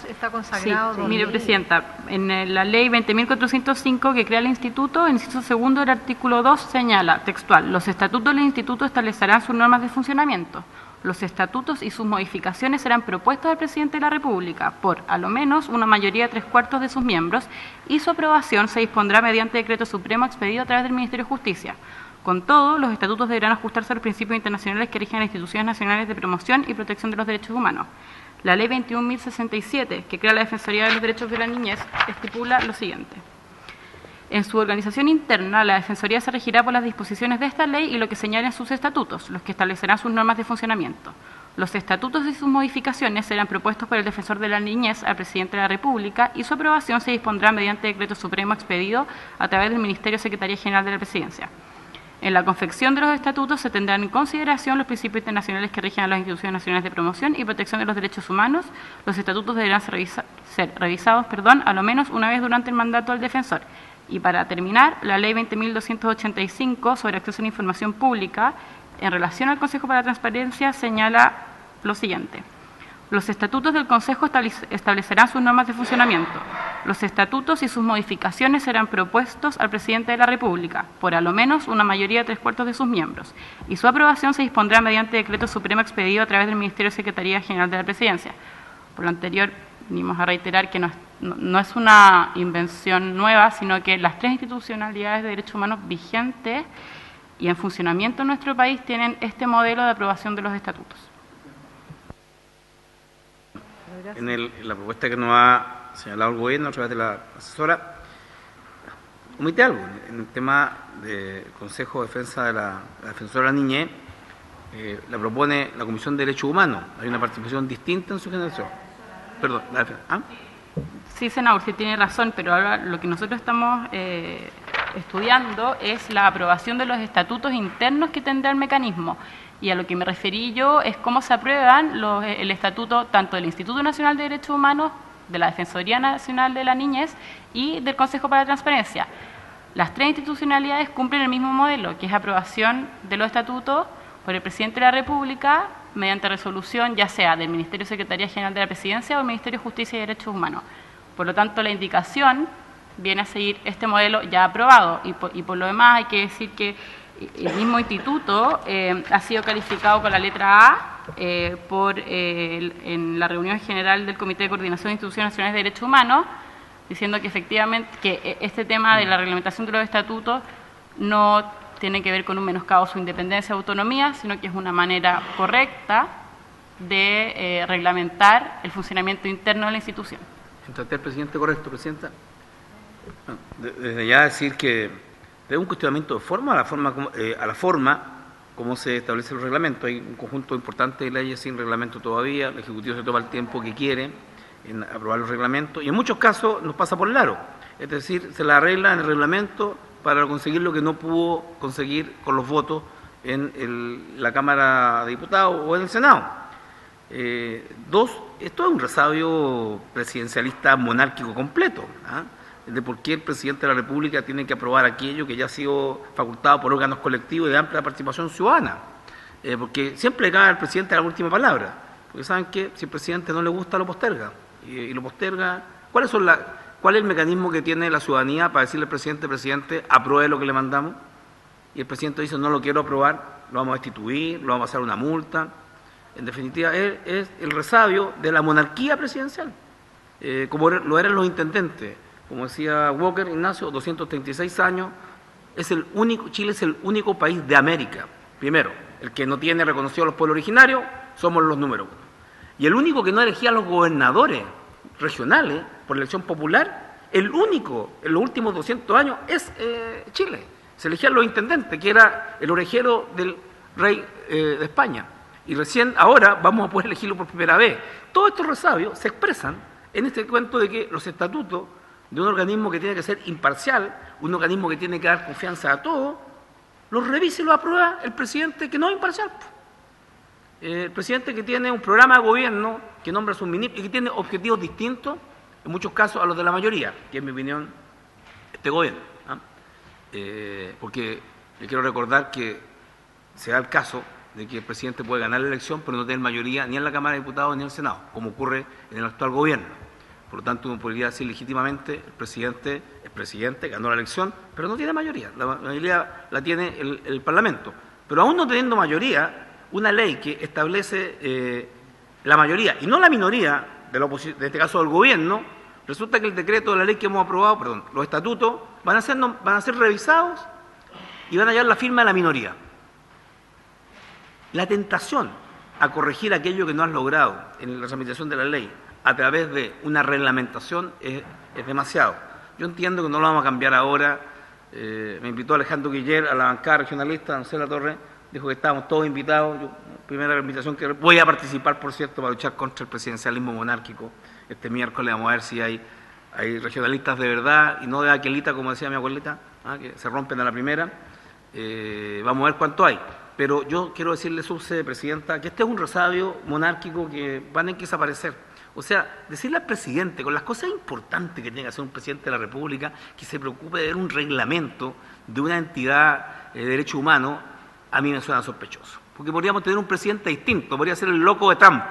[SPEAKER 1] está consagrado.
[SPEAKER 6] Sí, mire, Presidenta, en la ley 20.405 que crea el Instituto, en el inciso segundo del artículo 2 señala, textual, los estatutos del Instituto establecerán sus normas de funcionamiento. Los estatutos y sus modificaciones serán propuestos al Presidente de la República por, a lo menos, una mayoría de 3/4 de sus miembros y su aprobación se dispondrá mediante decreto supremo expedido a través del Ministerio de Justicia. Con todo, los estatutos deberán ajustarse a los principios internacionales que rigen las instituciones nacionales de promoción y protección de los derechos humanos. La Ley 21.067, que crea la Defensoría de los Derechos de la Niñez, estipula lo siguiente. En su organización interna, la Defensoría se regirá por las disposiciones de esta ley y lo que señalen sus estatutos, los que establecerán sus normas de funcionamiento. Los estatutos y sus modificaciones serán propuestos por el Defensor de la Niñez al Presidente de la República y su aprobación se dispondrá mediante decreto supremo expedido a través del Ministerio Secretaría General de la Presidencia. En la confección de los estatutos se tendrán en consideración los principios internacionales que rigen a las instituciones nacionales de promoción y protección de los derechos humanos. Los estatutos deberán ser revisados a lo menos una vez durante el mandato del defensor. Y para terminar, la Ley 20.285 sobre acceso a la información pública, en relación al Consejo para la Transparencia, señala lo siguiente. Los estatutos del Consejo establecerán sus normas de funcionamiento. Los estatutos y sus modificaciones serán propuestos al Presidente de la República, por a lo menos una mayoría de 3/4 de sus miembros, y su aprobación se dispondrá mediante decreto supremo expedido a través del Ministerio de Secretaría General de la Presidencia. Por lo anterior, venimos a reiterar que no es una invención nueva, sino que las 3 institucionalidades de derechos humanos vigentes y en funcionamiento en nuestro país tienen este modelo de aprobación de los estatutos.
[SPEAKER 8] En la propuesta que nos ha señalado el Gobierno a través de la asesora, omite algo. En el tema del Consejo de Defensa de la Defensora de la Niñez, la propone la Comisión de Derechos Humanos. Hay una participación distinta en su generación. Perdón,
[SPEAKER 6] Sí, senador, sí tiene razón, pero ahora lo que nosotros estamos estudiando es la aprobación de los estatutos internos que tendrá el mecanismo. Y a lo que me referí yo es cómo se aprueban el estatuto tanto del Instituto Nacional de Derechos Humanos, de la Defensoría Nacional de la Niñez y del Consejo para la Transparencia. Las 3 institucionalidades cumplen el mismo modelo, que es aprobación de los estatutos por el Presidente de la República mediante resolución, ya sea del Ministerio de Secretaría General de la Presidencia o del Ministerio de Justicia y Derechos Humanos. Por lo tanto, la indicación viene a seguir este modelo ya aprobado. Y por lo demás hay que decir que el mismo instituto ha sido calificado con la letra A en la reunión general del Comité de Coordinación de Instituciones Nacionales de Derechos Humanos, diciendo que efectivamente que este tema de la reglamentación de los estatutos no tiene que ver con un menoscabo a su independencia y autonomía, sino que es una manera correcta de reglamentar el funcionamiento interno de la institución.
[SPEAKER 8] ¿Entonces el presidente correcto, presidenta? Desde ya decir que es un cuestionamiento de forma a la forma como se establece el reglamento. Hay un conjunto importante de leyes sin reglamento todavía, el Ejecutivo se toma el tiempo que quiere en aprobar los reglamentos y en muchos casos nos pasa por largo, es decir, se la arregla en el reglamento para conseguir lo que no pudo conseguir con los votos en la Cámara de Diputados o en el Senado. Esto es un resabio presidencialista monárquico completo, de por qué el presidente de la República tiene que aprobar aquello que ya ha sido facultado por órganos colectivos de amplia participación ciudadana, porque siempre cae al presidente la última palabra, porque saben que si el presidente no le gusta lo posterga, y lo posterga. ¿Cuál es el mecanismo que tiene la ciudadanía para decirle al presidente, apruebe lo que le mandamos? Y el presidente dice, no lo quiero aprobar, lo vamos a destituir, lo vamos a hacer una multa. En definitiva, es el resabio de la monarquía presidencial, como lo eran los intendentes. Como decía Walker, Ignacio, 236 años, Chile es el único país de América, primero, el que no tiene reconocido a los pueblos originarios, somos los números 1. Y el único que no elegía a los gobernadores regionales por elección popular, el único en los últimos 200 años es Chile. Se elegían los intendentes, que era el orejero del rey de España. Y recién ahora vamos a poder elegirlo por primera vez. Todos estos resabios se expresan en este cuento de que los estatutos de un organismo que tiene que ser imparcial, un organismo que tiene que dar confianza a todos, los revisa y los aprueba el presidente que no es imparcial. El presidente que tiene un programa de gobierno, que nombra a sus ministros y que tiene objetivos distintos, en muchos casos, a los de la mayoría, que en mi opinión, este gobierno. Porque le quiero recordar que se da el caso de que el presidente puede ganar la elección, pero no tener mayoría ni en la Cámara de Diputados ni en el Senado, como ocurre en el actual gobierno. Por lo tanto, uno podría decir legítimamente, el presidente ganó la elección, pero no tiene mayoría. La mayoría la tiene el Parlamento. Pero aún no teniendo mayoría, una ley que establece la mayoría y no la minoría de la oposición, en este caso del gobierno, resulta que el decreto de la ley que hemos aprobado, los estatutos, van a ser revisados y van a llevar la firma de la minoría. La tentación a corregir aquello que no has logrado en la tramitación de la ley a través de una reglamentación es demasiado. Yo entiendo que no lo vamos a cambiar ahora. Me invitó Alejandro Guiller a la bancada regionalista, Ancela Torres, dijo que estábamos todos invitados. Yo, primera invitación que voy a participar, por cierto, para luchar contra el presidencialismo monárquico. Este miércoles vamos a ver si hay regionalistas de verdad y no de aquelita, como decía mi abuelita, que se rompen a la primera. Vamos a ver cuánto hay. Pero yo quiero decirle, subpresidenta, que este es un resabio monárquico que van a desaparecer. O sea, decirle al presidente, con las cosas importantes que tiene que hacer un presidente de la República, que se preocupe de ver un reglamento de una entidad de derechos humanos, a mí me suena sospechoso. Porque podríamos tener un presidente distinto, podría ser el loco de Trump,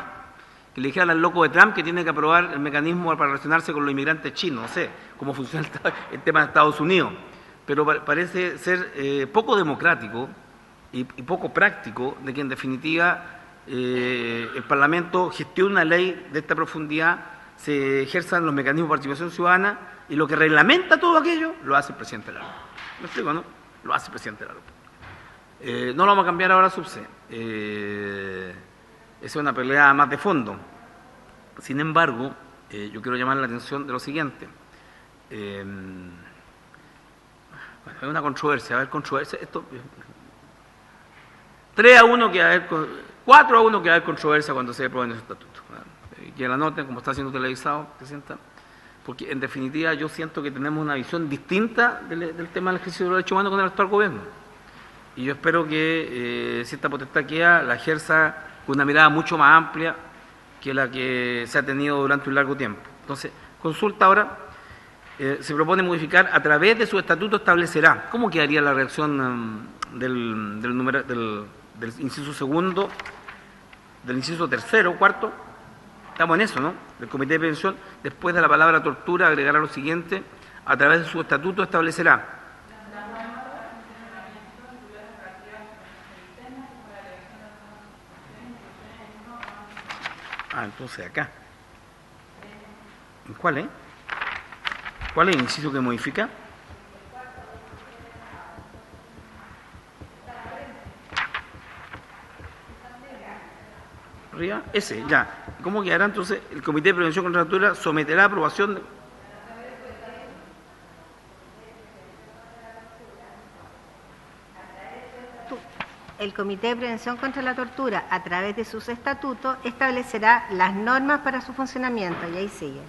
[SPEAKER 8] que le dijeran al loco de Trump que tiene que aprobar el mecanismo para relacionarse con los inmigrantes chinos, no sé cómo funciona el tema de Estados Unidos, pero parece ser poco democrático y poco práctico de que en definitiva el Parlamento gestione una ley de esta profundidad, se ejerzan los mecanismos de participación ciudadana y lo que reglamenta todo aquello lo hace el presidente de la República. ¿Me explico, no? Lo hace el presidente de la República. No lo vamos a cambiar ahora, subse. Esa es una pelea más de fondo. Sin embargo, yo quiero llamar la atención de lo siguiente. Bueno, hay una controversia, esto 3-1 que va a haber, 4-1 que va a haber controversia cuando se aprueben esos estatutos. Que la noten, como está siendo televisado, Presidenta, porque en definitiva yo siento que tenemos una visión distinta del tema del ejercicio de los derechos humanos con el actual gobierno. Y yo espero que si esta potestad queda, la ejerza con una mirada mucho más amplia que la que se ha tenido durante un largo tiempo. Entonces, consulta ahora, se propone modificar a través de su estatuto establecerá. ¿Cómo quedaría la reacción del inciso segundo, del inciso tercero, cuarto? Estamos en eso, ¿no? El Comité de Prevención, después de la palabra tortura, agregará lo siguiente: a través de su estatuto establecerá. Entonces acá. ¿En cuál es? ¿Cuál es el inciso que modifica? Arriba, ese, ya. ¿Cómo quedará entonces? El Comité de Prevención contra la Tortura someterá a aprobación
[SPEAKER 2] El Comité de Prevención contra la Tortura, a través de sus estatutos, establecerá las normas para su funcionamiento. Y ahí sigue.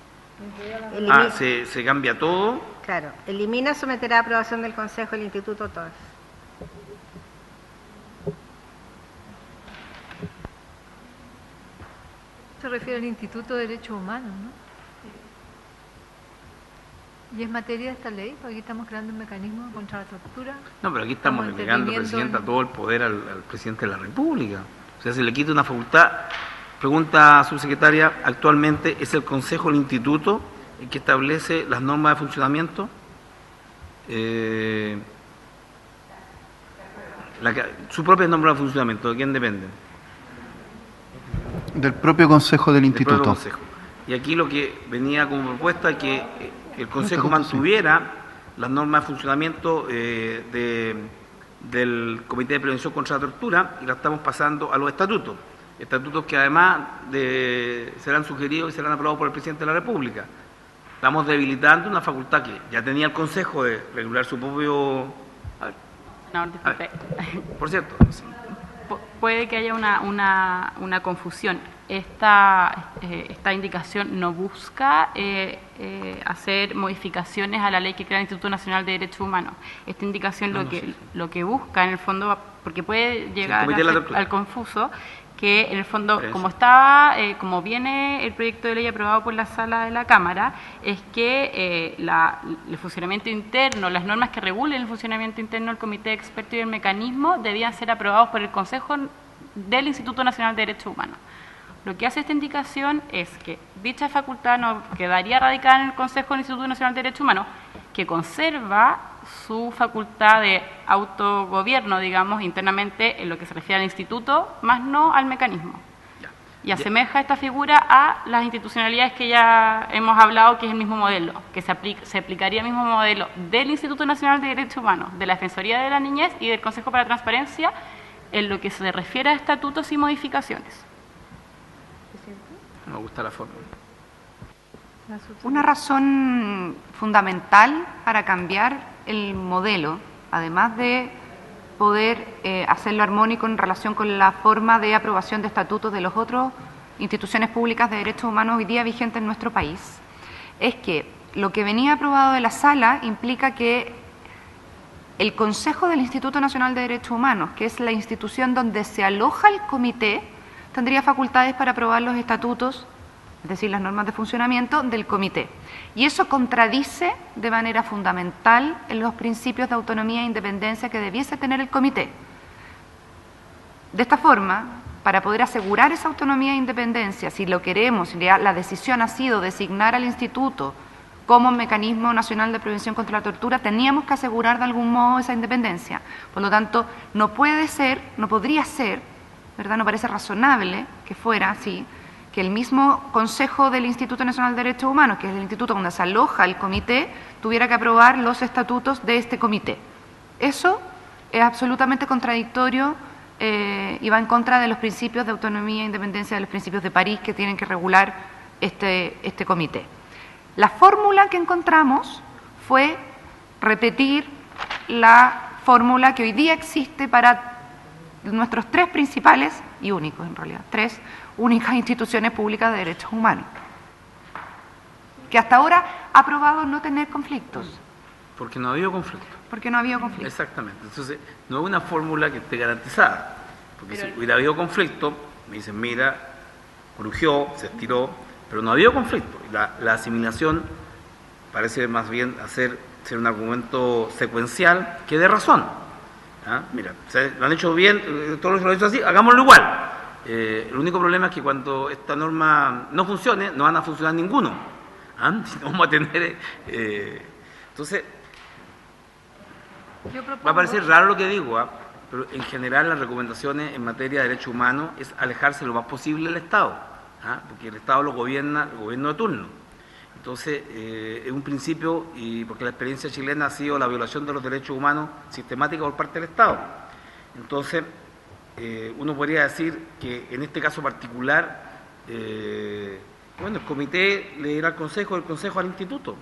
[SPEAKER 8] Se cambia todo.
[SPEAKER 2] Claro. Elimina, someterá a aprobación del Consejo del Instituto Torres.
[SPEAKER 1] Se refiere al Instituto de Derechos Humanos, ¿no? Y es materia de esta ley, porque aquí estamos creando un mecanismo contra la tortura.
[SPEAKER 8] No, pero aquí estamos relegando, Presidenta, todo el poder al Presidente de la República. O sea, se le quita una facultad. Pregunta, subsecretaria, actualmente es el Consejo del Instituto el que establece las normas de funcionamiento. Su propia norma de funcionamiento, ¿de quién depende?
[SPEAKER 7] Del propio Consejo del Instituto.
[SPEAKER 8] Propio Consejo. Y aquí lo que venía como propuesta es que el Consejo mantuviera las normas de funcionamiento del Comité de Prevención contra la Tortura y la estamos pasando a los estatutos. Estatutos que además serán sugeridos y serán aprobados por el Presidente de la República. Estamos debilitando una facultad que ya tenía el Consejo de regular su propio... Por cierto.
[SPEAKER 6] Puede que haya una confusión. Esta indicación no busca hacer modificaciones a la ley que crea el Instituto Nacional de Derechos Humanos. Esta indicación lo que busca, en el fondo, porque puede llegar al confuso, que en el fondo, como viene el proyecto de ley aprobado por la sala de la Cámara, es que el funcionamiento interno, las normas que regulen el funcionamiento interno del Comité de Expertos y el mecanismo debían ser aprobados por el Consejo del Instituto Nacional de Derechos Humanos. Lo que hace esta indicación es que dicha facultad no quedaría radicada en el Consejo del Instituto Nacional de Derechos Humanos, que conserva su facultad de autogobierno, digamos, internamente en lo que se refiere al instituto, más no al mecanismo. Y asemeja esta figura a las institucionalidades que ya hemos hablado, que es el mismo modelo, que se aplicaría el mismo modelo del Instituto Nacional de Derechos Humanos, de la Defensoría de la Niñez y del Consejo para la Transparencia, en lo que se refiere a estatutos y modificaciones.
[SPEAKER 8] Me gusta la forma.
[SPEAKER 4] Una razón fundamental para cambiar el modelo, además de poder hacerlo armónico en relación con la forma de aprobación de estatutos de las otras instituciones públicas de derechos humanos hoy día vigentes en nuestro país, es que lo que venía aprobado de la sala implica que el Consejo del Instituto Nacional de Derechos Humanos, que es la institución donde se aloja el comité, tendría facultades para aprobar los estatutos es decir, las normas de funcionamiento del comité. Y eso contradice de manera fundamental en los principios de autonomía e independencia que debiese tener el comité. De esta forma, para poder asegurar esa autonomía e independencia, si lo queremos, si la decisión ha sido designar al instituto como mecanismo nacional de prevención contra la tortura, teníamos que asegurar de algún modo esa independencia. Por lo tanto, no puede ser, no podría ser, ¿verdad? No parece razonable que fuera así, que el mismo Consejo del Instituto Nacional de Derechos Humanos, que es el instituto donde se aloja el comité, tuviera que aprobar los estatutos de este comité. Eso es absolutamente contradictorio y va en contra de los principios de autonomía e independencia, de los principios de París que tienen que regular este comité. La fórmula que encontramos fue repetir la fórmula que hoy día existe para nuestros tres principales y únicos, en realidad, tres únicas instituciones públicas de derechos humanos, que hasta ahora ha probado no tener conflictos.
[SPEAKER 8] Porque no ha habido conflicto.
[SPEAKER 4] Porque no ha habido conflicto.
[SPEAKER 8] Exactamente. Entonces, no es una fórmula que esté garantizada. Porque si hubiera habido conflicto, me dicen, mira, crujió, se estiró, pero no ha habido conflicto. La asimilación parece más bien ser un argumento secuencial que de razón. ¿Ah? Mira, lo han hecho bien, todos los que lo han hecho así, hagámoslo igual. El único problema es que cuando esta norma no funcione, no van a funcionar ninguno. ¿Ah? Vamos a tener... entonces, va a parecer raro lo que digo, ¿ah? Pero en general las recomendaciones en materia de derechos humanos es alejarse lo más posible del Estado, ¿ah? Porque el Estado lo gobierna el gobierno de turno. Entonces, es un principio, y porque la experiencia chilena ha sido la violación de los derechos humanos sistemática por parte del Estado. Entonces, uno podría decir que en este caso particular, bueno, el comité le dirá al Consejo, el Consejo al Instituto,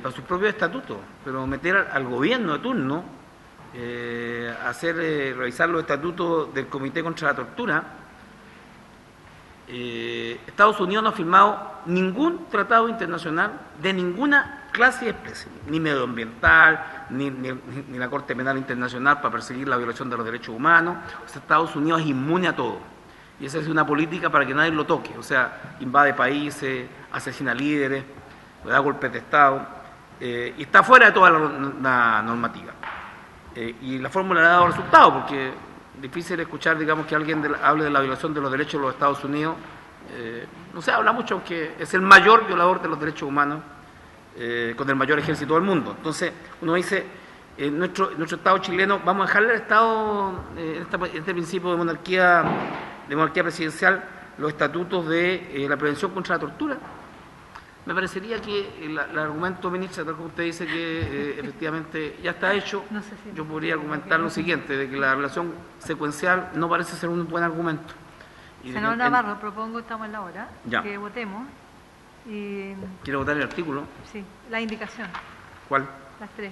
[SPEAKER 8] para sus propios estatutos, pero meter al gobierno de turno, revisar los estatutos del Comité contra la Tortura. Estados Unidos no ha firmado ningún tratado internacional de ninguna clase y especie, ni medioambiental, ni la Corte Penal Internacional para perseguir la violación de los derechos humanos. O sea, Estados Unidos es inmune a todo. Y esa es una política para que nadie lo toque. O sea, invade países, asesina líderes, le da golpes de Estado, y está fuera de toda la normativa. Y la fórmula le ha dado resultados, porque es difícil escuchar, digamos, que alguien hable de la violación de los derechos de los Estados Unidos. No se habla mucho, aunque es el mayor violador de los derechos humanos, con el mayor ejército del mundo. Entonces, uno dice, nuestro Estado chileno, vamos a dejarle al Estado, este principio de monarquía presidencial, los estatutos de la prevención contra la tortura. Me parecería que el argumento, ministra, tal como usted dice que efectivamente ya está hecho,
[SPEAKER 1] No sé si-
[SPEAKER 8] yo podría argumentar lo siguiente, de que la relación secuencial no parece ser un buen argumento. Y de
[SPEAKER 1] Senador
[SPEAKER 8] que
[SPEAKER 1] Navarro, propongo, estamos en la hora,
[SPEAKER 8] Ya.
[SPEAKER 1] que votemos. Y
[SPEAKER 8] ¿Quiere votar el artículo?
[SPEAKER 1] sí, la indicación,
[SPEAKER 8] ¿Cuál?
[SPEAKER 1] las tres.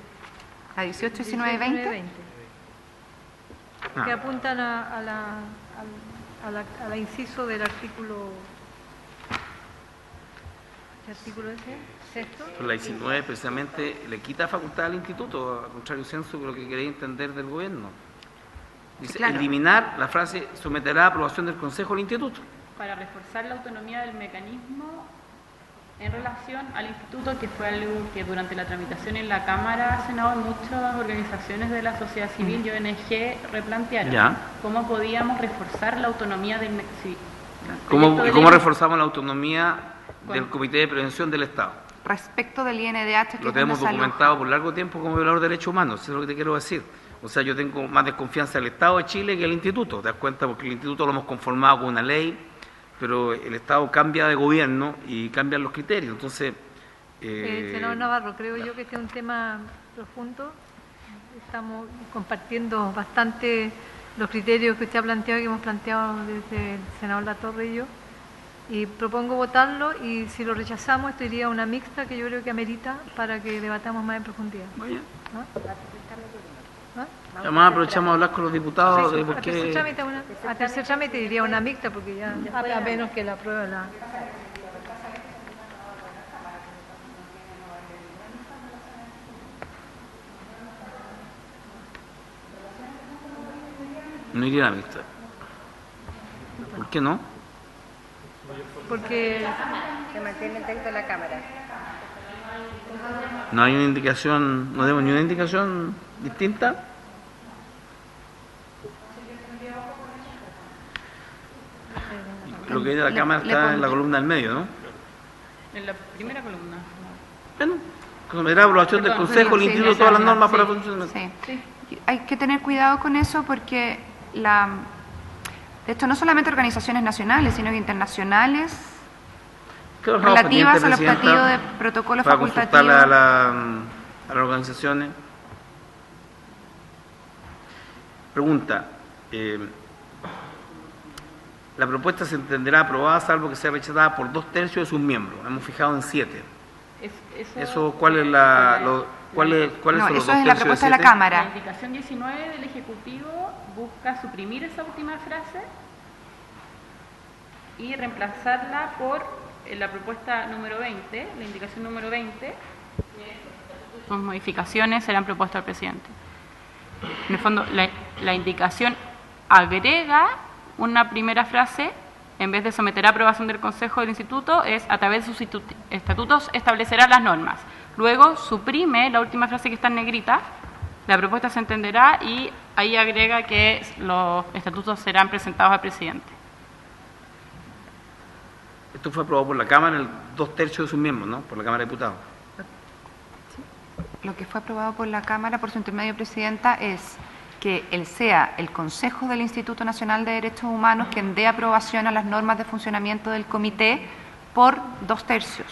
[SPEAKER 4] La 18, 19 y 20.
[SPEAKER 1] Que
[SPEAKER 8] Ah,
[SPEAKER 1] apuntan a la inciso del artículo. ¿Qué artículo es ese? ¿Sexto?
[SPEAKER 8] la 19 precisamente le quita facultad al instituto, al contrario censo que lo que quería entender del gobierno. Dice,
[SPEAKER 4] Claro.
[SPEAKER 8] eliminar la frase someterá a aprobación del Consejo al instituto.
[SPEAKER 6] Para reforzar la autonomía del mecanismo en relación al instituto, que fue algo que durante la tramitación en la Cámara, Senado, muchas organizaciones de la sociedad civil y ONG replantearon
[SPEAKER 8] Ya.
[SPEAKER 6] cómo podíamos reforzar la autonomía del mecanismo.
[SPEAKER 8] ¿Cómo reforzamos la autonomía del
[SPEAKER 6] Con-
[SPEAKER 8] Comité de Prevención del Estado?
[SPEAKER 4] Respecto del INDH, que
[SPEAKER 8] Lo
[SPEAKER 4] es
[SPEAKER 8] tenemos
[SPEAKER 4] donde se aloja.
[SPEAKER 8] documentado por largo tiempo como violador de derechos humanos, eso es lo que te quiero decir. O sea, yo tengo más desconfianza del Estado de Chile que del Instituto, ¿te das cuenta? Porque el Instituto lo hemos conformado con una ley, pero el Estado cambia de gobierno y cambian los criterios. Entonces,
[SPEAKER 1] Senador Navarro, creo yo que este es un tema profundo. Estamos compartiendo bastante los criterios que usted ha planteado y que hemos planteado desde el senador Latorre y yo. Y propongo votarlo, y si lo rechazamos, esto iría a una mixta que yo creo que amerita para que debatamos más en profundidad.
[SPEAKER 8] vaya,
[SPEAKER 1] ¿Ah? ¿Ah?
[SPEAKER 8] además aprovechamos a hablar con los diputados de por
[SPEAKER 1] A tercer
[SPEAKER 8] qué...
[SPEAKER 1] trámite, a tercer trámite iría una mixta, porque ya a menos que la apruebe la...
[SPEAKER 8] No iría a la mixta. ¿Por qué no?
[SPEAKER 1] Porque
[SPEAKER 2] Se mantiene el texto de la Cámara.
[SPEAKER 8] No hay una indicación, no demos ni una indicación distinta. Lo que viene de la Cámara está en la columna del medio, ¿no?
[SPEAKER 6] En la primera columna.
[SPEAKER 8] Bueno, considerar aprobación del Consejo, el Instituto, todas las normas para el funcionamiento.
[SPEAKER 4] Sí. Hay que tener cuidado con eso porque de hecho no solamente organizaciones nacionales, sino que internacionales relativas al optativo de protocolo
[SPEAKER 8] para
[SPEAKER 4] facultativo.
[SPEAKER 8] consultarle a las organizaciones. Pregunta. La propuesta se entenderá aprobada salvo que sea rechazada por 2/3 de sus miembros. Hemos fijado en 7. Eso, ¿cuál es
[SPEAKER 4] No, eso es la propuesta de la Cámara.
[SPEAKER 6] La indicación 19 del Ejecutivo busca suprimir esa última frase y reemplazarla por la propuesta número 20, la indicación número 20. Sus modificaciones serán propuestas al presidente. En el fondo, la indicación agrega una primera frase, en vez de someter a aprobación del Consejo del Instituto, es a través de sus estatutos establecerá las normas. Luego suprime la última frase que está en negrita, la propuesta se entenderá y ahí agrega que los estatutos serán presentados al presidente.
[SPEAKER 8] Esto fue aprobado por la Cámara, el 2/3 de sus miembros, ¿no? Por la Cámara de Diputados.
[SPEAKER 4] Lo que fue aprobado por la Cámara, por su intermedio, Presidenta, es que sea el Consejo del Instituto Nacional de Derechos Humanos quien dé aprobación a las normas de funcionamiento del comité por 2/3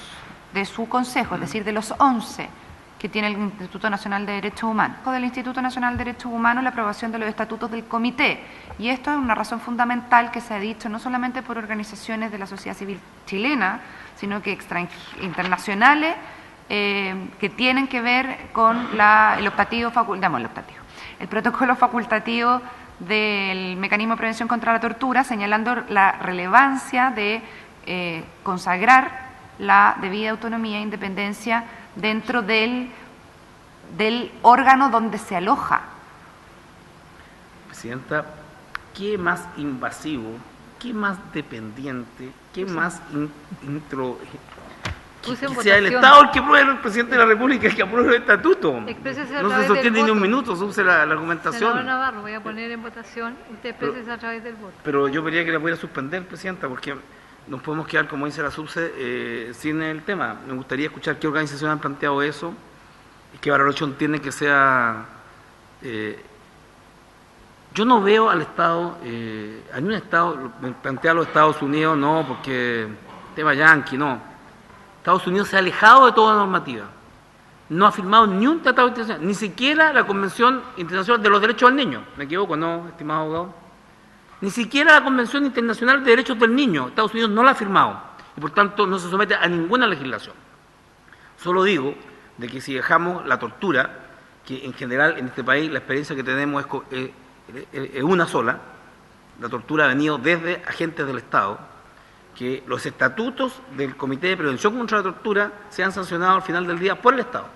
[SPEAKER 4] de su consejo, es decir, de los 11 que tiene el Instituto Nacional de Derechos Humanos. Del Instituto Nacional de Derechos Humanos, la aprobación de los estatutos del comité. Y esto es una razón fundamental que se ha dicho no solamente por organizaciones de la sociedad civil chilena, sino que internacionales, que tienen que ver con el protocolo facultativo del mecanismo de prevención contra la tortura, señalando la relevancia de consagrar la debida autonomía e independencia dentro del órgano donde se aloja.
[SPEAKER 8] Presidenta, ¿qué más invasivo, qué más dependiente, qué más que sea el Estado el que apruebe, el presidente de la República el que apruebe el estatuto?
[SPEAKER 1] Exprésese a
[SPEAKER 8] No se
[SPEAKER 1] través
[SPEAKER 8] sostiene
[SPEAKER 1] del
[SPEAKER 8] ni un
[SPEAKER 1] voto.
[SPEAKER 8] minuto, use la argumentación.
[SPEAKER 1] Senador Navarro, voy a poner en votación. Usted exprésese a través del voto.
[SPEAKER 8] Pero yo quería que la pudiera suspender, Presidenta, porque nos podemos quedar, como dice la subse, sin el tema. Me gustaría escuchar qué organizaciones han planteado eso y qué valoración tiene que sea. Yo no veo al Estado, hay un Estado, me plantea a los Estados Unidos, no, porque tema yanqui, no. Estados Unidos se ha alejado de toda normativa. No ha firmado ni un tratado internacional, ni siquiera la Convención Internacional de los Derechos del Niño. ¿Me equivoco, no, estimado abogado? Ni siquiera la Convención Internacional de Derechos del Niño. Estados Unidos no la ha firmado y por tanto no se somete a ninguna legislación. Solo digo de que si dejamos la tortura, que en general en este país la experiencia que tenemos es una sola, la tortura ha venido desde agentes del Estado, que los estatutos del Comité de Prevención contra la Tortura sean sancionados al final del día por el Estado.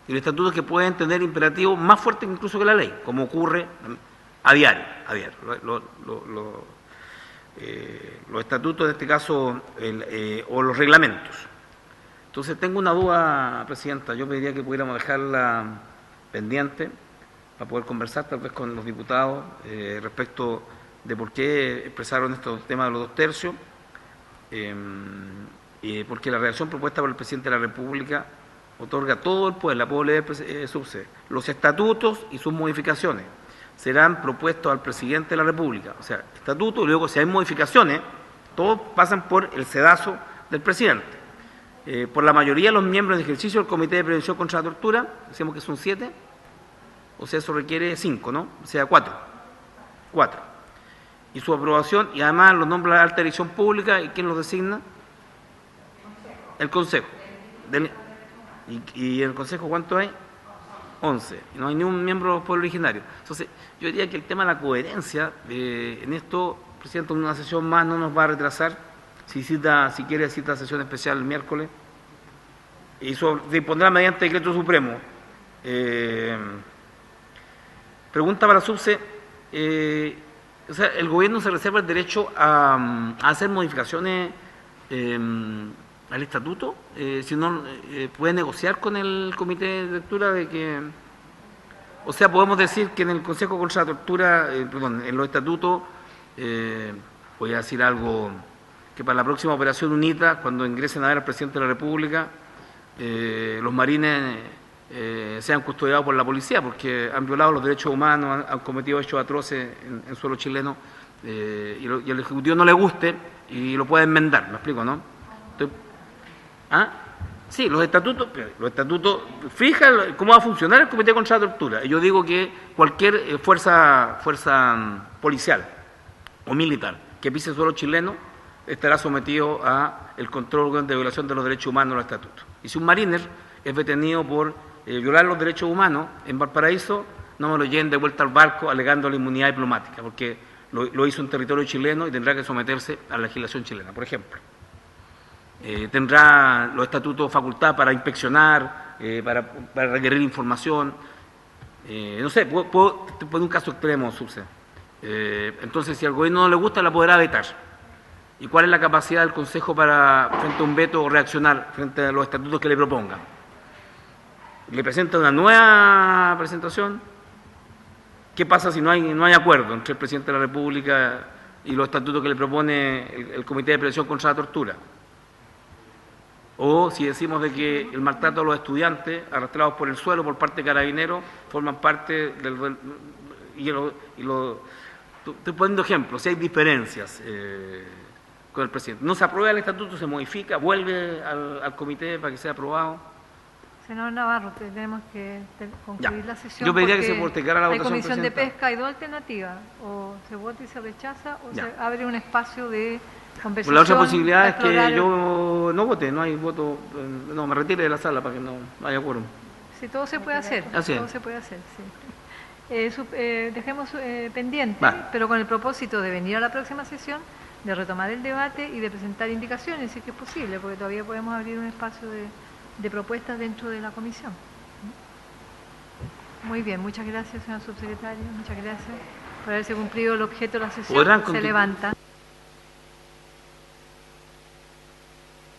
[SPEAKER 8] Y los estatutos que pueden tener imperativos más fuertes incluso que la ley, como ocurre a diario. Los estatutos, en este caso, o los reglamentos. Entonces, tengo una duda, Presidenta. Yo pediría que pudiéramos dejarla pendiente para poder conversar tal vez con los diputados respecto de por qué expresaron estos temas de los 2/3, porque la redacción propuesta por el Presidente de la República otorga todo el poder, la puedo leer, subse. Los estatutos y sus modificaciones serán propuestos al Presidente de la República. O sea, estatuto y luego si hay modificaciones, todos pasan por el sedazo del Presidente. Por la mayoría de los miembros de ejercicio del Comité de Prevención contra la Tortura, decimos que son 7, o sea, eso requiere 5, ¿no? O sea, 4. Y su aprobación, y además los nombra la alta dirección pública, ¿y quién los designa? El Consejo. ¿Y en el Consejo cuánto hay? 11. Y no hay ni un miembro del pueblo originario. Entonces, yo diría que el tema de la coherencia, en esto, Presidente, una sesión más no nos va a retrasar. Si quiere cita sesión especial el miércoles. Y se dispondrá mediante decreto supremo. Pregunta para subse. O sea, el gobierno se reserva el derecho a hacer modificaciones al estatuto, si no puede negociar con el comité de lectura de que, o sea, podemos decir que en el Consejo contra la Tortura, perdón, en los estatutos, voy a decir algo, que para la próxima operación UNITA, cuando ingresen a ver al presidente de la República, los marines sean custodiados por la policía, porque han violado los derechos humanos, han cometido hechos atroces en suelo chileno, y al Ejecutivo no le guste y lo puede enmendar, ¿me explico, no? Entonces, sí, los estatutos fijan cómo va a funcionar el Comité contra la Tortura. Y yo digo que cualquier fuerza policial o militar que pise suelo chileno estará sometido a el control de violación de los derechos humanos en los estatutos. Y si un mariner es detenido por violar los derechos humanos en Valparaíso, no me lo lleven de vuelta al barco alegando la inmunidad diplomática, porque lo hizo en territorio chileno y tendrá que someterse a la legislación chilena, por ejemplo. Tendrá los estatutos facultad para inspeccionar, para requerir información. No sé, puedo poner un caso extremo, Subse. Entonces, si al gobierno no le gusta, la podrá vetar. ¿Y cuál es la capacidad del Consejo para, frente a un veto, reaccionar frente a los estatutos que le propongan? ¿Le presenta una nueva presentación? ¿Qué pasa si no hay acuerdo entre el presidente de la República y los estatutos que le propone el Comité de Prevención contra la Tortura? O si decimos de que el maltrato a los estudiantes arrastrados por el suelo por parte de carabineros forman parte del... Estoy poniendo ejemplos, si hay diferencias con el presidente. No se aprueba el estatuto, se modifica, vuelve al comité para que sea aprobado.
[SPEAKER 1] Senador Navarro, tenemos que concluir la sesión.
[SPEAKER 8] Yo pediría que
[SPEAKER 1] porque
[SPEAKER 8] se postergara la votación,
[SPEAKER 1] hay comisión de
[SPEAKER 8] presidenta.
[SPEAKER 1] pesca, hay dos alternativas, o se vota y se rechaza, o se abre un espacio de conversación.
[SPEAKER 8] La otra posibilidad es
[SPEAKER 1] explorar
[SPEAKER 8] que yo no vote, no hay voto, no, me retire de la sala para que no haya quórum.
[SPEAKER 1] Sí, todo se puede hacer,
[SPEAKER 8] Así es.
[SPEAKER 1] todo se puede hacer, sí. Dejemos pendiente,
[SPEAKER 8] Vale.
[SPEAKER 1] pero con el propósito de venir a la próxima sesión, de retomar el debate y de presentar indicaciones, si es que es posible, porque todavía podemos abrir un espacio de propuestas dentro de la comisión. Muy bien, muchas gracias, señor subsecretario, muchas gracias por haberse cumplido el objeto de la sesión. Se levanta.